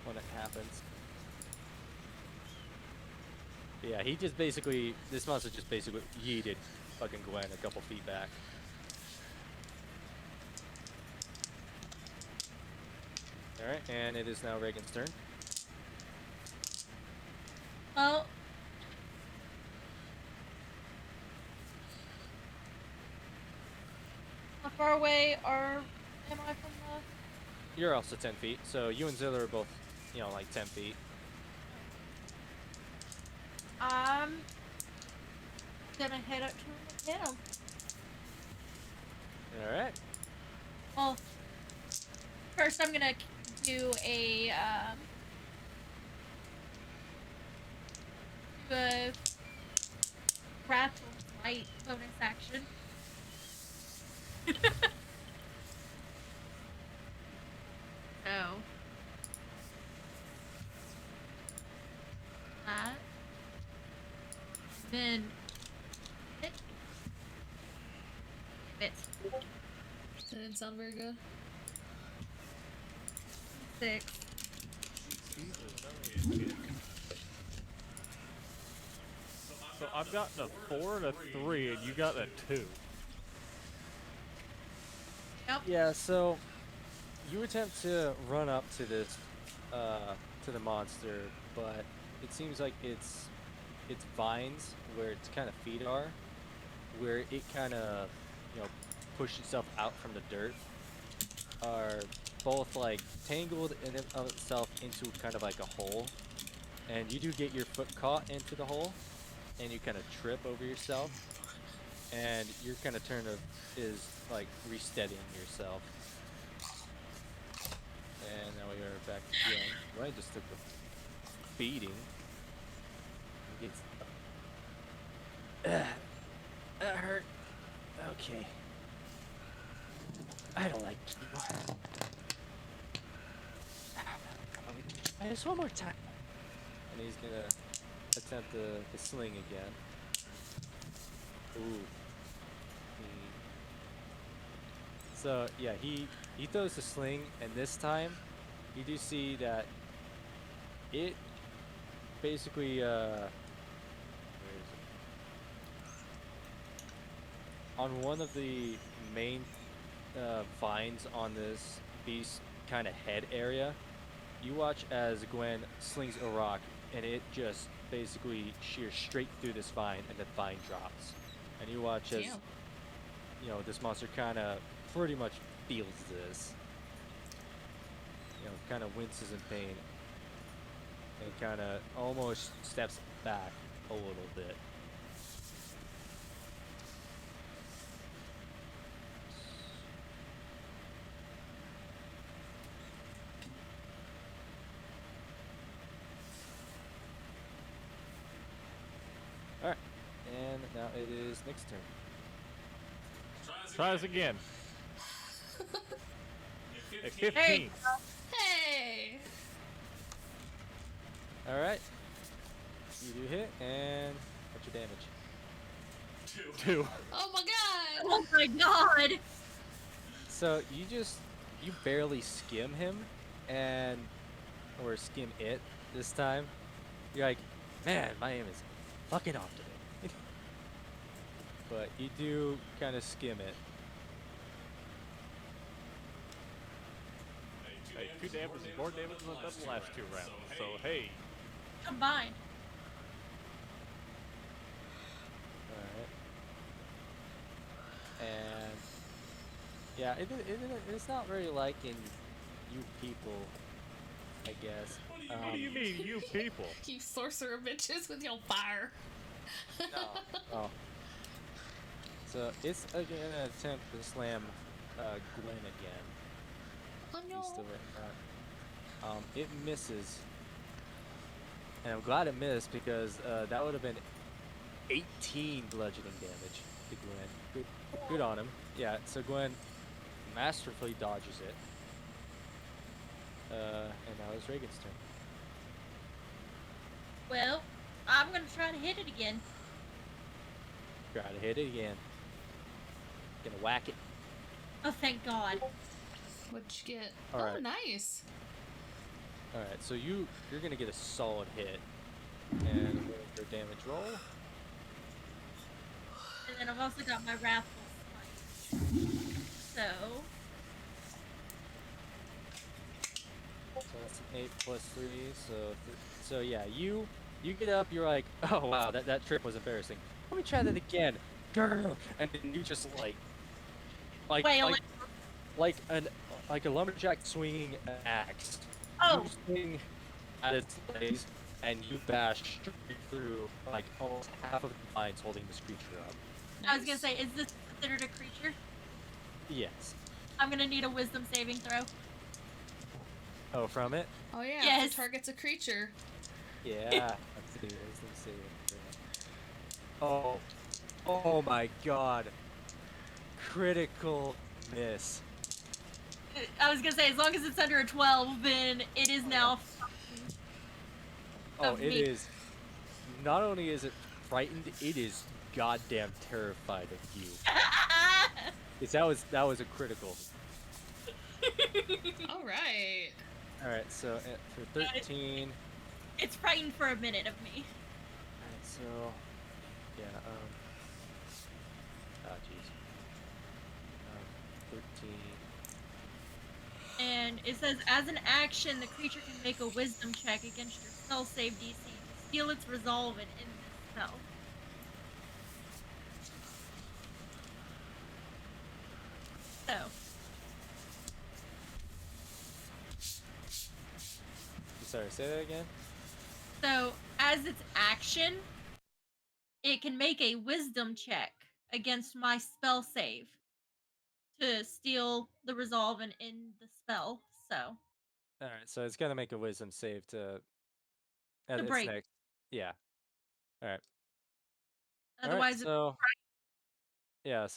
when it happens. Yeah, this monster just basically yeeted fucking Gwen a couple feet back. Alright, and it is now Reagan's turn. Oh. How far away am I from the... You're also 10 feet, so you and Zilla are both, like 10 feet. I'm gonna head up to him and hit him. Alright. Well, first I'm gonna do a grapple fight bonus action. So. That. Then. It. That didn't sound very good. 6. So I've gotten a 4 and a 3, and you got a 2. Yep. Yeah, so you attempt to run up to this, to the monster, but it seems like its vines, where its kind of feet are, where it kind of, pushed itself out from the dirt, are both like tangled in and of itself into kind of like a hole, and you do get your foot caught into the hole, and you kind of trip over yourself, and your kind of turn is like resteadying yourself. And now we are back to Gwen. Gwen just took a beating. That hurt. Okay. I don't like you. Just one more time. And he's gonna attempt the sling again. Ooh. So yeah, he throws the sling, and this time you do see that it basically where is it? On one of the main vines on this beast kind of head area, you watch as Gwen slings a rock, and it just basically shears straight through this vine, and the vine drops. And you watch as this monster kind of pretty much feels this. Kind of winces in pain, and kind of almost steps back a little bit. Alright, and now it is Nick's turn. Try us again. A 15. Hey. Hey! Alright. You do hit, and what's your damage? 2. Oh my god! Oh my god! So you barely skim him, or skim it this time. You're like, man, my aim is fucking off today. But you do kind of skim it. Hey, 2 damage is more damage than the last 2 rounds. So hey, Combined. Alright. And yeah, it's not very liking you people, I guess. what do you mean, you people? You sorcerer bitches with your fire. Oh. So it's gonna attempt to slam Gwen again. Oh He's no. still right in front. It misses. And I'm glad it missed, because that would have been 18 bludgeoning damage to Gwen. Good on him. Yeah, so Gwen masterfully dodges it. And now it's Reagan's turn. Well, I'm gonna try to hit it again. Try to hit it again. Gonna whack it. Oh, thank God. What'd you get? All oh, right. nice. All right, so you're gonna get a solid hit, and roll your damage roll. And then I've also got my Wrathful Smite. So. So that's an 8 plus 3, so yeah, you get up, you're like, oh wow, that trip was embarrassing. Let me try that again. Grr. And then you just like a lumberjack swinging an axe. Oh. You swing at its legs and you bash straight through like almost half of the vines holding this creature up. I was gonna say, is this considered a creature? Yes. I'm gonna need a wisdom saving throw. Oh, from it? Oh yeah. Yes. If the target's a creature. Yeah. Let's see. Let's see. Oh. Oh my God. Critical miss. I was gonna say, as long as it's under a 12, then it is now. Oh, it is. Not only is it frightened, it is goddamn terrified of you. That was a critical. All right. All right, so for 13. It's frightened for a minute of me. Alright, so yeah, oh jeez. 13. And it says, as an action, the creature can make a wisdom check against your spell save DC to steal its resolve and end this spell. So. Sorry, say that again? So, as its action, it can make a wisdom check against my spell save to steal the resolve and end the spell. So. Alright, so it's gonna make a wisdom save to To its break. next. Yeah. Alright. Otherwise, so yeah,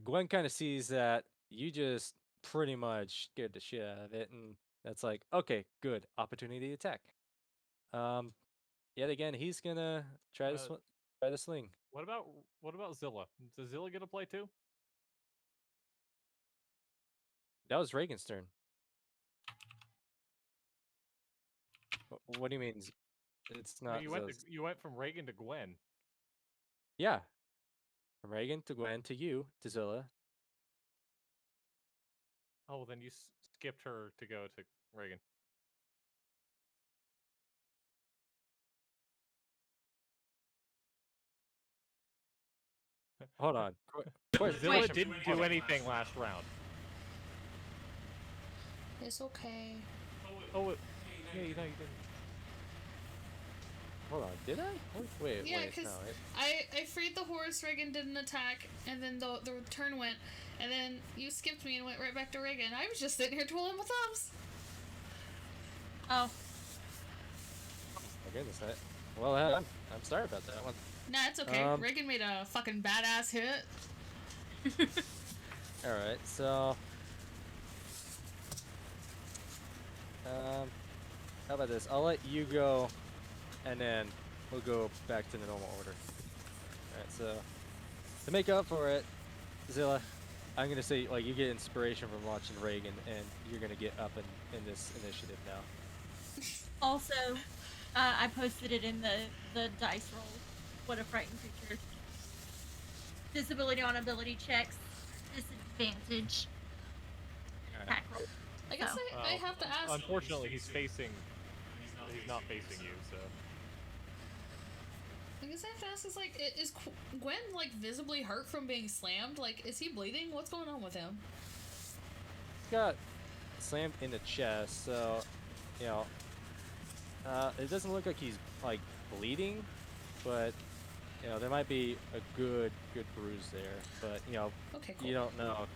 Gwen kind of sees that you just pretty much scared the shit out of it, and that's like, okay, good opportunity to attack. Yet again, he's gonna try to try to sling. What about Zilla? Does Zilla get a play too? That was Reagan's turn. What do you mean? It's No, not. you went from Reagan to Gwen. Yeah, from Reagan to Gwen to you to Zilla. Oh, well, then you skipped her to go to Reagan. Hold on. Zilla didn't do anything last round. It's okay. Oh, yeah, you didn't. Hold on, did I? Wait, Yeah, wait, because no. I freed the horse, Reagan didn't attack, and then the turn went, and then you skipped me and went right back to Reagan. I was just sitting here twiddling my thumbs. oh. My goodness, well, I'm sorry about that one. Nah, it's okay. Reagan made a fucking badass hit. Alright, so how about this? I'll let you go, and then we'll go back to the normal order. Alright, so to make up for it, Zilla, I'm gonna say, like, you get inspiration from watching Reagan, and you're gonna get up in this initiative now. Also, I posted it in the dice roll. What a frightened creature. Disability on ability checks. Disadvantage. Alright. Attack roll. I guess So. I have to ask. Unfortunately, he's not facing you, so. I guess I have to ask, is Gwen, like, visibly hurt from being slammed? Like, is he bleeding? What's going on with him? He got slammed in the chest, so, you know, it doesn't look like he's, like, bleeding, but, you know, there might be a good bruise there, but, you know, Okay, cool. you don't know.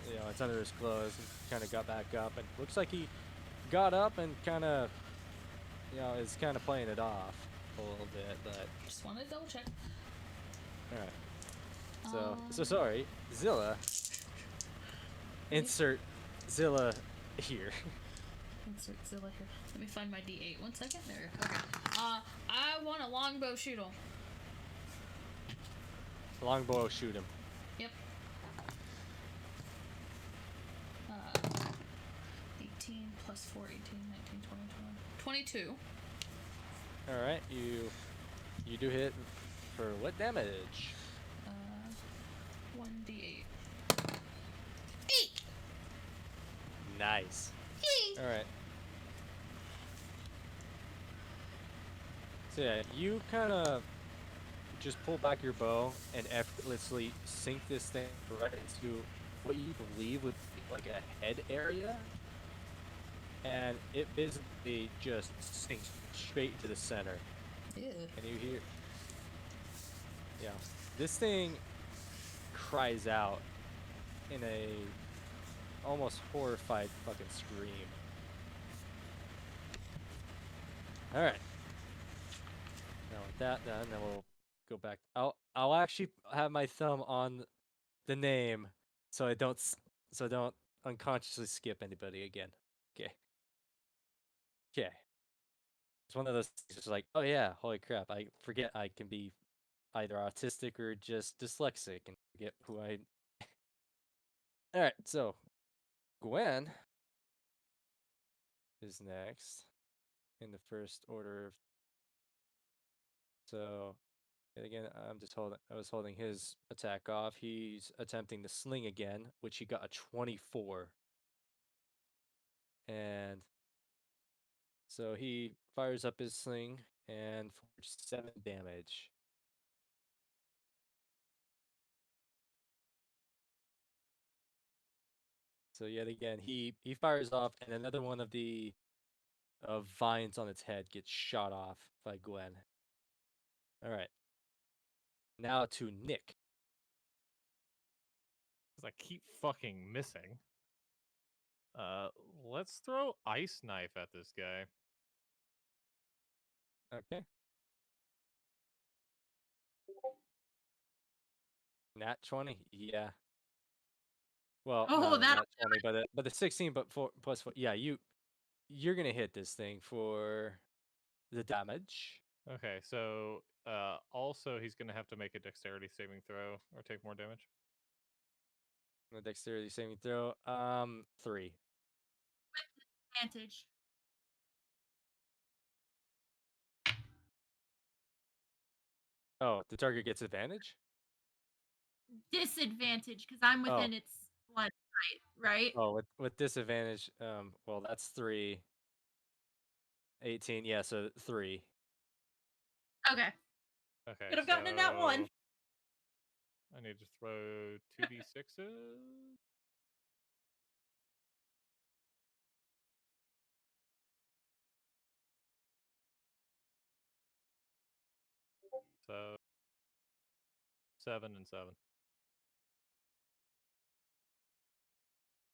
You know, it's under his clothes, and kind of got back up, and looks like he got up and kind of, you know, is kind of playing it off a little bit, but. Just wanted to double check. Alright. So sorry, Zilla. Insert Zilla here. Insert Zilla here. Let me find my D8. 1 second. There. Okay. I want a longbow shoot him. Longbow, shoot him. Yep. plus 4, 18, 19, 20, 22. All right, you do hit for what damage? 1d8. 8! Nice. Yay! All right. So yeah, you kind of just pull back your bow and effortlessly sink this thing right into what you believe would be like a head area, and it basically just sinks straight into the center. Ew. And you hear, yeah, this thing cries out in a almost horrified fucking scream. All right. Now with that done, then we'll go back. I'll actually have my thumb on the name, so I don't unconsciously skip anybody again. Okay. Okay. It's one of those things. It's like, oh yeah, holy crap! I forget I can be either autistic or just dyslexic and forget who I. All right, so Gwen is next in the first order of. So, and again, I was holding his attack off. He's attempting to sling again, which he got a 24. And so he fires up his sling and for 7 damage. So yet again, he fires off, and another one of the vines on its head gets shot off by Gwen. All right. Now to Nick. 'Cause I keep fucking missing. Let's throw ice knife at this guy. Okay. Nat 20. Yeah. Well, Oh, not a that- nat 20, but the 16, but 4 plus 4. Yeah, you're gonna hit this thing for the damage. Okay, so also he's gonna have to make a dexterity saving throw or take more damage. The dexterity saving throw. 3. Advantage. Oh, the target gets advantage? Disadvantage because I'm within its blood type, right? Oh, with disadvantage, well, that's 3. 18, yeah, so 3. Okay. Okay. Could have gotten in that one. I need to throw 2d6s. So 7 and 7.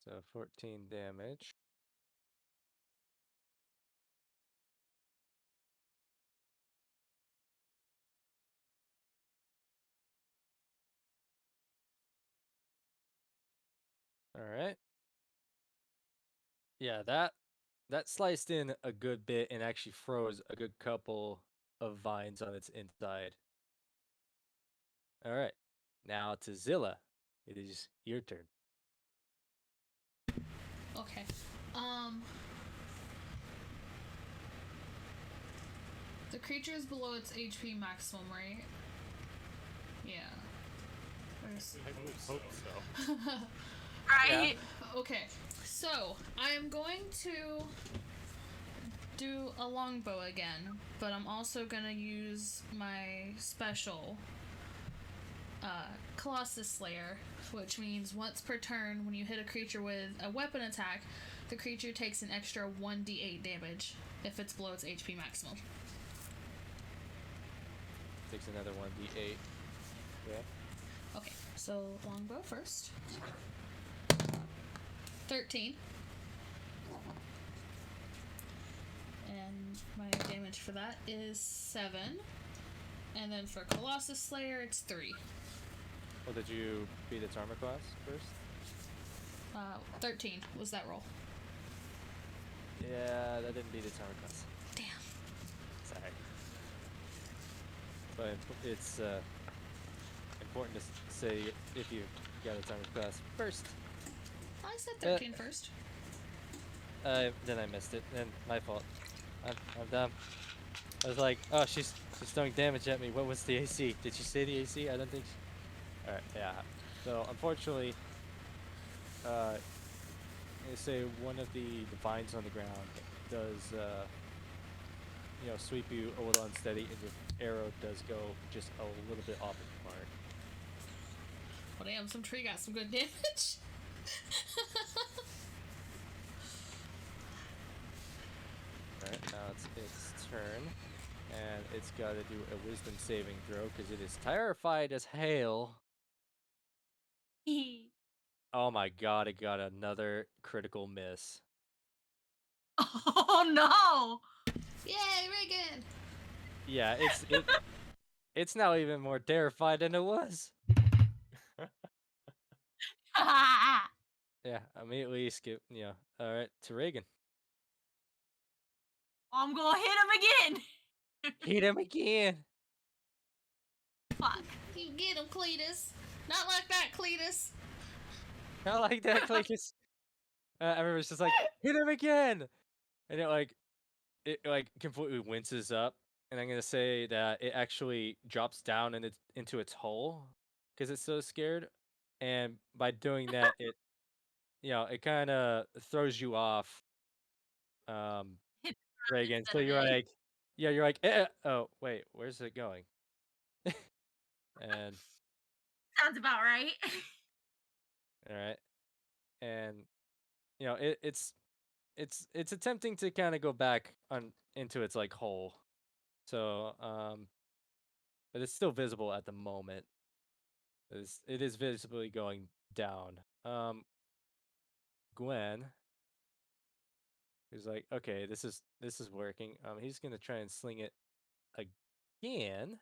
So 14 damage. All right. Yeah, that sliced in a good bit and actually froze a good couple of vines on its inside. All right. Now to Zilla. It is your turn. Okay. The creature is below its HP maximum, right? Yeah. I would hope so. Right. Okay. So, I am going to do a longbow again, but I'm also going to use my special Colossus Slayer, which means once per turn, when you hit a creature with a weapon attack, the creature takes an extra 1d8 damage if it's below its HP maximum. Takes another 1d8. Yeah. Okay, so longbow first. 13. And my damage for that is 7. And then for Colossus Slayer, it's 3. Well, did you beat its armor class first? 13 was that roll. Yeah, that didn't beat its armor class. Damn. Sorry. But it's important to say if you got its armor class first. I said 13 first. Then I missed it. Then my fault. I'm dumb. I was like, oh, she's throwing damage at me. What was the AC? Did she say the AC? I don't think. All right, yeah. So unfortunately, they say one of the vines on the ground does, sweep you a little unsteady, and your arrow does go just a little bit off the mark. Well, damn, some tree got some good damage. Alright, now it's its turn, and it's got to do a wisdom saving throw because it is terrified as hell. Oh my god, it got another critical miss. Oh no! Yay, Reagan! Yeah, it's now even more terrified than it was. Yeah, immediately skip. Yeah, all right, to Reagan. I'm gonna hit him again. Hit him again. Fuck. You get him, Cletus. Not like that, Cletus. Not like that, Cletus. Everyone's just like, hit him again, and it completely winces up, and I'm gonna say that it actually drops down into its hole because it's so scared, and by doing that, it kind of throws you off, Reagan. So you're like, you're like, oh wait, where's it going? And Sounds about right. all right, and it's attempting to kind of go back into its like hole. So but it's still visible at the moment. It is visibly going down. Gwen is like, okay, this is working. He's gonna try and sling it again.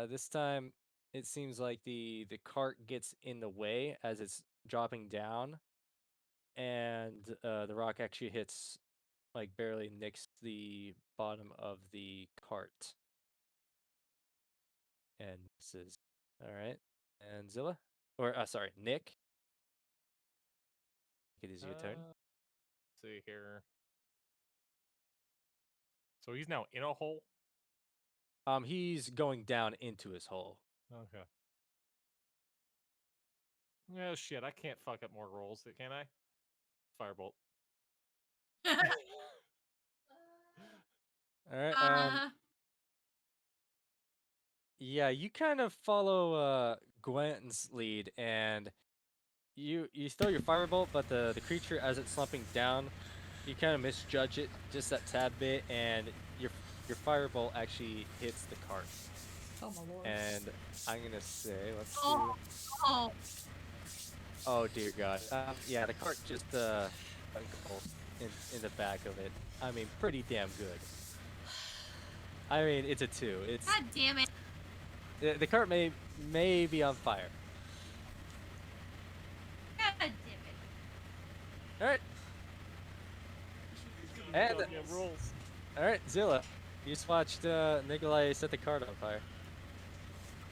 This time it seems like the cart gets in the way as it's dropping down, and the rock actually hits, like, barely nicks the bottom of the cart. And this is all right. And Zilla, or sorry, Nick. It is your turn. Let's see here. So he's now in a hole? He's going down into his hole. Okay. Oh shit, I can't fuck up more rolls, can I? Firebolt. All right. Yeah, you kind of follow Gwen's lead, and you throw your firebolt, but the creature, as it's slumping down, you kind of misjudge it just that tad bit, and your firebolt actually hits the cart. Oh my lord. And I'm gonna say, let's see. Oh. Oh dear God. Yeah, the cart just uncles in the back of it. I mean, pretty damn good. I mean, it's a 2. It's God damn it. the cart may be on fire. God damn it. All right. And rolls. all right, Zilla, you just watched Nikolai set the cart on fire.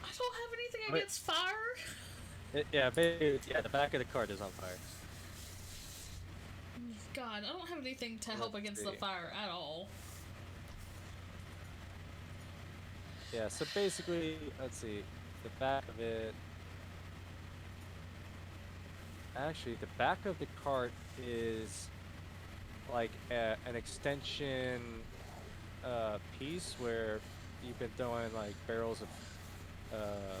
I don't have anything Wait. against fire. Yeah, the back of the cart is on fire. God, I don't have anything to help against the fire at all. Yeah, so basically, let's see, the back of it. Actually, the back of the cart is like an extension piece where you've been throwing like barrels of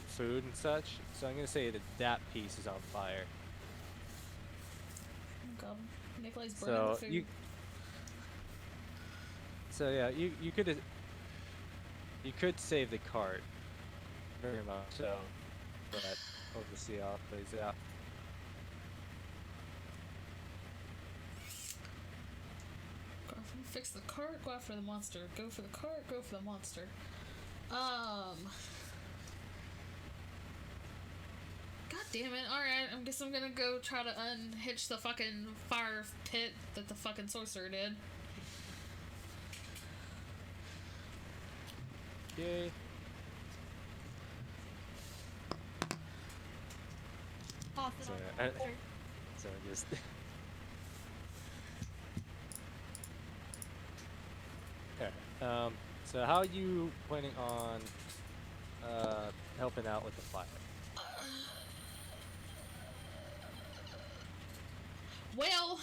food and such. So I'm gonna say that piece is on fire. Oh god, Nikolai's burning the food. So yeah, you could save the cart, very much so, but we'll just see how it plays out. Go after, fix the cart, go after the monster. Go for the cart, go for the monster. God damn it. Alright, I guess I'm gonna go try to unhitch the fucking fire pit that the fucking sorcerer did. Yay. Toss it So, on the monster. So just. Okay. So how are you planning on helping out with the fire? Well,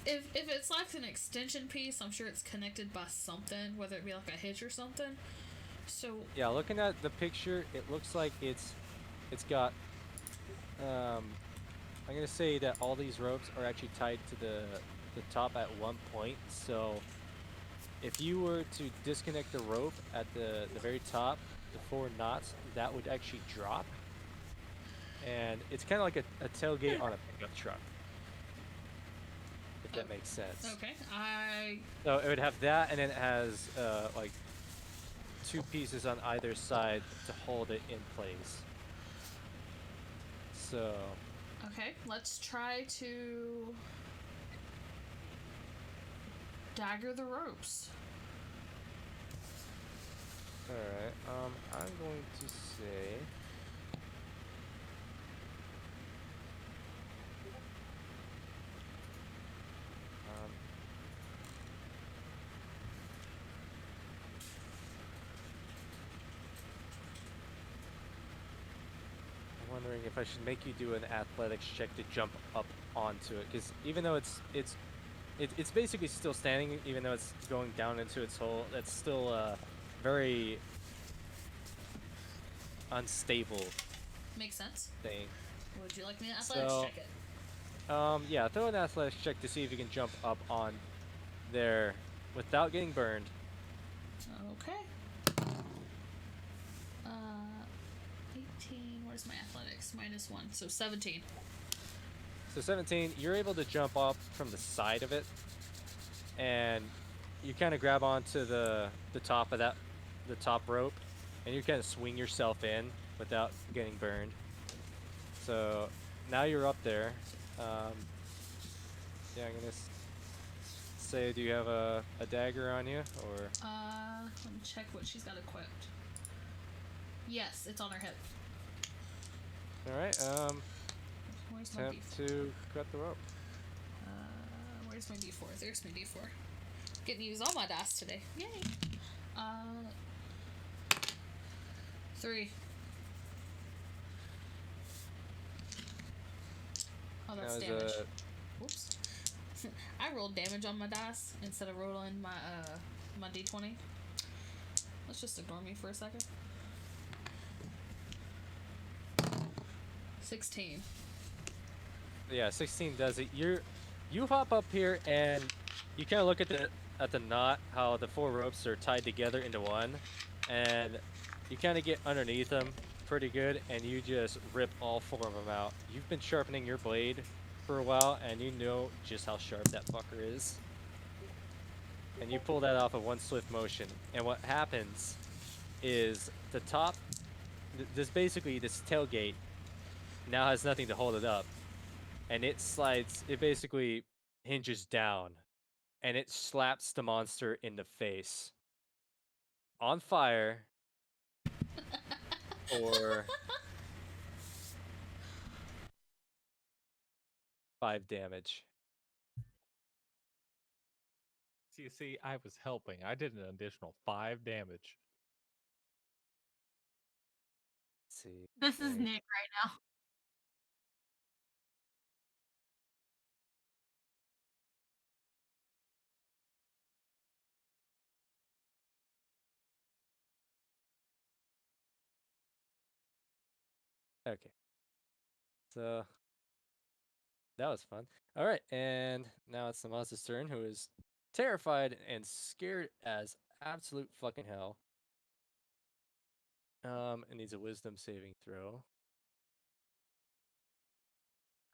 if it's like an extension piece, I'm sure it's connected by something, whether it be like a hitch or something. So Yeah, looking at the picture, it looks like it's got. I'm gonna say that all these ropes are actually tied to the top at one point. So if you were to disconnect the rope at the very top, the 4 knots, that would actually drop. And it's kind of like a tailgate on a pickup truck, if that makes sense. okay, So it would have that, and then it has like 2 pieces on either side to hold it in place. So okay, let's try to dagger the ropes. all right, I'm going to say. I'm wondering if I should make you do an athletics check to jump up onto it, because even though it's basically still standing, even though it's going down into its hole, that's still very unstable Makes sense. thing. Would you like me to athletics So, check it? Yeah, throw an athletics check to see if you can jump up on there without getting burned. Okay. 18. Where's my athletics? -1, so 17. So 17, you're able to jump up from the side of it, and you kind of grab onto the top of the top rope, and you kind of swing yourself in without getting burned. So now you're up there. Yeah, I'm gonna say, do you have a dagger on you, or? Let me check what she's got equipped. Yes, it's on her hip. All right. Where's my Attempt D4? to cut the rope. Where's my D4? There's my D4. Getting to use all my dice today. Yay! 3. Oh, that's Now damage. is Whoops. I rolled damage on my dice instead of rolling my my D20. Let's just ignore me for a second. 16. Yeah, 16 does it. You hop up here and you kind of look at the knot, how the 4 ropes are tied together into one, and you kind of get underneath them pretty good, and you just rip all 4 of them out. You've been sharpening your blade for a while, and you know just how sharp that fucker is. And you pull that off of one swift motion. And what happens is the top, this tailgate now has nothing to hold it up. And it slides, it basically hinges down. And it slaps the monster in the face. On fire. For 5 damage. So you see, I was helping. I did an additional 5 damage. Let's see. This is Nick right now. Okay. So that was fun. All right, and now it's the monster's turn, who is terrified and scared as absolute fucking hell. It needs a wisdom saving throw.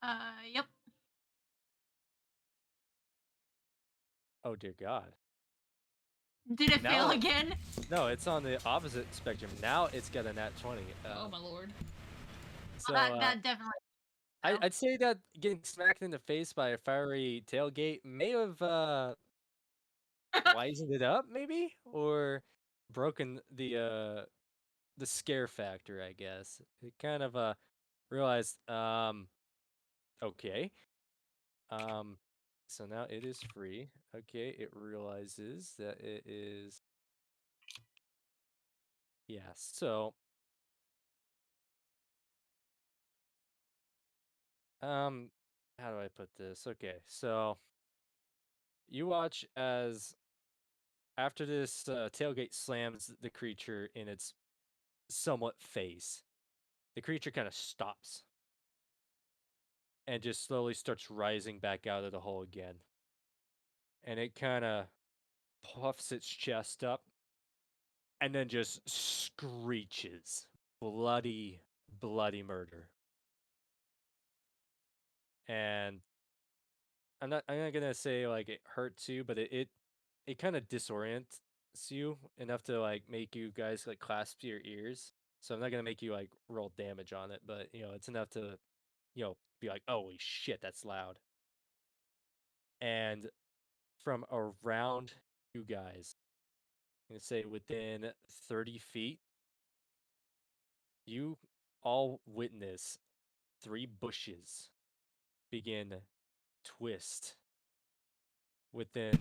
Yep. Oh dear God. Did it fail Now- again? No, it's on the opposite spectrum. Now it's got a nat 20. Oh my lord. So That definitely. I'd say that getting smacked in the face by a fiery tailgate may have wisened it up, maybe, or broken the scare factor, I guess. It kind of realized Okay. So now it is free. Okay, it realizes that it is. Yeah, so how do I put this? Okay, so you watch as after this tailgate slams the creature in its somewhat face, the creature kind of stops and just slowly starts rising back out of the hole again. And it kind of puffs its chest up and then just screeches bloody, bloody murder. And I'm not gonna say like it hurts you, but it kind of disorients you enough to like make you guys like clasp your ears. So I'm not gonna make you like roll damage on it, but it's enough to be like, holy shit, that's loud. And from around you guys, I'm gonna say within 30 feet, you all witness 3 bushes begin twist within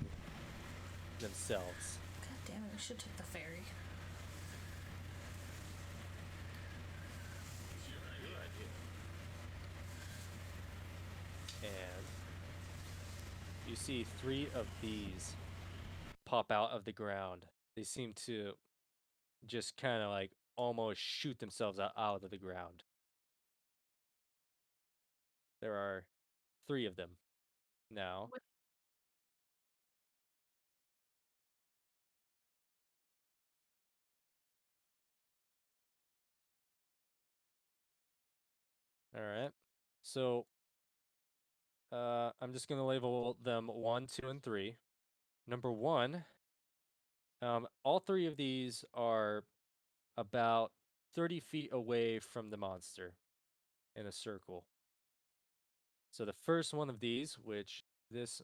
themselves. God damn it, we should take the ferry. And you see 3 of these pop out of the ground. They seem to just kind of like almost shoot themselves out of the ground. There are 3 of them now. All right. So I'm just gonna label them 1, 2, and 3. Number 1, all 3 of these are about 30 feet away from the monster in a circle. So the first one of these, which this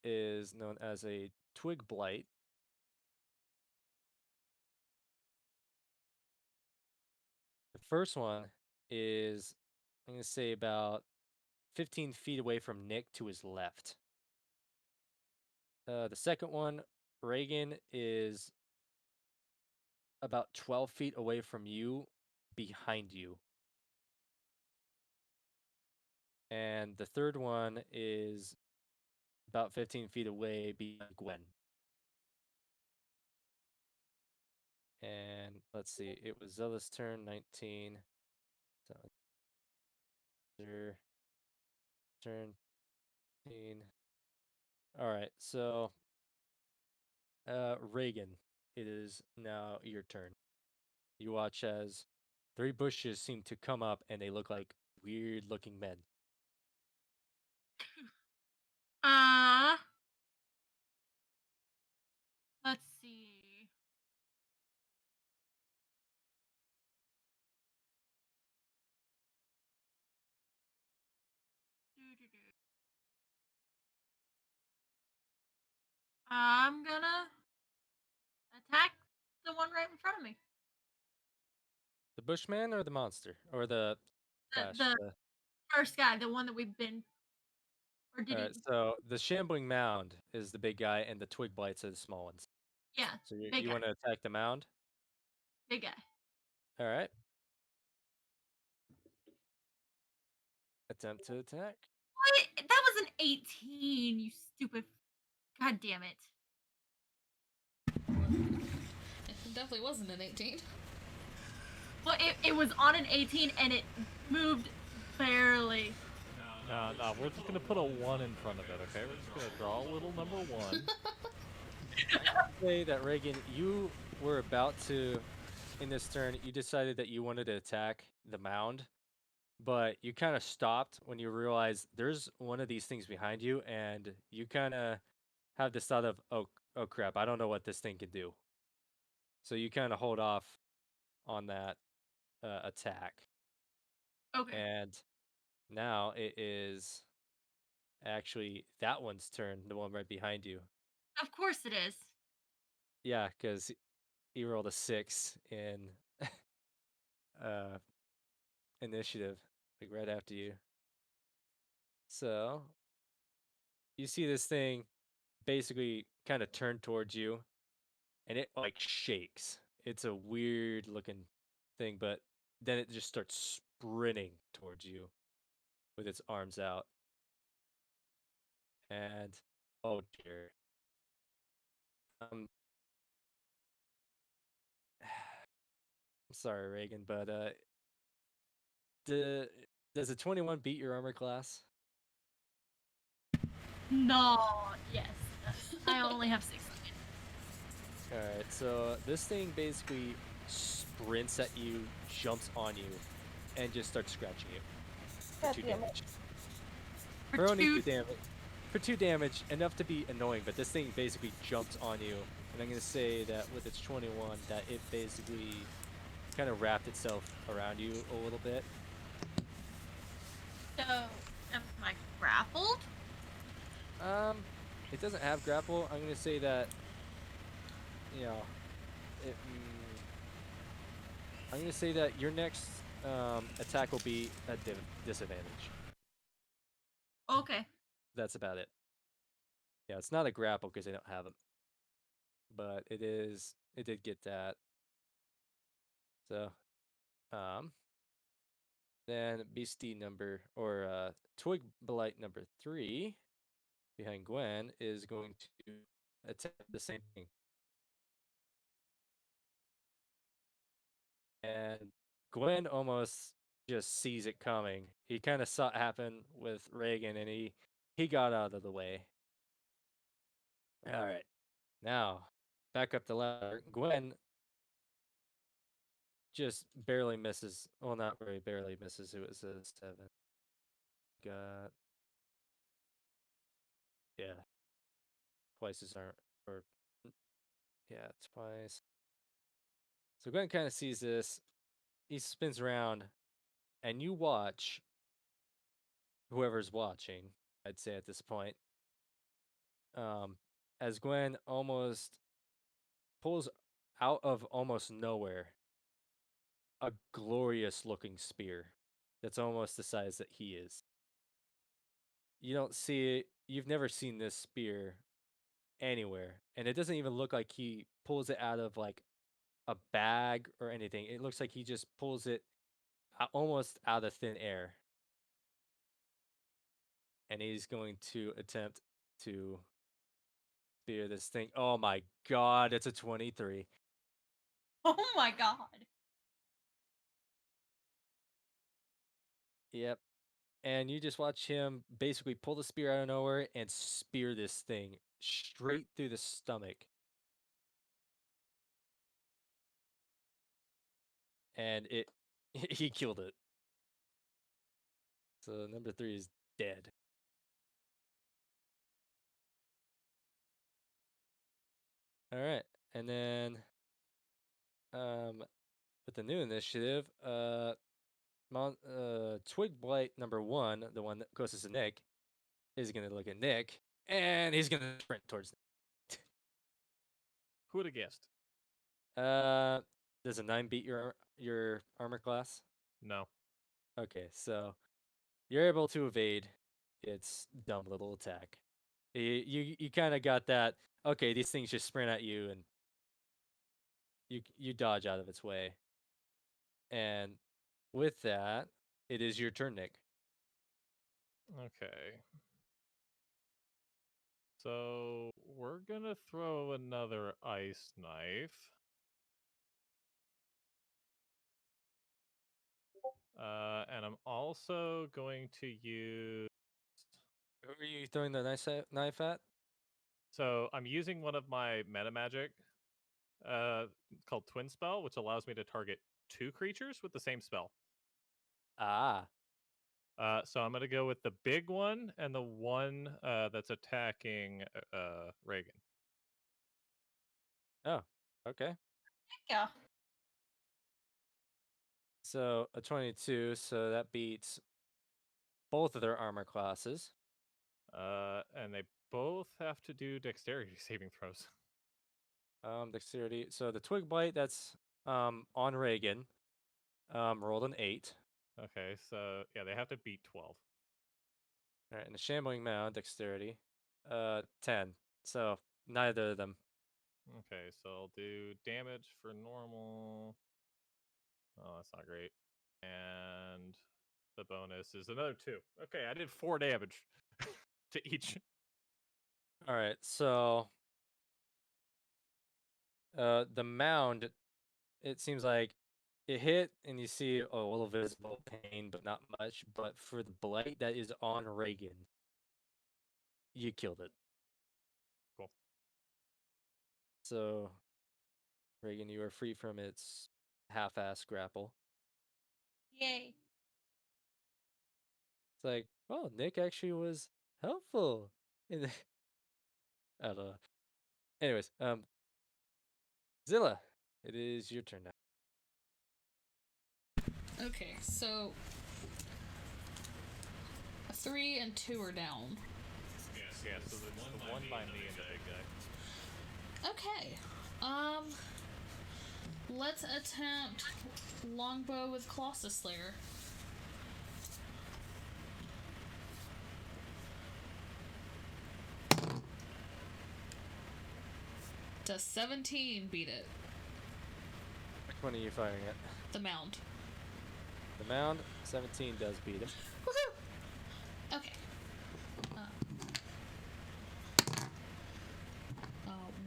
is known as a twig blight. The first one is, I'm going to say, about 15 feet away from Nick to his left. The second one, Reagan, is about 12 feet away from you, behind you. And the third one is about 15 feet away behind Gwen. And let's see, it was Zella's turn, 19. So, their turn, 19. All right, so Reagan, it is now your turn. You watch as 3 bushes seem to come up and they look like weird looking men. Let's see. Doo-doo-doo. I'm gonna attack the one right in front of me. The bushman or the monster? Or the The first guy, the one that we've been. Or did Alright, he? so the shambling mound is the big guy and the twig blights are the small ones. Yeah, So big you guy. want to attack the mound? Big guy. Alright. Attempt to attack. What? That was an 18, you stupid. God damn it. It definitely wasn't an 18. Well, it was on an 18 and it moved barely. No, we're just gonna put a 1 in front of it, okay? We're just gonna draw a little number 1. Say that Reagan, you were about to, in this turn, you decided that you wanted to attack the mound, but you kind of stopped when you realized there's one of these things behind you, and you kind of have this thought of, oh crap, I don't know what this thing can do. So you kind of hold off on that attack. Okay. And now it is actually that one's turn, the one right behind you. Of course it is. Yeah, because he rolled a 6 in initiative, like right after you. So you see this thing basically kind of turn towards you, and it like shakes. It's a weird looking thing, but then it just starts sprinting towards you with its arms out. And oh dear. Um I'm sorry, Reagan, but d- does a 21 beat your armor class? No, yes. I only have 6 seconds. Alright, so this thing basically sprints at you, jumps on you, and just starts scratching you for God 2 damn it. damage. For For only 2 two, damage. For 2 damage, enough to be annoying, but this thing basically jumps on you. And I'm gonna say that with its 21, that it basically kind of wrapped itself around you a little bit. so am I grappled? It doesn't have grapple. I'm gonna say that, you know, it, I'm gonna say that your next attack will be a disadvantage. Okay. That's about it. Yeah, it's not a grapple because they don't have them, but it is. It did get that. So, then Beastie number or Twig Blight number 3 behind Gwen is going to attempt the same thing. And Gwen almost just sees it coming. He kind of saw it happen with Reagan, and he got out of the way. All right, now back up the ladder. Gwen just barely misses. Well, not very barely misses. It was a 7. Got yeah, twice as hard, or yeah, twice. So Gwen kind of sees this. He spins around, and you watch whoever's watching. I'd say at this point, um, as Gwen almost pulls out of almost nowhere a glorious looking spear that's almost the size that he is. You don't see it. You've never seen this spear anywhere, and it doesn't even look like he pulls it out of like a bag or anything. It looks like he just pulls it almost out of thin air. And he's going to attempt to spear this thing. Oh my god, it's a 23. Oh my god. Yep. And you just watch him basically pull the spear out of nowhere and spear this thing straight through the stomach. And it he killed it. So number 3 is dead. All right. And then with the new initiative, Twig Blight number 1, the one that closest to Nick, is going to look at Nick and he's going to sprint towards Nick. Who would have guessed? Does a 9 beat your armor class? No. Okay, so you're able to evade its dumb little attack. You kind of got that. Okay, these things just sprint at you, and you dodge out of its way. And with that, it is your turn, Nick. Okay. So we're gonna throw another ice knife. And I'm also going to use. Who are you throwing the knife at? So I'm using one of my meta magic, called Twin Spell, which allows me to target 2 creatures with the same spell. Ah. So I'm gonna go with the big one and the one that's attacking Reagan. Oh, okay. Yeah. So a 22, so that beats both of their armor classes. And they both have to do dexterity saving throws. Dexterity. So the Twig Blight that's on Reagan rolled an 8. Okay, so yeah, they have to beat 12. All right, and the shambling mound, dexterity, 10. So neither of them. Okay, so I'll do damage for normal. Oh, that's not great. And the bonus is another 2. Okay, I did 4 damage to each. All right, so the mound, it seems like it hit, and you see a little visible pain, but not much. But for the blight that is on Reagan, you killed it. Cool. So, Reagan, you are free from its half-ass grapple. Yay. It's like, oh, Nick actually was helpful. In the... I don't know. Anyways, Zilla, it is your turn now. Okay, so 3 and 2 are down. Yeah, so the one by me and the big guy. Okay. Let's attempt longbow with Colossus Slayer. Does 17 beat it? Which one are you firing at? The mound. The mound, 17 does beat him. Woohoo! Okay.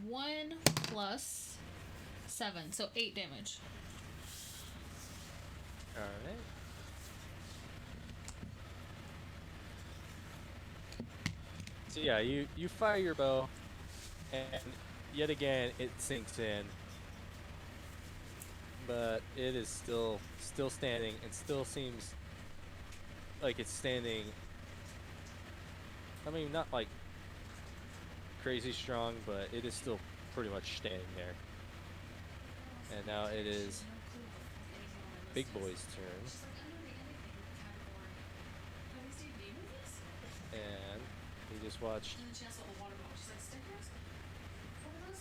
1 plus 7, so 8 damage. All right. So yeah, you fire your bow, and yet again it sinks in, but it is still standing, and still seems like it's standing. I mean, not like crazy strong, but it is still pretty much standing there. And now it is Big Boy's turn. And he just watched.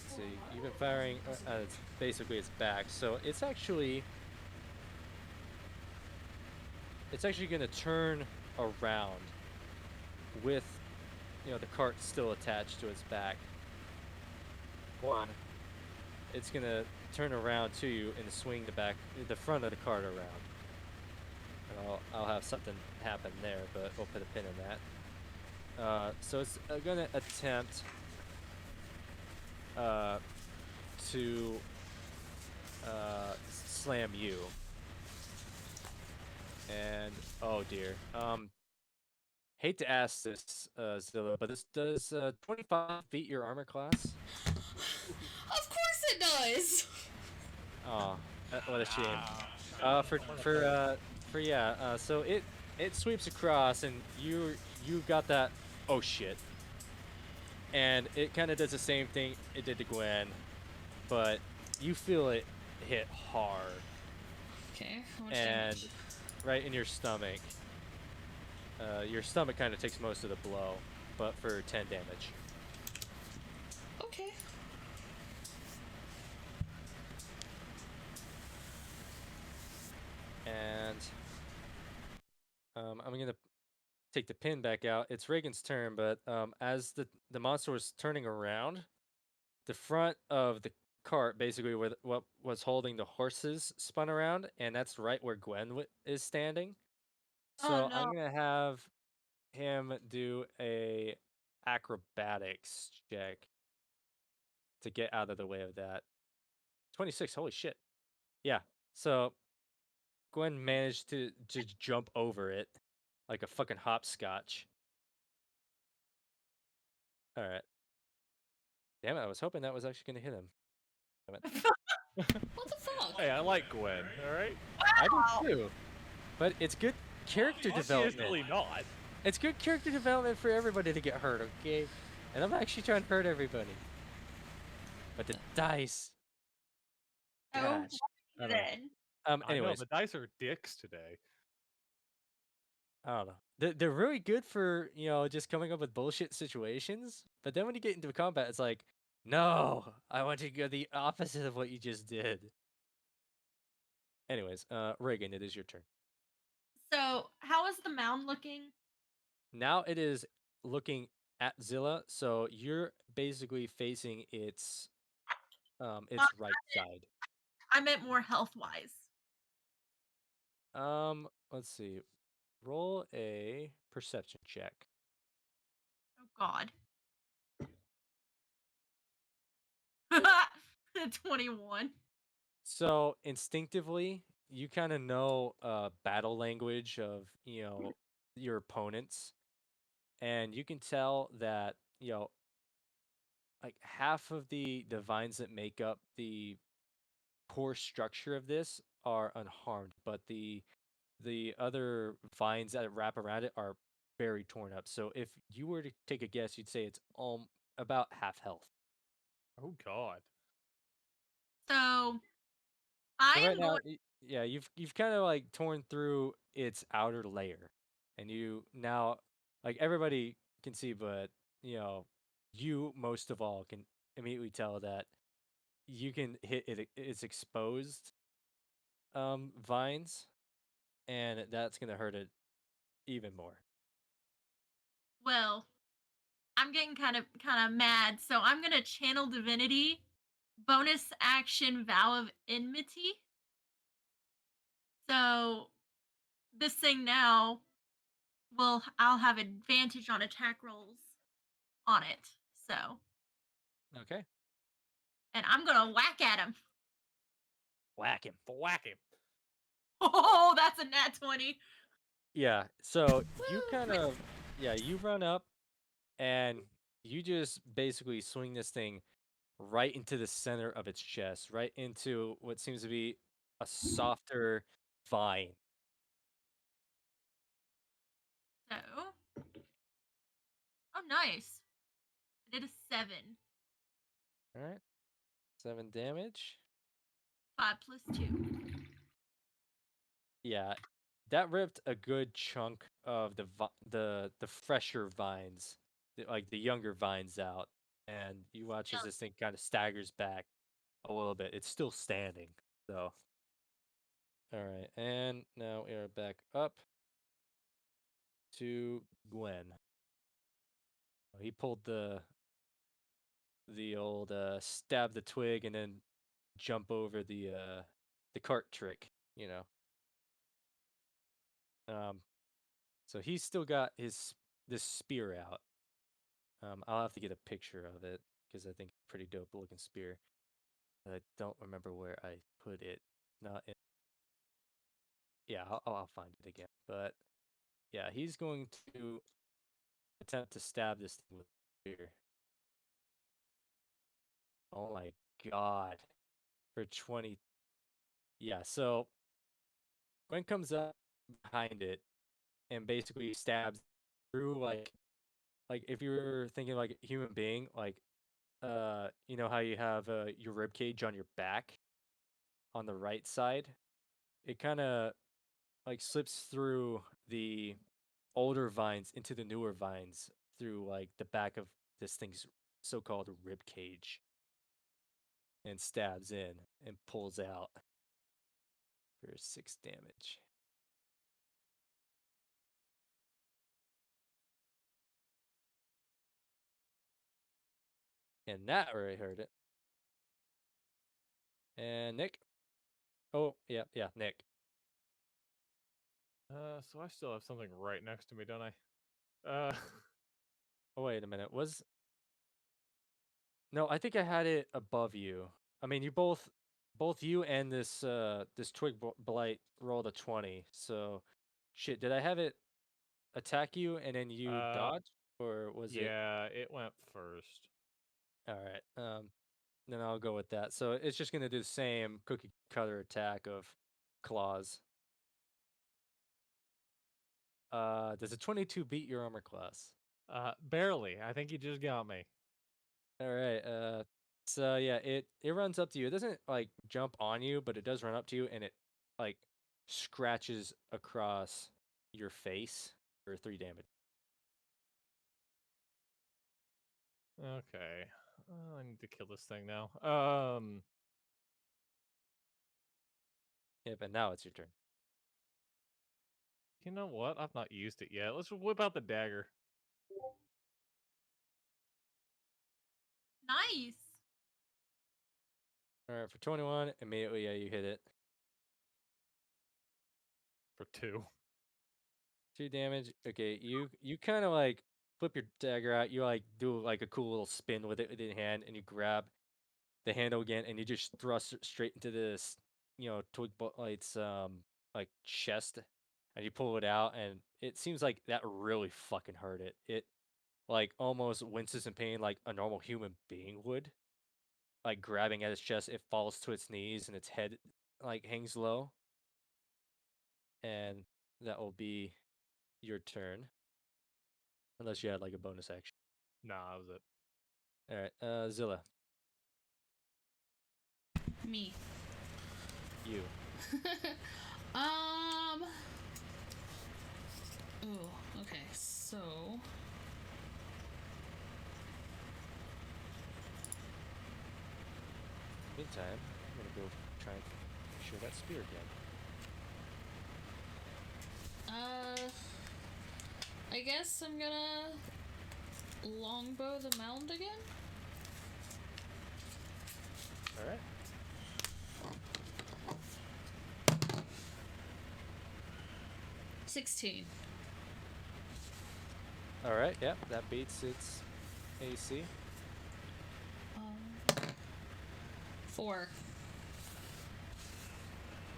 See, you've been firing. It's basically its back, so it's actually going to turn around with, the cart still attached to its back. One, it's going to turn around to you and swing the front of the cart around. And I'll have something happen there, but we'll put a pin in that. So it's going to attempt to slam you. And oh dear. Hate to ask this, Zilla, but does 25 beat your armor class? Of course it does. Oh, what a shame. So it sweeps across, and you got that. Oh shit. And it kind of does the same thing it did to Gwen, but you feel it hit hard. Okay. How much And damage? right in your stomach. Your stomach kind of takes most of the blow, but for 10 damage. Okay. And I'm gonna take the pin back out. It's Reagan's turn, but as the monster was turning around, the front of the cart, basically where what was holding the horses, spun around, and that's right where Gwen is standing. So Oh, no. I'm gonna have him do a acrobatics check to get out of the way of that. 26. Holy shit. Yeah. So Gwen managed to just jump over it like a fucking hopscotch. All right. Damn it! I was hoping that was actually gonna hit him. Damn it. What the fuck? Hey, I like Gwen, alright? I do too. But it's good character Obviously development. not. It's good character development for everybody to get hurt, okay? And I'm actually trying to hurt everybody. But the dice. Oh, Gosh. I don't know. then. I know, Anyways, the dice are dicks today. I don't know. They're really good for, just coming up with bullshit situations. But then when you get into combat, it's like, no, I want to go the opposite of what you just did. Anyways, Reagan, it is your turn. So, how is the mound looking? now it is looking at Zilla, so you're basically facing its right side. I meant more health wise. Let's see. Roll a perception check. Oh God. 21. So instinctively, you kind of know battle language of your opponents, and you can tell that like half of the vines that make up the core structure of this are unharmed, but the other vines that wrap around it are very torn up. So if you were to take a guess, you'd say it's about half health. Oh God. So So I right am now, going. yeah, you've kind of like torn through its outer layer, and you now like everybody can see, but you most of all can immediately tell that you can hit its exposed vines, and that's gonna hurt it even more. Well, I'm getting kind of mad, so I'm gonna channel divinity, bonus action vow of enmity. So this thing now I'll have advantage on attack rolls on it. So Okay, and I'm gonna whack at him. whack him. Whack him. Oh, that's a nat 20. Yeah, so you Woo! kind of you run up and you just basically swing this thing right into the center of its chest, right into what seems to be a softer vine. So, oh nice. I did a 7. All right, 7 damage. 5 plus 2. Yeah, that ripped a good chunk of the fresher vines, like the younger vines out, and you watch as Yeah. this thing kind of staggers back a little bit. It's still standing, so. All right, and now we are back up to Gwen. He pulled the old stab the twig and then jump over the cart trick, you know. So he's still got this spear out. I'll have to get a picture of it because I think it's a pretty dope looking spear. I don't remember where I put it. Not in. Yeah, I'll find it again. But yeah, he's going to attempt to stab this thing with a spear. Oh my god. For 20. Yeah, so Gwen comes up behind it and basically stabs through like if you were thinking like a human being, like you know how you have your rib cage on your back on the right side? It kind of like slips through the older vines into the newer vines through like the back of this thing's so-called rib cage and stabs in and pulls out for 6 damage. And that already hurt it. And Nick? Oh, yeah, Nick. So I still have something right next to me, don't I? Oh, wait a minute. No, I think I had it above you. I mean, you both you and this twig blight rolled a 20. So, shit, did I have it attack you and then you dodge, or was it? Yeah, it went first. All right. Then I'll go with that. So it's just gonna do the same cookie cutter attack of claws. Does a 22 beat your armor class? Barely. I think you just got me. All right. So yeah, it runs up to you. It doesn't like jump on you, but it does run up to you, and it like scratches across your face for 3 damage. Okay. I need to kill this thing now. Yep, and now it's your turn. You know what? I've not used it yet. Let's whip out the dagger. Nice. All right, for 21, immediately, yeah, you hit it. For 2. 2 damage. Okay, you kind of like flip your dagger out. You like do like a cool little spin with it with your hand, and you grab the handle again, and you just thrust it straight into this, twig light's like chest, and you pull it out, and it seems like that really fucking hurt it. It like almost winces in pain like a normal human being would. Like grabbing at its chest, it falls to its knees, and its head like hangs low. And that will be your turn. Unless you had like a bonus action. Nah, that was it. Alright, Zilla, Me. you. Ooh, okay, so. Meantime, I'm gonna go try and show that spear again. I guess I'm gonna longbow the mound again. Alright. $16. Alright, yep, that beats its AC. 4.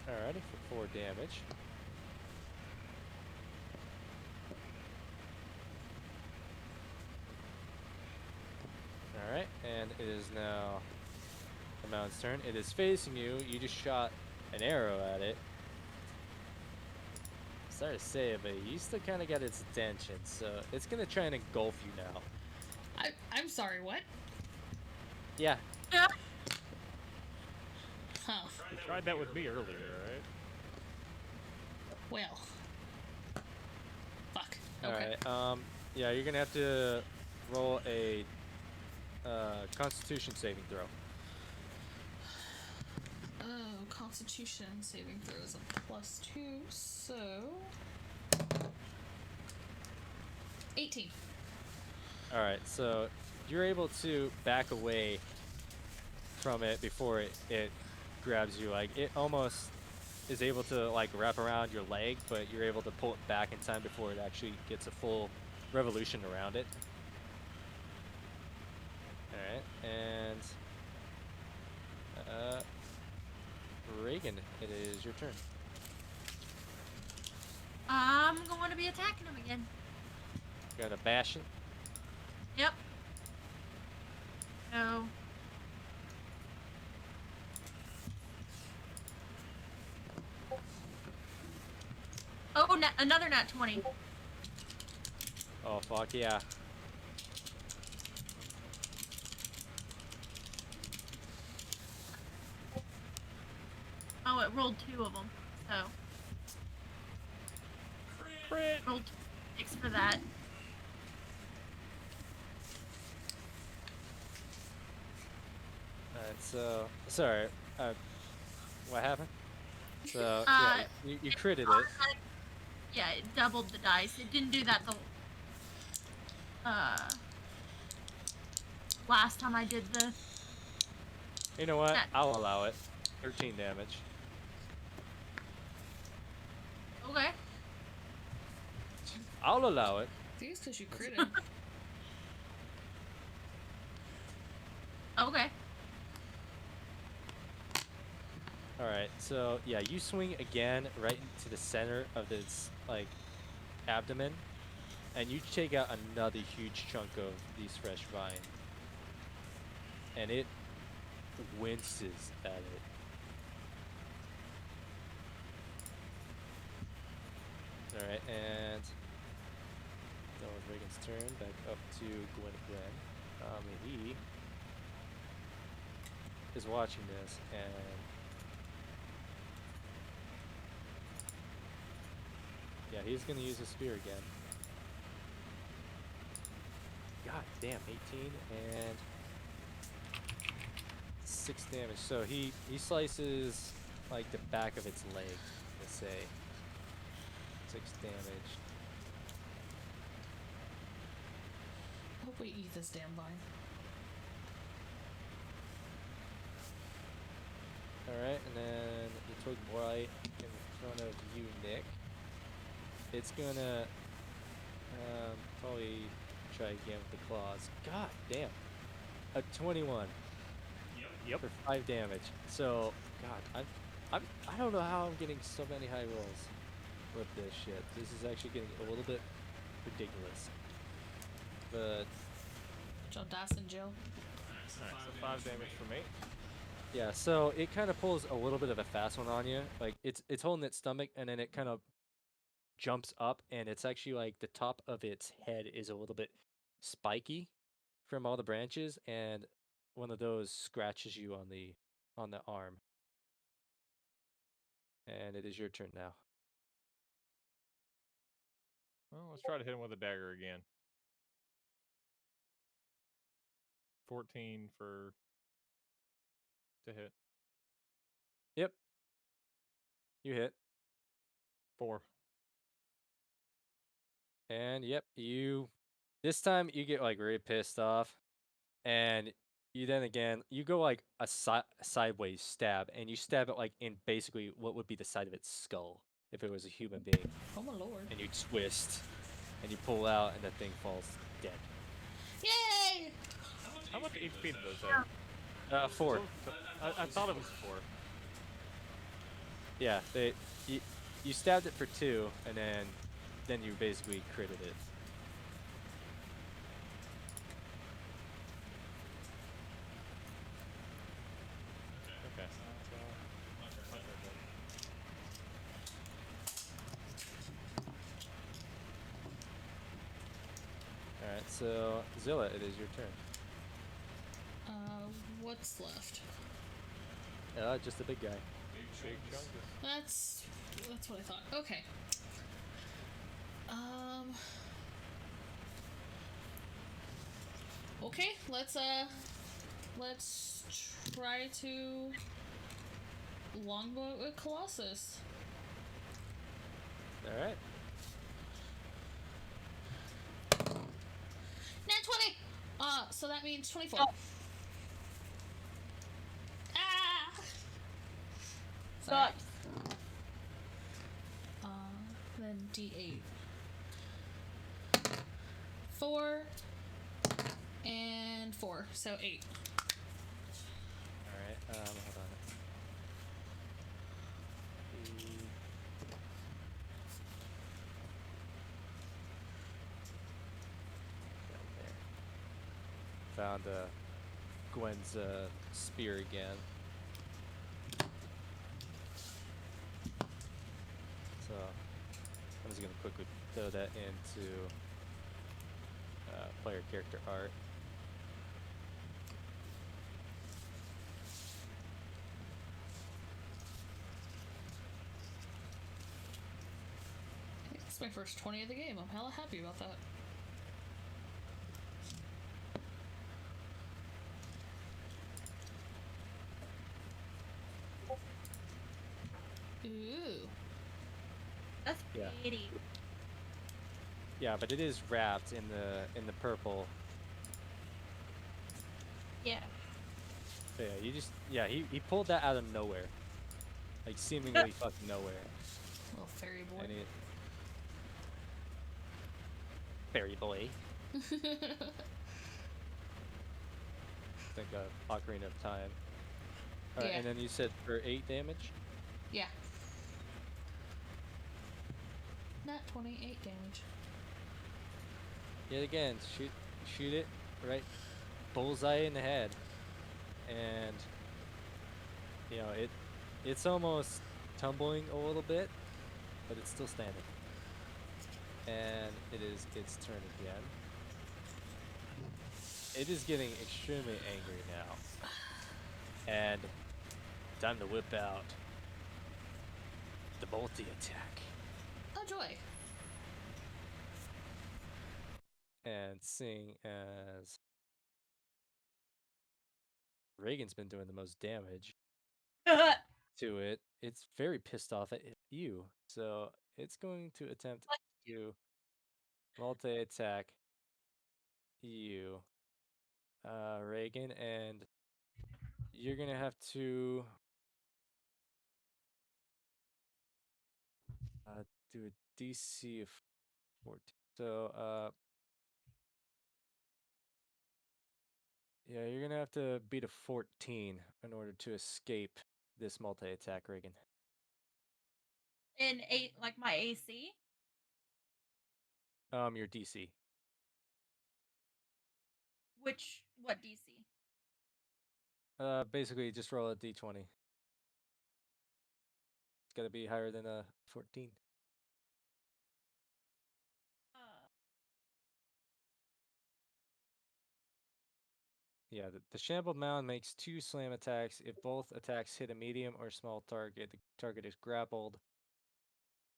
Alrighty, for 4 damage. Alright, and it is now the mountain's turn. It is facing you. You just shot an arrow at it. Sorry to say it, but you still kind of got its attention, so it's gonna try and engulf you now. I'm sorry, what? Yeah. Yeah. Huh. You tried that with me earlier, right? Well. Fuck. Okay. Alright, yeah, you're gonna have to roll a Constitution saving throw. Oh, Constitution saving throw is a +2, so 18. Alright, so you're able to back away from it before it grabs you. Like, it almost is able to, like, wrap around your leg, but you're able to pull it back in time before it actually gets a full revolution around it. Alright, and Reagan, it is your turn. I'm going to be attacking him again. Got a bash it. Yep. So. Oh, another nat 20. Oh, fuck yeah. Oh, it rolled 2 of them. So. Crit! Rolled 6 for that. Alright, so sorry. What happened? So yeah, you critted it. Yeah, it doubled the dice. It didn't do that the last time I did the. You know what? I'll allow it. 13 damage. Okay. I'll allow it. I think it's because you critted. Okay. Alright, so yeah, you swing again right into the center of this, like, abdomen, and you take out another huge chunk of these fresh vine. And it winces at it. Alright, and that was Reagan's turn. Back up to Gwen. He is watching this, and yeah, he's gonna use his spear again. God damn, 18 and 6 damage. So he slices like the back of its leg, let's say. 6 damage. I hope we eat this damn vine. Alright, and then the twig blight in front of you, Nick. It's gonna probably try again with the claws. God damn. A 21 Yep. for 5 damage. So, God, I don't know how I'm getting so many high rolls with this shit. This is actually getting a little bit ridiculous. But Good job, Dawson, Jill. Alright, so 5 damage for me. yeah, so it kind of pulls a little bit of a fast one on you. Like it's holding its stomach, and then it kind of jumps up, and it's actually like the top of its head is a little bit spiky from all the branches, and one of those scratches you on the arm. And it is your turn now. Well, let's try to hit him with a dagger again. 14 to hit. Yep. You hit. 4. And yep, this time you get like really pissed off, and you then again you go like a sideways stab, and you stab it like in basically what would be the side of its skull if it was a human being, Oh my lord. and you twist, and you pull out, and the thing falls dead. Yay! How much HP did those have? 4. I thought it was 4. Yeah, you stabbed it for 2, and then you basically critted it. Okay. Alright, so Zilla, it is your turn. What's left? Just a big guy. Big chungus. That's what I thought. Okay. Okay, let's try to longbow it with Colossus. Alright. Nat 20! So that means 24. Oh. Ah! Sorry. Sucks. Then D8. 4 and 4, so 8. Alright, hold on. Found Gwen's spear again. So I'm just gonna quickly throw that into player character art. It's my first 20 of the game. I'm hella happy about that. Ooh. That's Yeah. pretty. Yeah, but it is wrapped in the purple. Yeah. But yeah, he pulled that out of nowhere, like seemingly fucking nowhere. Little fairy boy. And fairy boy. Like a Ocarina of Time. Alright, Yeah. and then you said for 8 damage? Yeah. Not 28 damage. Yet again, shoot it right bullseye in the head. And you know, it's almost tumbling a little bit, but it's still standing. And it is its turn again. It is getting extremely angry now. And time to whip out the multi-attack. Oh, joy. And seeing as Reagan's been doing the most damage to it, it's very pissed off at you. So it's going to attempt to multi-attack you, Reagan, and you're gonna have to do a DC of 14. So, yeah, you're gonna have to beat a 14 in order to escape this multi-attack, Reagan. In like my AC. Your DC. What DC? Basically, just roll a D20. It's gotta be higher than a 14. Yeah, the Shambled Mound makes 2 slam attacks. If both attacks hit a medium or small target, the target is grappled.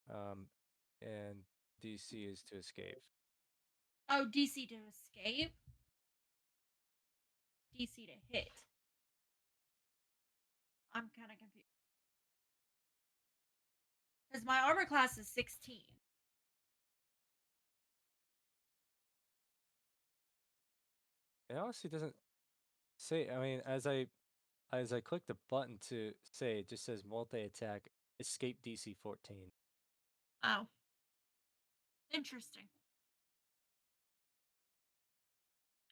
And DC is to escape. Oh, DC to escape? DC to hit. I'm kind of confused. Because my armor class is 16. It honestly doesn't say. I mean, as I click the button to say, it just says multi-attack, escape DC 14. Oh. Interesting.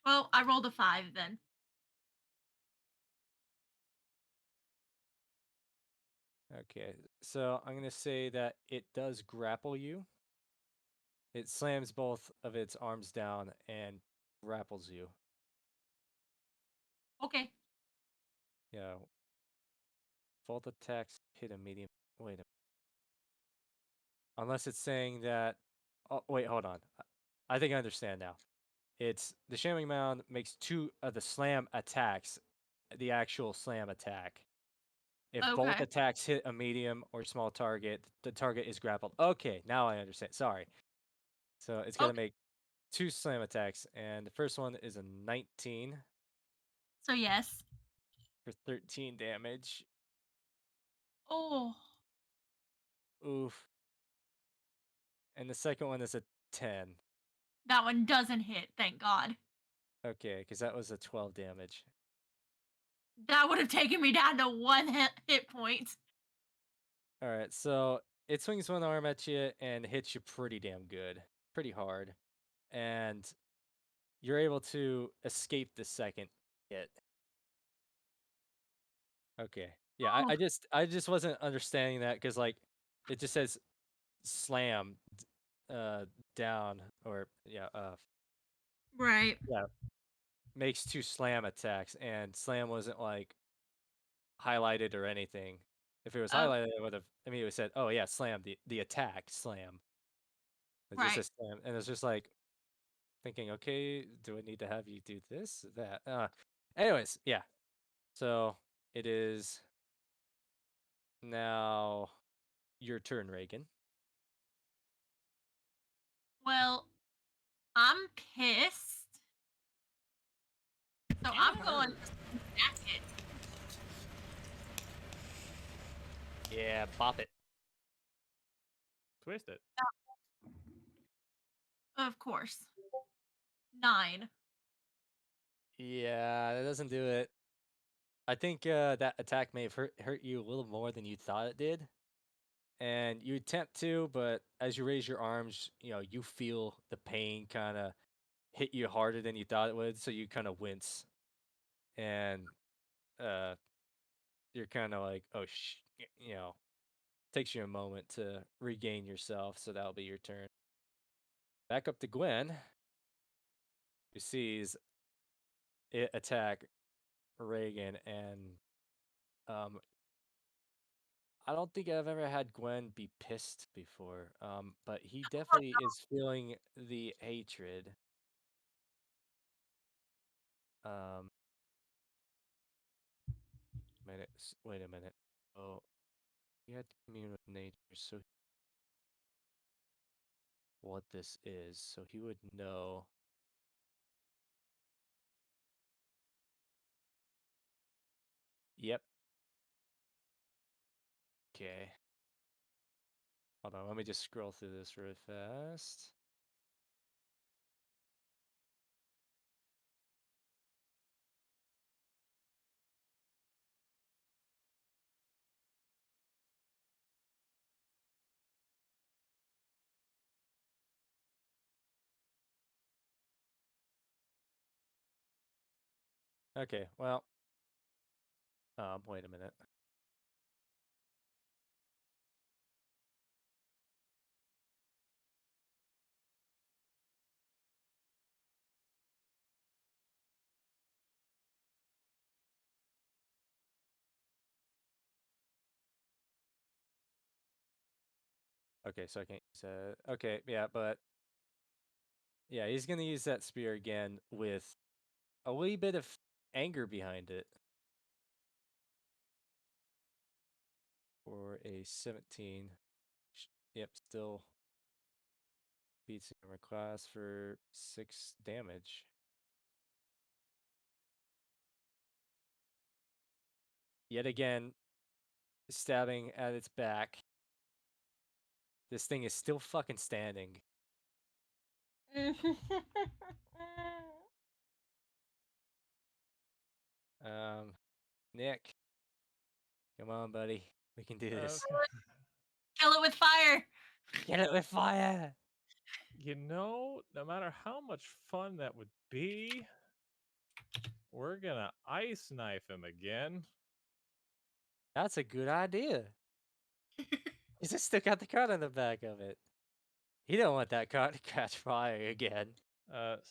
Well, I rolled a 5 then. Okay, so I'm gonna say that it does grapple you. It slams both of its arms down and grapples you. Okay. Yeah. Both attacks hit a medium. Wait a minute. Unless it's saying that. Oh, wait, hold on. I think I understand now. It's the Shamming Mound makes 2 of the slam attacks, the actual slam attack. If both Okay. attacks hit a medium or small target, the target is grappled. Okay, now I understand. Sorry. So it's going to make 2 slam attacks, and the first one is a 19 So yes. for 13 damage. Oh. Oof. And the second one is a 10. That one doesn't hit, thank God. Okay, because that was a 12 damage. That would have taken me down to 1 hit point. All right, so it swings one arm at you and hits you pretty damn good, pretty hard, and you're able to escape the second hit. Okay, yeah, Oh. I just wasn't understanding that because like it just says slam down or Right. yeah, makes 2 slam attacks, and slam wasn't like highlighted or anything. If it was highlighted, it would have. I mean, it would have said, "Oh yeah, slam the attack, slam." It just Right. says slam, and it's just like thinking, okay, do I need to have you do this, that? Anyways, yeah. So it is now your turn, Reagan. Well, I'm pissed. So I'm going to stack it. Yeah, bop it. Twist it. Of course. 9. Yeah, that doesn't do it. I think that attack may have hurt you a little more than you thought it did. And you attempt to, but as you raise your arms, you feel the pain kind of hit you harder than you thought it would, so you kind of wince. And you're kind of like, oh, takes you a moment to regain yourself, so that'll be your turn. Back up to Gwen, who sees it attack Reagan, and I don't think I've ever had Gwen be pissed before, but he definitely is feeling the hatred. Wait a minute. Oh, he had to commune with nature, so what this is, so he would know. Yep. Okay. Hold on, let me just scroll through this really fast. Okay, well, wait a minute. Okay, so I can't use that. Okay, yeah, but yeah, he's gonna use that spear again with a wee bit of anger behind it. For a 17. Yep, still beats the armor class for 6 damage. Yet again, stabbing at its back. This thing is still fucking standing. Nick, come on, buddy. We can do this. Kill it with fire. Get it with fire. You know, no matter how much fun that would be, we're gonna ice knife him again. That's a good idea. He's just still got the card on the back of it. He don't want that card to catch fire again.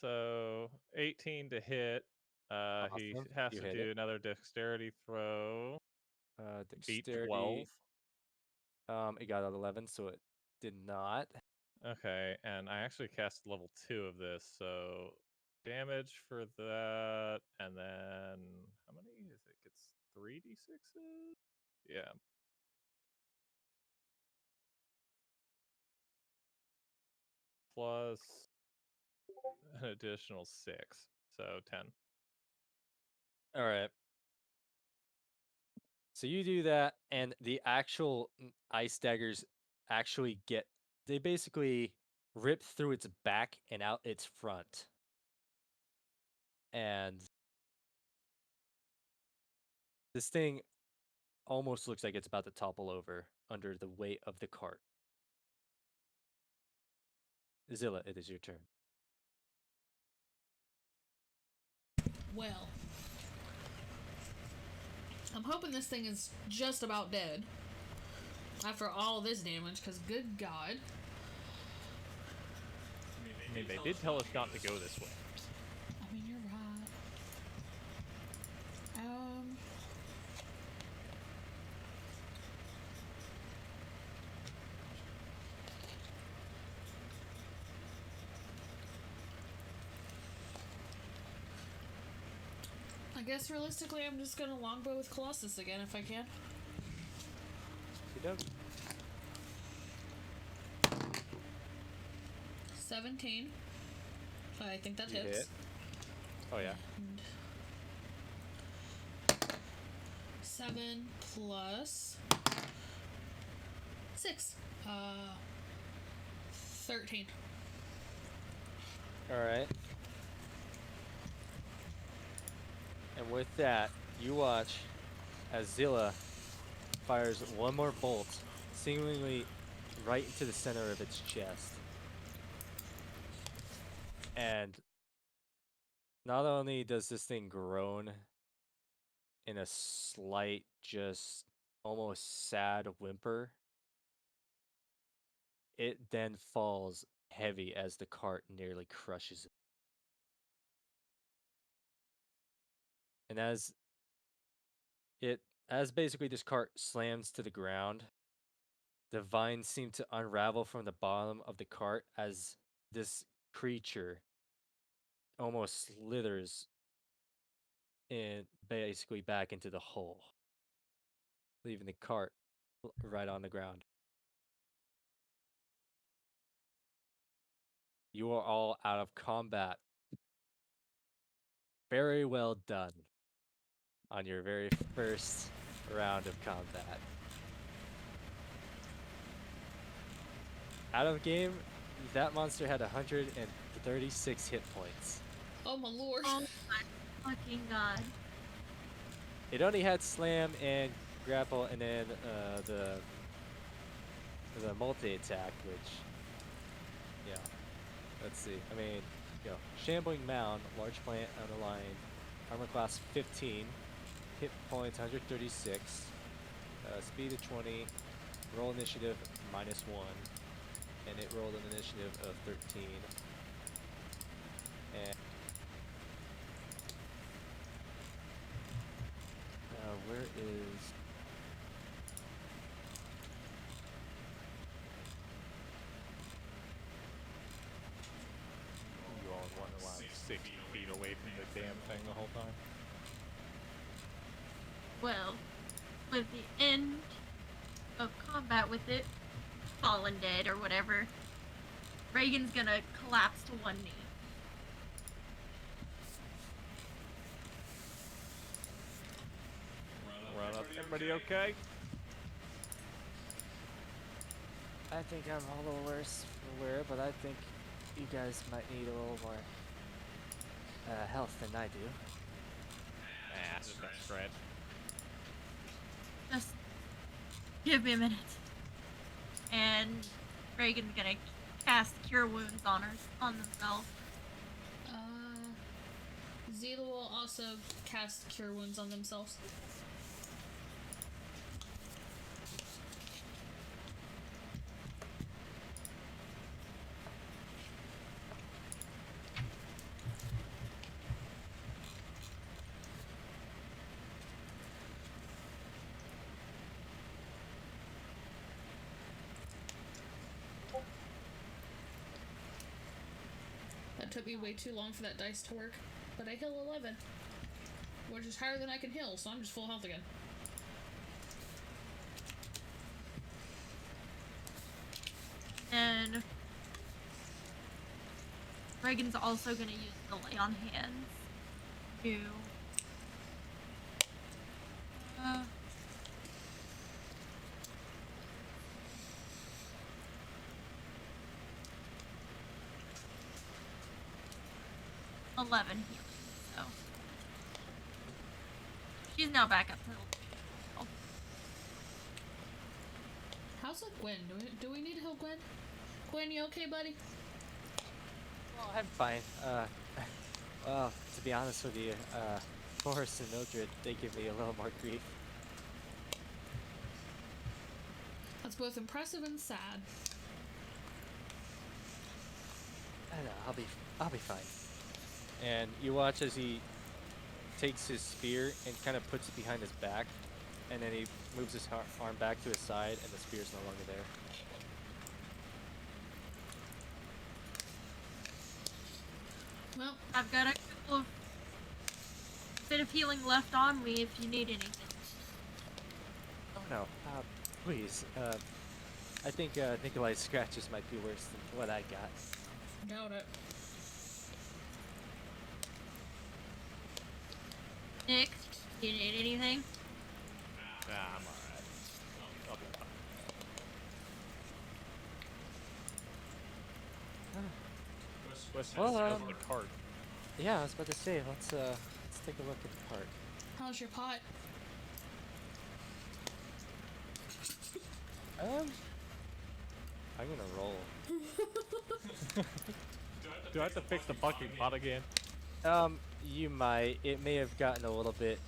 So 18 to hit. He Awesome. has You to hit do it. another dexterity throw. Beat Dexterity. 12. It got an 11, so it did not. Okay, and I actually cast level 2 of this, so damage for that, and then how many is it? Gets 3d6s? Yeah. Plus an additional 6, so 10. All right. So you do that, and the actual ice daggers actually they basically rip through its back and out its front. And this thing almost looks like it's about to topple over under the weight of the cart. Zilla, it is your turn. Well, I'm hoping this thing is just about dead after all this damage, because good God. I mean, they did tell us not to go this way. I mean, you're right. I guess realistically, I'm just gonna longbow with Colossus again if I can. You don't. 17. So I think that You hits. hit. Oh yeah. And 7 plus 6. 13. All right. And with that, you watch as Zilla fires one more bolt, seemingly right into the center of its chest. And not only does this thing groan in a slight, just almost sad whimper, it then falls heavy as the cart nearly crushes it. And as basically this cart slams to the ground, the vines seem to unravel from the bottom of the cart as this creature almost slithers in basically back into the hole, leaving the cart right on the ground. You are all out of combat. Very well done on your very first round of combat. out of game, that monster had 136 hit points. Oh my lord. Oh my fucking god. It only had slam and grapple, and then the multi attack, which, yeah. Let's see. I mean, shambling mound, large plant, underline, armor class 15, hit points 136, speed of 20, roll initiative -1, and it rolled an initiative of 13. And where is? You all wonder why I'm 60 feet away from the damn thing the whole time. Well, with the end of combat with it, fallen dead or whatever, Reagan's gonna collapse to one knee. Run up. Everybody okay? I think I'm a little worse for wear, but I think you guys might need a little more health than I do. Nah, just got stretch. Just give me a minute. And Reagan's gonna cast Cure Wounds on themselves. Zila will also cast Cure Wounds on themselves. That took me way too long for that dice to work, but I heal 11, which is higher than I can heal, so I'm just full health again. And Reagan's also gonna use the Lay on Hands to $11 healing, so she's now back up to the How's it Gwen? Do we need to heal Gwen? Gwen, you okay, buddy? Well, I'm fine. Well, to be honest with you, Forrest and Mildred, they give me a little more grief. That's both impressive and sad. I know, I'll be fine. And you watch as he takes his spear and kind of puts it behind his back, and then he moves his arm back to his side, and the spear's no longer there. Well, I've got a couple of bit of healing left on me if you need anything. Oh no, please. I think Nikolai's scratches might be worse than what I got. doubt it. Nick, do you need anything? Nah, I'm alright. I'll be fine. Wes Well, just opened the cart. Yeah, I was about to say, let's take a look at the part. How's your pot? I'm gonna roll. Do I have to fix the fucking pot again? You might. It may have gotten a little bit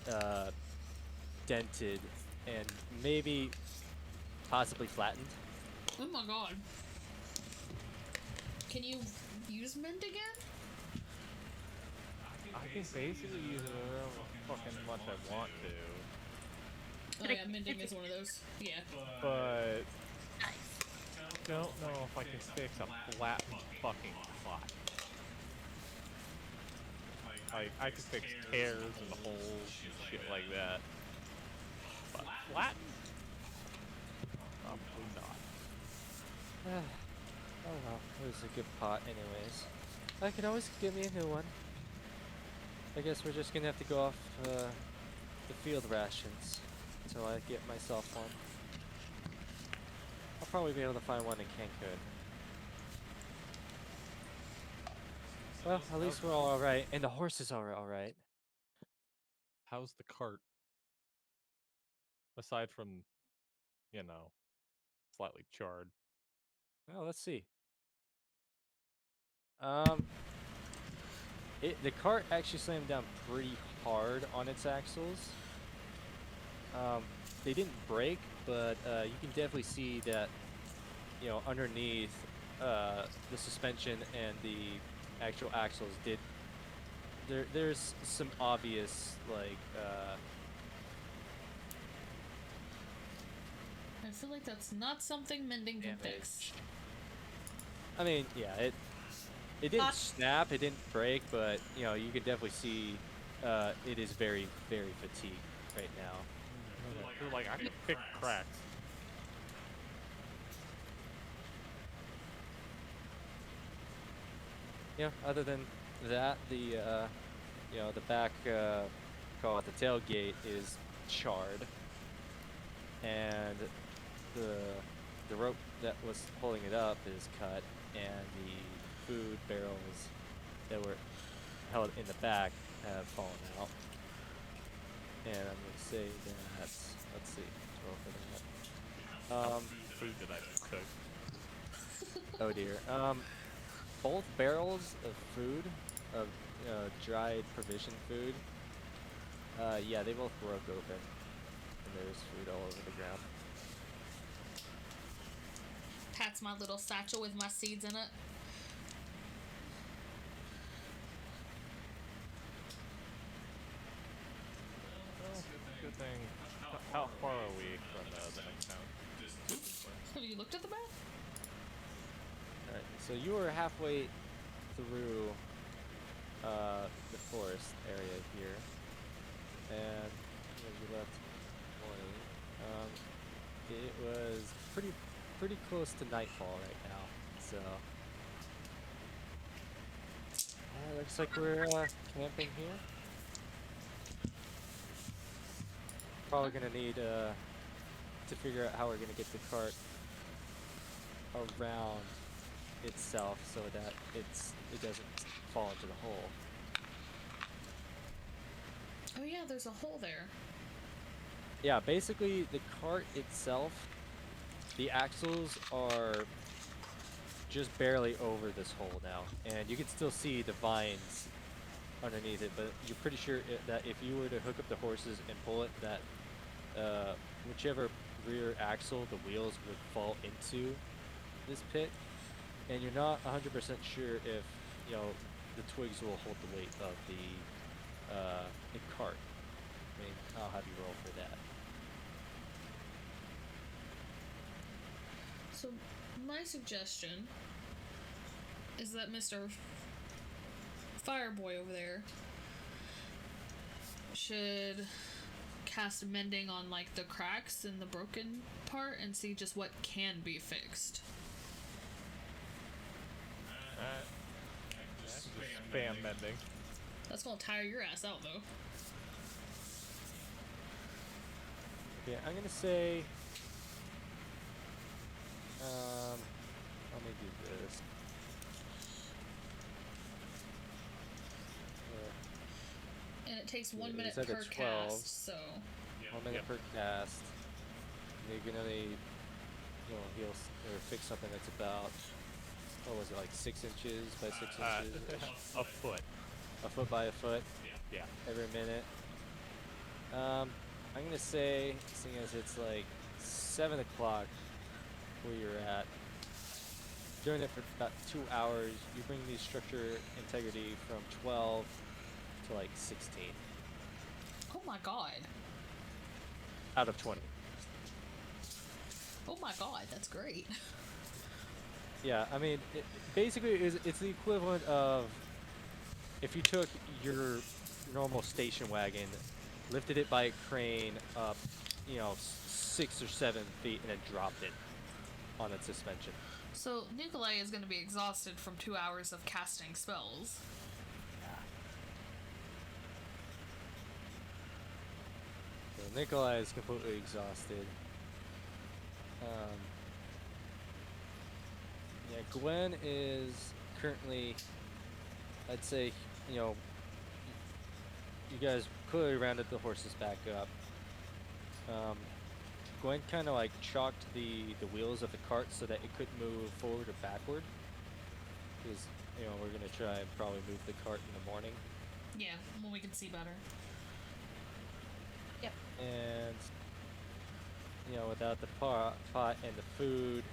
dented and maybe possibly flattened. Oh my god. Can you use Mend again? I can basically use it however fucking much I want to. Oh yeah, Mending is one of those. Yeah. But Nice. don't know if I can fix a flat fucking pot. I can fix tears and holes and shit like that. But flat? Probably not. Oh well, it was a good pot anyways. I could always give me a new one. I guess we're just gonna have to go off the field rations until I get myself one. I'll probably be able to find one in Cancun. Well, at least we're all alright, and the horses are alright. How's the cart? Aside from, slightly charred. Well, let's see. The cart actually slammed down pretty hard on its axles. They didn't break, but you can definitely see that, underneath the suspension and the actual axles there's some obvious, like, I feel like that's not something mending can fix. damage. I mean, yeah, it didn't snap, it didn't break, but, you can definitely see it is very, very fatigued right now. They're like, I can pick cracks. Other than that, the back, call it the tailgate, is charred, and the rope that was holding it up is cut, and the food barrels that were held in the back have fallen out. And I'm gonna say that, let's see, 12 for that. Food that I cooked. Oh dear. Both barrels of food, of dried provision food, yeah, they both broke open, and there's food all over the ground. Pats my little satchel with my seeds in it. Good thing. How far are we from the next town? Have you looked at the map? Alright, so you were halfway through the forest area here, and you left morning. It was pretty close to nightfall right now, so looks like we're camping here. Probably gonna need to figure out how we're gonna get the cart around itself so that it doesn't fall into the hole. Oh yeah, there's a hole there. Yeah, basically the cart itself, the axles are just barely over this hole now, and you can still see the vines underneath it, but you're pretty sure that if you were to hook up the horses and pull it, that whichever rear axle, the wheels would fall into this pit, and you're not 100% sure if the twigs will hold the weight of the cart. I mean, I'll have you roll for that. So my suggestion is that Mr. Fireboy over there should cast mending on like the cracks in the broken part and see just what can be fixed. Just spam mending. That's gonna tire your ass out though. Yeah, I'm gonna say, let me do this. And it takes 1 Yeah, minute it's at a per 12. cast, so 1 minute per cast. And you can only, heal or fix something that's about, what was it, like 6 inches by 6 inches? A foot. A foot by a foot? Yeah. Every minute. I'm gonna say, seeing as it's like 7 o'clock where you're at, doing it for about 2 hours, you bring the structure integrity from 12 to like 16 oh my god. out of 20. Oh my god, that's great. Yeah, I mean, basically it's the equivalent of if you took your normal station wagon, lifted it by a crane up, 6 or 7 feet, and then dropped it on its suspension. So Nikolai is gonna be exhausted from 2 hours of casting spells. So Nikolai is completely exhausted. Yeah, Gwen is currently I'd say, you know, you guys clearly rounded the horses back up. Gwen kind of like chalked the wheels of the cart so that it couldn't move forward or backward. Because, you know, we're gonna try and probably move the cart in the morning. Yeah, when we can see better. Yep. And, you know, without the pot and the food,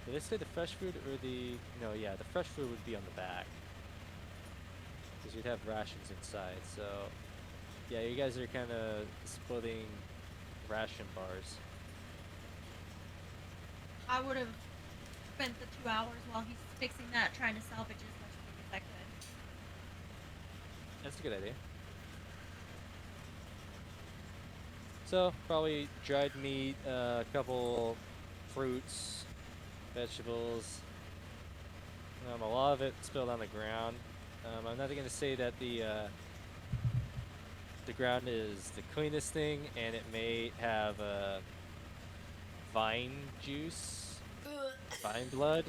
did I say the fresh food or the, no, yeah, the fresh food would be on the back. Because you'd have rations inside, so, yeah, you guys are kind of splitting ration bars. I would have spent the 2 hours while he's fixing that trying to salvage as much food as I could. That's a good idea. So, probably dried meat, a couple fruits, vegetables. A lot of it spilled on the ground. I'm not going to say that the ground is the cleanest thing, and it may have vine juice, vine blood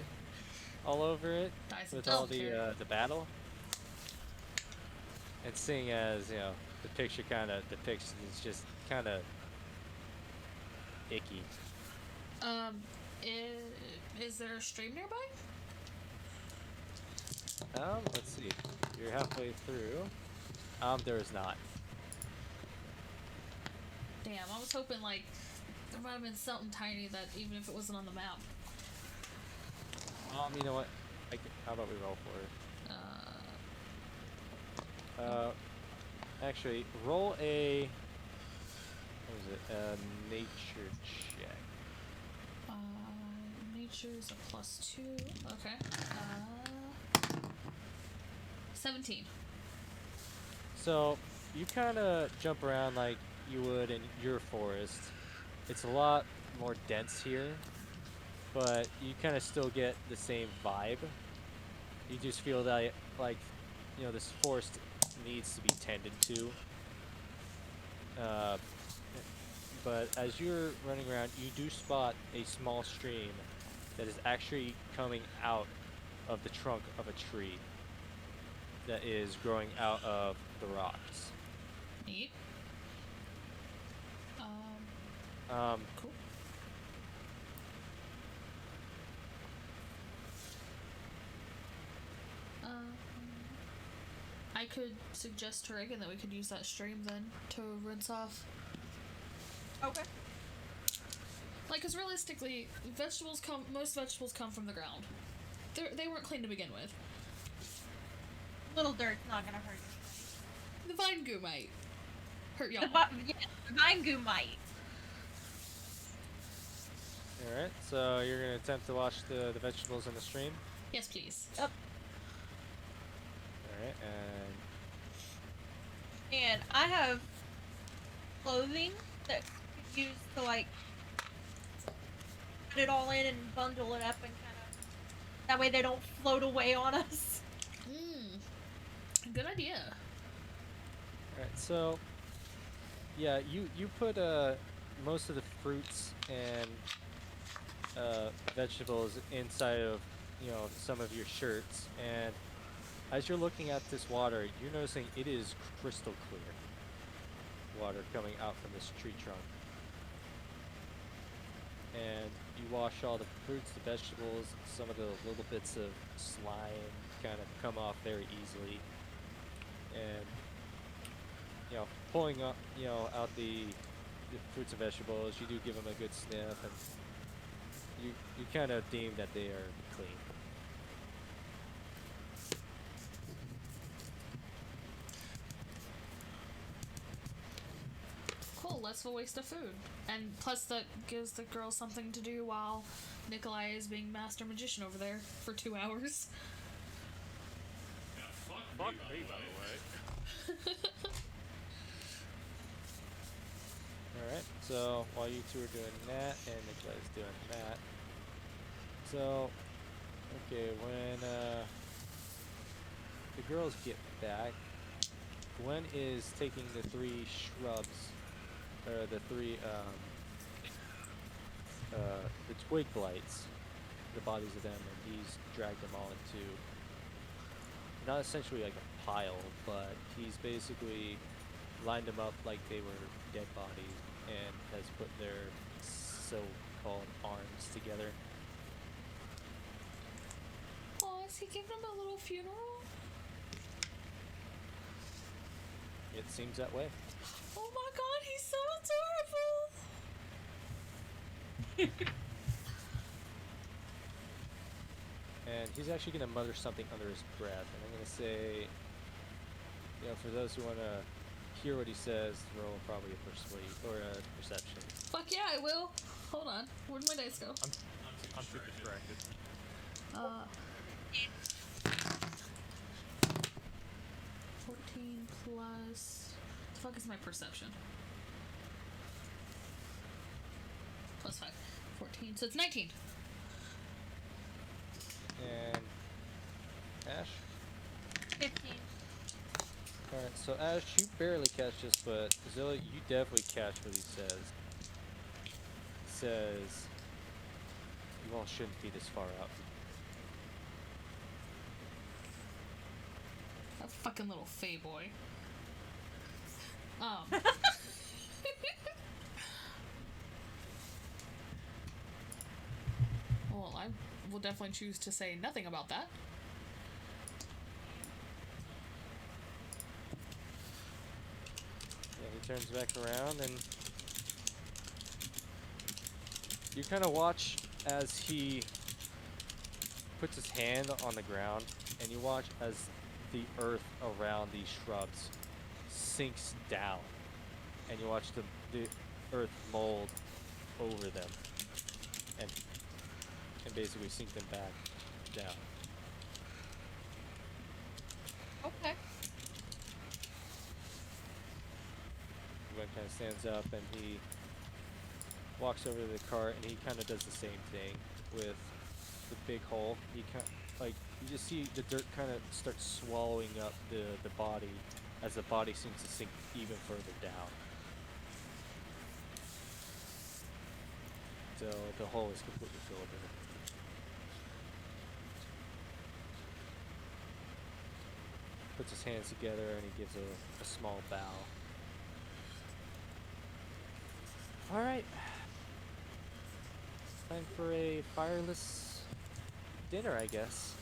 all over it with all the battle. And seeing as, you know, the picture kind of depicts it, it's just kind of icky. Is there a stream nearby? Let's see. You're halfway through. There is not. Damn, I was hoping like there might have been something tiny that even if it wasn't on the map. You know what? How about we roll for it? Actually, roll a. What was it? Nature check. Nature's a +2. Okay. 17. So you kind of jump around like you would in your forest. It's a lot more dense here, but you kind of still get the same vibe. You just feel that, like, you know, this forest needs to be tended to. But as you're running around, you do spot a small stream that is actually coming out of the trunk of a tree that is growing out of the rocks. Neat. Cool. I could suggest to Reagan that we could use that stream then to rinse off. Okay. Like, because realistically, most vegetables come from the ground. They weren't clean to begin with. Little dirt's not gonna hurt anybody. The vine goo might hurt y'all. The vine goo might. Alright, so you're going to attempt to wash the vegetables in the stream? Yes, please. Yep. Alright, And I have clothing that could use to, like, put it all in and bundle it up and kind of... That way they don't float away on us. Good idea. Alright, so... Yeah, you put most of the fruits and vegetables inside of, you know, some of your shirts, and as you're looking at this water, you're noticing it is crystal clear water coming out from this tree trunk. And you wash all the fruits, the vegetables, some of the little bits of slime kind of come off very easily. And, you know, pulling up, you know, out the fruits and vegetables, you do give them a good sniff, and you kind of deem that they are clean. Cool, less of a waste of food. And plus that gives the girls something to do while Nikolai is being master magician over there for 2 hours. Fuck me, by the way. Alright, so while you two are doing that, and Nikolai's doing that, so, okay, when the girls get back, Gwen is taking the 3 shrubs, or the 3, the twig blights, the bodies of them, and he's dragged them all into not essentially like a pile, but he's basically lined them up like they were dead bodies and has put their so-called arms together. Oh, is he giving him a little funeral? It seems that way. Oh my god, he's so adorable! And he's actually going to mutter something under his breath. And I'm going to say, you know, for those who want to hear what he says, roll probably a persuade or a perception. Fuck yeah, I will. Hold on. Where'd my dice go? I'm too distracted. 14 plus... The fuck is my perception? Plus 5. 14, so it's 19. And Ash? 15. Alright, so Ash, you barely catch this, but Zilla, you definitely catch what he says. He says, you all shouldn't be this far out. That fucking little fey boy. Well, I will definitely choose to say nothing about that. Yeah, he turns back around and you kind of watch as he puts his hand on the ground, and you watch as the earth around these shrubs sinks down, and you watch the earth mold over them and basically sink them back down. Okay. Gwen kind of stands up and he walks over to the cart, and he kind of does the same thing with the big hole. He kind like, you just see the dirt kind of start swallowing up the body as the body seems to sink even further down. So the hole is completely filled in. Puts his hands together and he gives a small bow. Alright. Time for a fireless dinner, I guess.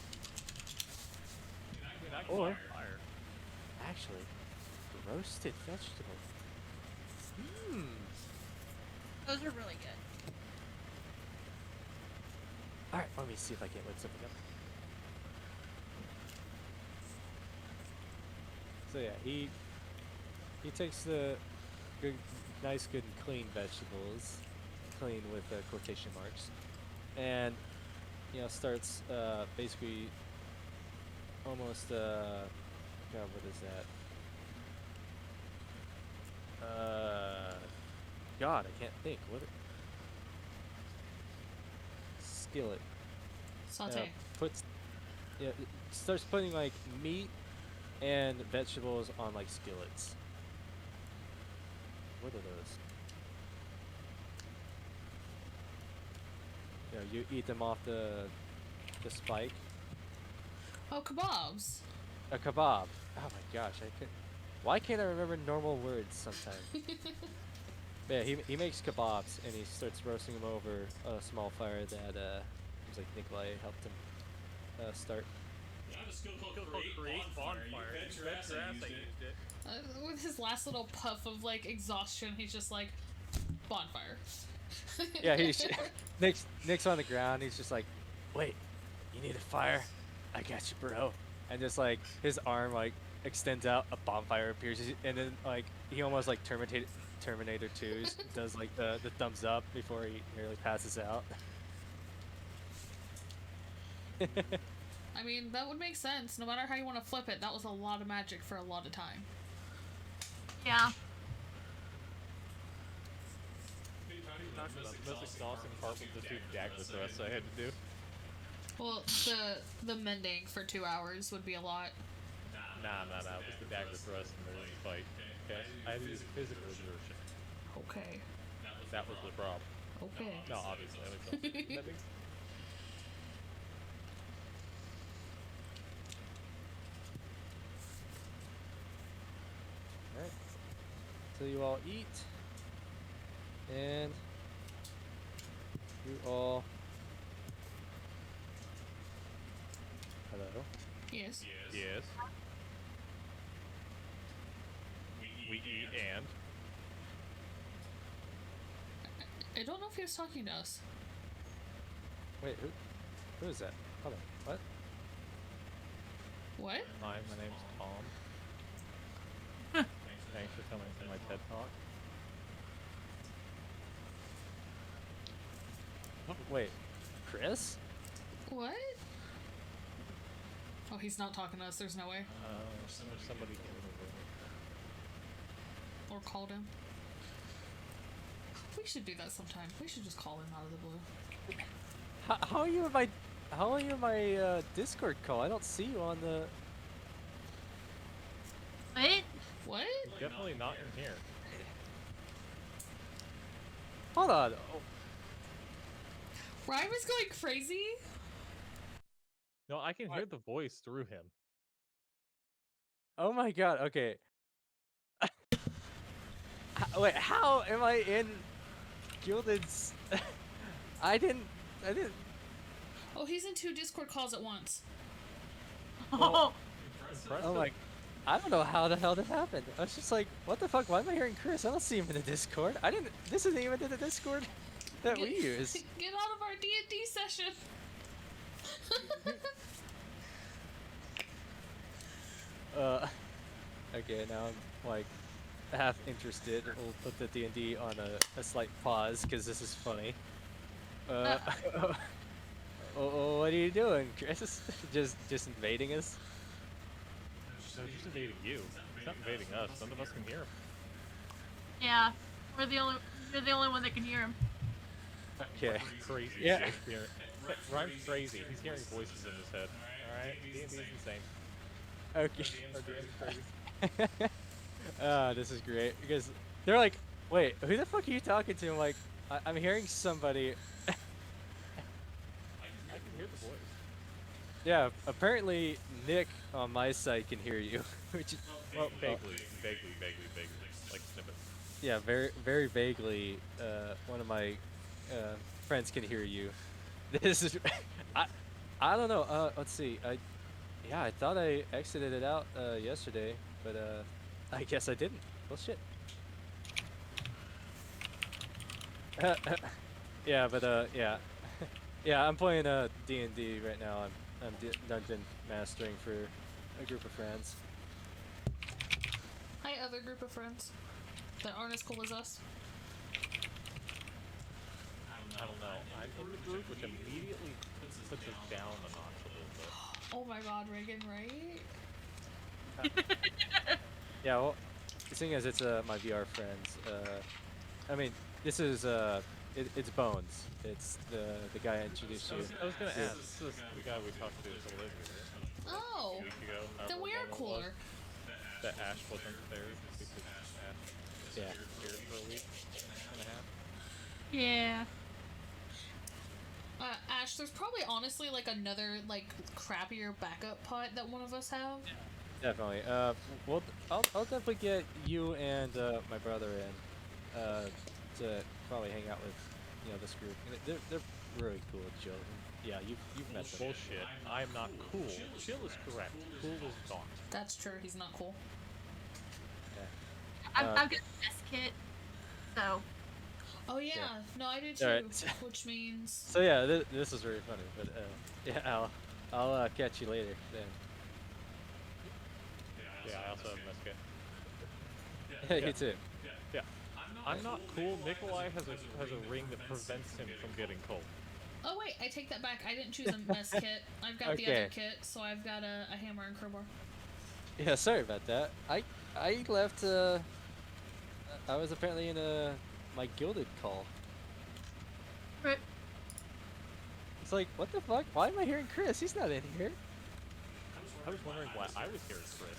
Or, actually, roasted vegetables. Those are really good. Alright, let me see if I can't whip something up. So yeah, he takes the good, nice, good, and clean vegetables, clean with quotation marks, and starts basically almost God, what is that? God, I can't think. What? Skillet. Saute. Starts putting like meat and vegetables on like skillets. What are those? You eat them off the spike. Oh, kebabs. A kebab. Oh my gosh, why can't I remember normal words sometimes? But yeah, he makes kebabs and he starts roasting them over a small fire that seems like Nikolai helped him start. I'm a skill called create bonfire. You bet your ass I used it. With his last little puff of like exhaustion, he's just like, bonfire. Yeah, Nick's on the ground. He's just like, wait, you need a fire? I got you, bro. And just like his arm like extends out, a bonfire appears, and then like he almost like Terminator 2's does like the thumbs up before he nearly passes out. I mean, that would make sense. No matter how you want to flip it, that was a lot of magic for a lot of time. Yeah. The most exhausting part was the 2 dagger thrusts I had to do. Well, the mending for 2 hours would be a lot. Nah. It was the dagger thrust and the fight. Okay? I had to use physical exertion. Okay. That was the problem. Okay. No, obviously. I was till you all eat. And you all. Hello. Yes. Yes. We eat and. I don't know if he was talking to us. Wait, who is that? Hold on. What? What? Hi, my name's Tom. Thanks for coming to my TED Talk. Wait, Chris? What? Oh, he's not talking to us. There's no way. Somebody came over. Or called him. We should do that sometime. We should just call him out of the blue. How are you in my Discord call? I don't see you on the. Wait. What? Definitely not in here. Hold on. Oh, Ryan was going crazy. No, I can hear the voice through him. oh my god. Okay. Wait, how am I in Gilded's? I didn't. Oh, he's in 2 Discord calls at once. Oh, Impressive. Oh my. I don't know how the hell that happened. I was just like, what the fuck? Why am I hearing Chris? I don't see him in the Discord. This isn't even in the Discord that we use. Get out of our D&D session. Okay, now I'm like half interested. We'll put the D&D on a slight pause because this is funny. Oh, what are you doing, Chris? just invading us? No, he's just invading you. He's not invading us. None of us can hear him. yeah. We're the only one that can hear him. Okay. Crazy. Yeah. Shakespeare. Rhyme's crazy. He's hearing voices in his head. Alright? D&D's insane. Okay. Our D&D's crazy. This is great because they're like, wait, who the fuck are you talking to? I'm like, I'm hearing somebody. I can hear the voice. Yeah, apparently Nick on my side can hear you, which is, Well, vaguely. Like snippets. yeah, very vaguely. One of my friends can hear you. This is, I don't know. Let's see. I thought I exited it out yesterday, but I guess I didn't. Well, shit. Yeah, but yeah, yeah. I'm playing D&D right now. I'm dungeon mastering for a group of friends. Hi, other group of friends that aren't as cool as us. I don't know. I'm in the group, which immediately puts us down a notch a little bit. Oh my god, Reagan, right? Yeah, well, seeing as it's my VR friends, I mean, this is it's Bones. It's the guy I introduced you. I was gonna ask. This is the guy we talked to at the living room Oh, a week ago. then we are cooler. That Ash wasn't there because Ash Yeah. disappeared for a week and a half. Yeah. Ash, there's probably honestly like another like crappier backup pot that one of us have. Definitely. Well, I'll definitely get you and my brother in to probably hang out with this group. They're really cool, Jill. Yeah, you've met them. Bullshit. I'm not cool. Chill is correct. Cool is not. That's true. He's not cool. I've got the S kit, so. Oh yeah, no, I do too. Alright. Which means So yeah, this is very funny. But yeah, I'll catch you later then. Yeah, I also have a mess kit. Yeah, Yeah. you too. Yeah. I'm not cool. Nikolai has a ring that prevents him from getting cold. oh wait, I take that back. I didn't choose a mess kit. I've got the Okay. other kit, so I've got a hammer and crowbar. Yeah, sorry about that. I left. I was apparently in my Gilded call. Right. It's like, what the fuck? Why am I hearing Chris? He's not in here. I was wondering why I was hearing Chris.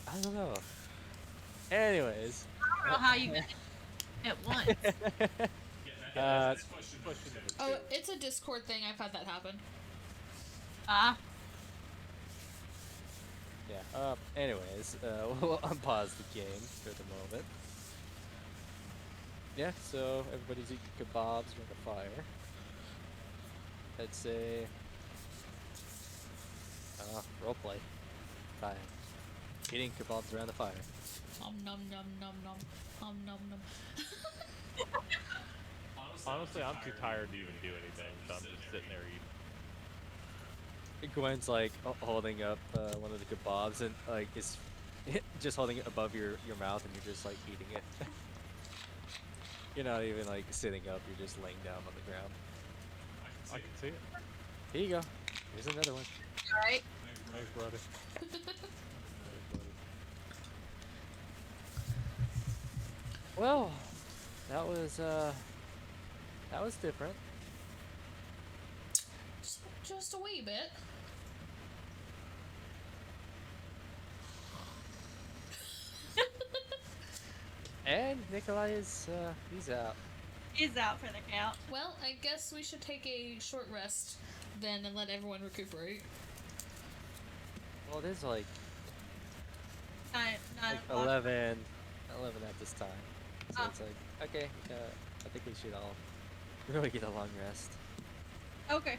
I don't know. Anyways. I don't know how you got it at once. Question number two. Oh, it's a Discord thing. I've had that happen. Ah. Yeah. Anyways, we'll unpause the game for the moment. Yeah, so everybody's eating kebabs around the fire. I'd say roleplay time. Eating kebabs around the fire. Nom nom nom nom nom. Nom nom nom. Honestly, I'm too tired to even do anything, so I'm just sitting there eating. Gwen's like holding up one of the kebabs and like is just holding it above your mouth and you're just like eating it. You're not even like sitting up, you're just laying down on the ground. I can see it. Here you go. Here's another one. All right. Thanks, brother. Well, that was different. Just a wee bit. And Nikolai is he's out. He's out for the count. Well, I guess we should take a short rest then and let everyone recuperate. Well, it is like Nine like o'clock. 11 at this time. So Oh. it's like, okay, I think we should all really get a long rest. Okay.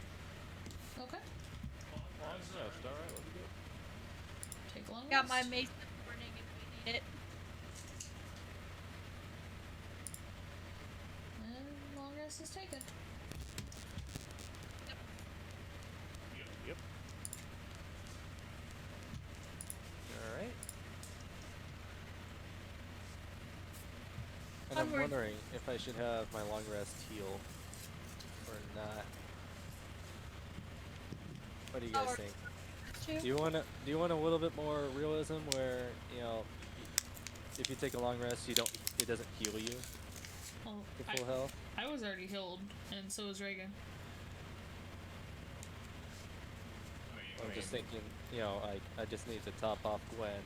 Okay. Long rest, alright, let's go. Take a long Got my rest. mace in the morning if we need it. And long rest is taken. Yep. Alright. And I'm Onward. wondering if I should have my long rest heal or not. What do you guys Or- think? True. Do you want a little bit more realism where, you know, if you take a long rest, it doesn't heal you Well, to full health? I was already healed, and so was Reagan. I'm just thinking, you know, I just need to top off Gwen,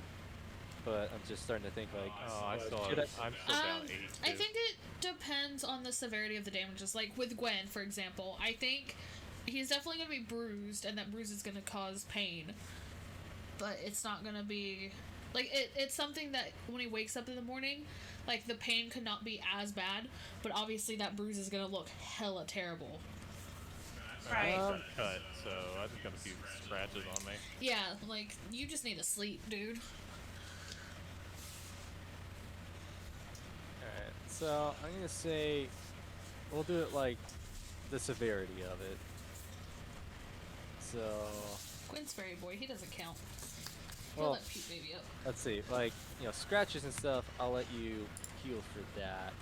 but I'm just starting to think like, Oh, I'm still Should down 8 I too. think it depends on the severity of the damages. Like with Gwen, for example, I think he's definitely going to be bruised, and that bruise is going to cause pain. But it's not going to be... Like, it's something that when he wakes up in the morning, like, the pain could not be as bad, but obviously that bruise is going to look hella terrible. Right. I'm cut, so I just got a few scratches on me. Yeah, like, you just need to sleep, dude. alright, so I'm gonna say we'll do it like the severity of it. So, Gwen's fairy boy, he doesn't count. He'll well, let Pete baby up. let's see, like, you know, scratches and stuff, I'll let you heal for that.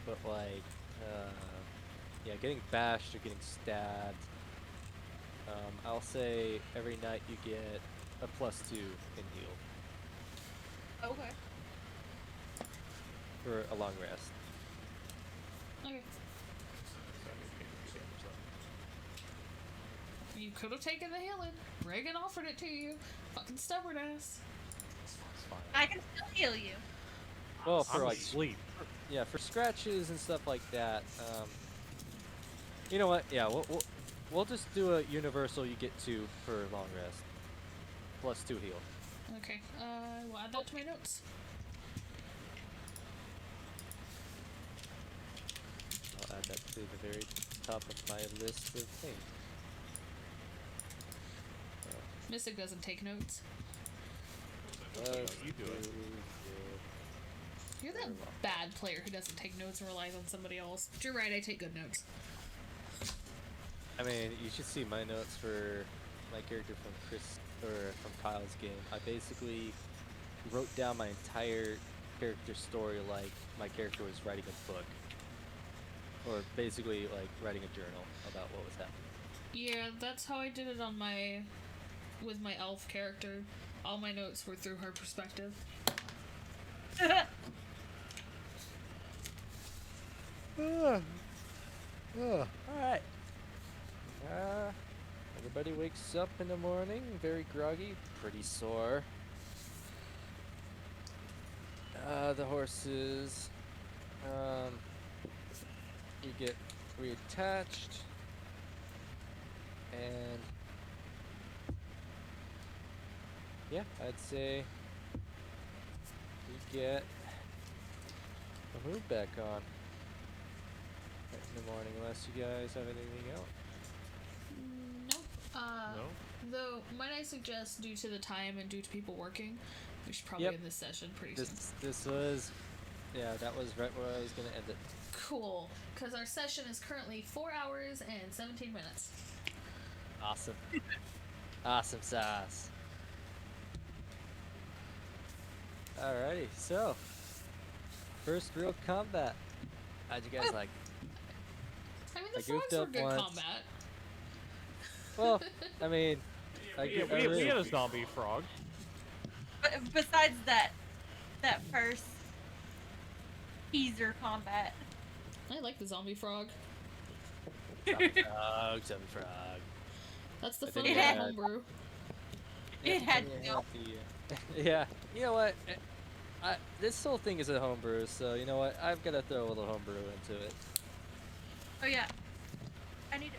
But like, yeah, getting bashed or getting stabbed, I'll say every night you get a +2 in heal Okay. for a long rest. Okay. You could have taken the healing. Reagan offered it to you. Fucking stubborn ass. It's fine. I can still heal you. Well, for I'm like, asleep. yeah, for scratches and stuff like that, you know what? Yeah, we'll just do a universal. You get 2 for long rest, +2 heal. Okay, we'll add that to my notes. I'll add that to the very top of my list of things. Mystic doesn't take notes. You do it. You're that bad player who doesn't take notes and relies on somebody else. But you're right, I take good notes. I mean, you should see my notes for my character from Kyle's game. I basically wrote down my entire character story like my character was writing a book, or basically like writing a journal about what was happening. Yeah, that's how I did it on with my elf character. All my notes were through her perspective. Alright. Everybody wakes up in the morning, very groggy, pretty sore. The horses, you get reattached, and yeah, I'd say you get the mood back on in the morning, unless you guys have anything else. Nope. No? Though, might I suggest, due to the time and due to people working, we should probably Yep. end this session pretty soon. This was, yeah, that was right where I was gonna end it. Cool, because our session is currently 4 hours and 17 minutes. Awesome. Awesome sauce. Alrighty, so first real combat. How'd you guys like? I mean, the I frogs goofed were up good once. combat. Well, I mean, We had a zombie frog. But besides that first teaser combat. I like the zombie frog. zombie frog. That's the I fun think of it the had- homebrew. It had I milk. yeah, you know what? This whole thing is a homebrew, so you know what? I've got to throw a little homebrew into it. Oh yeah. I need to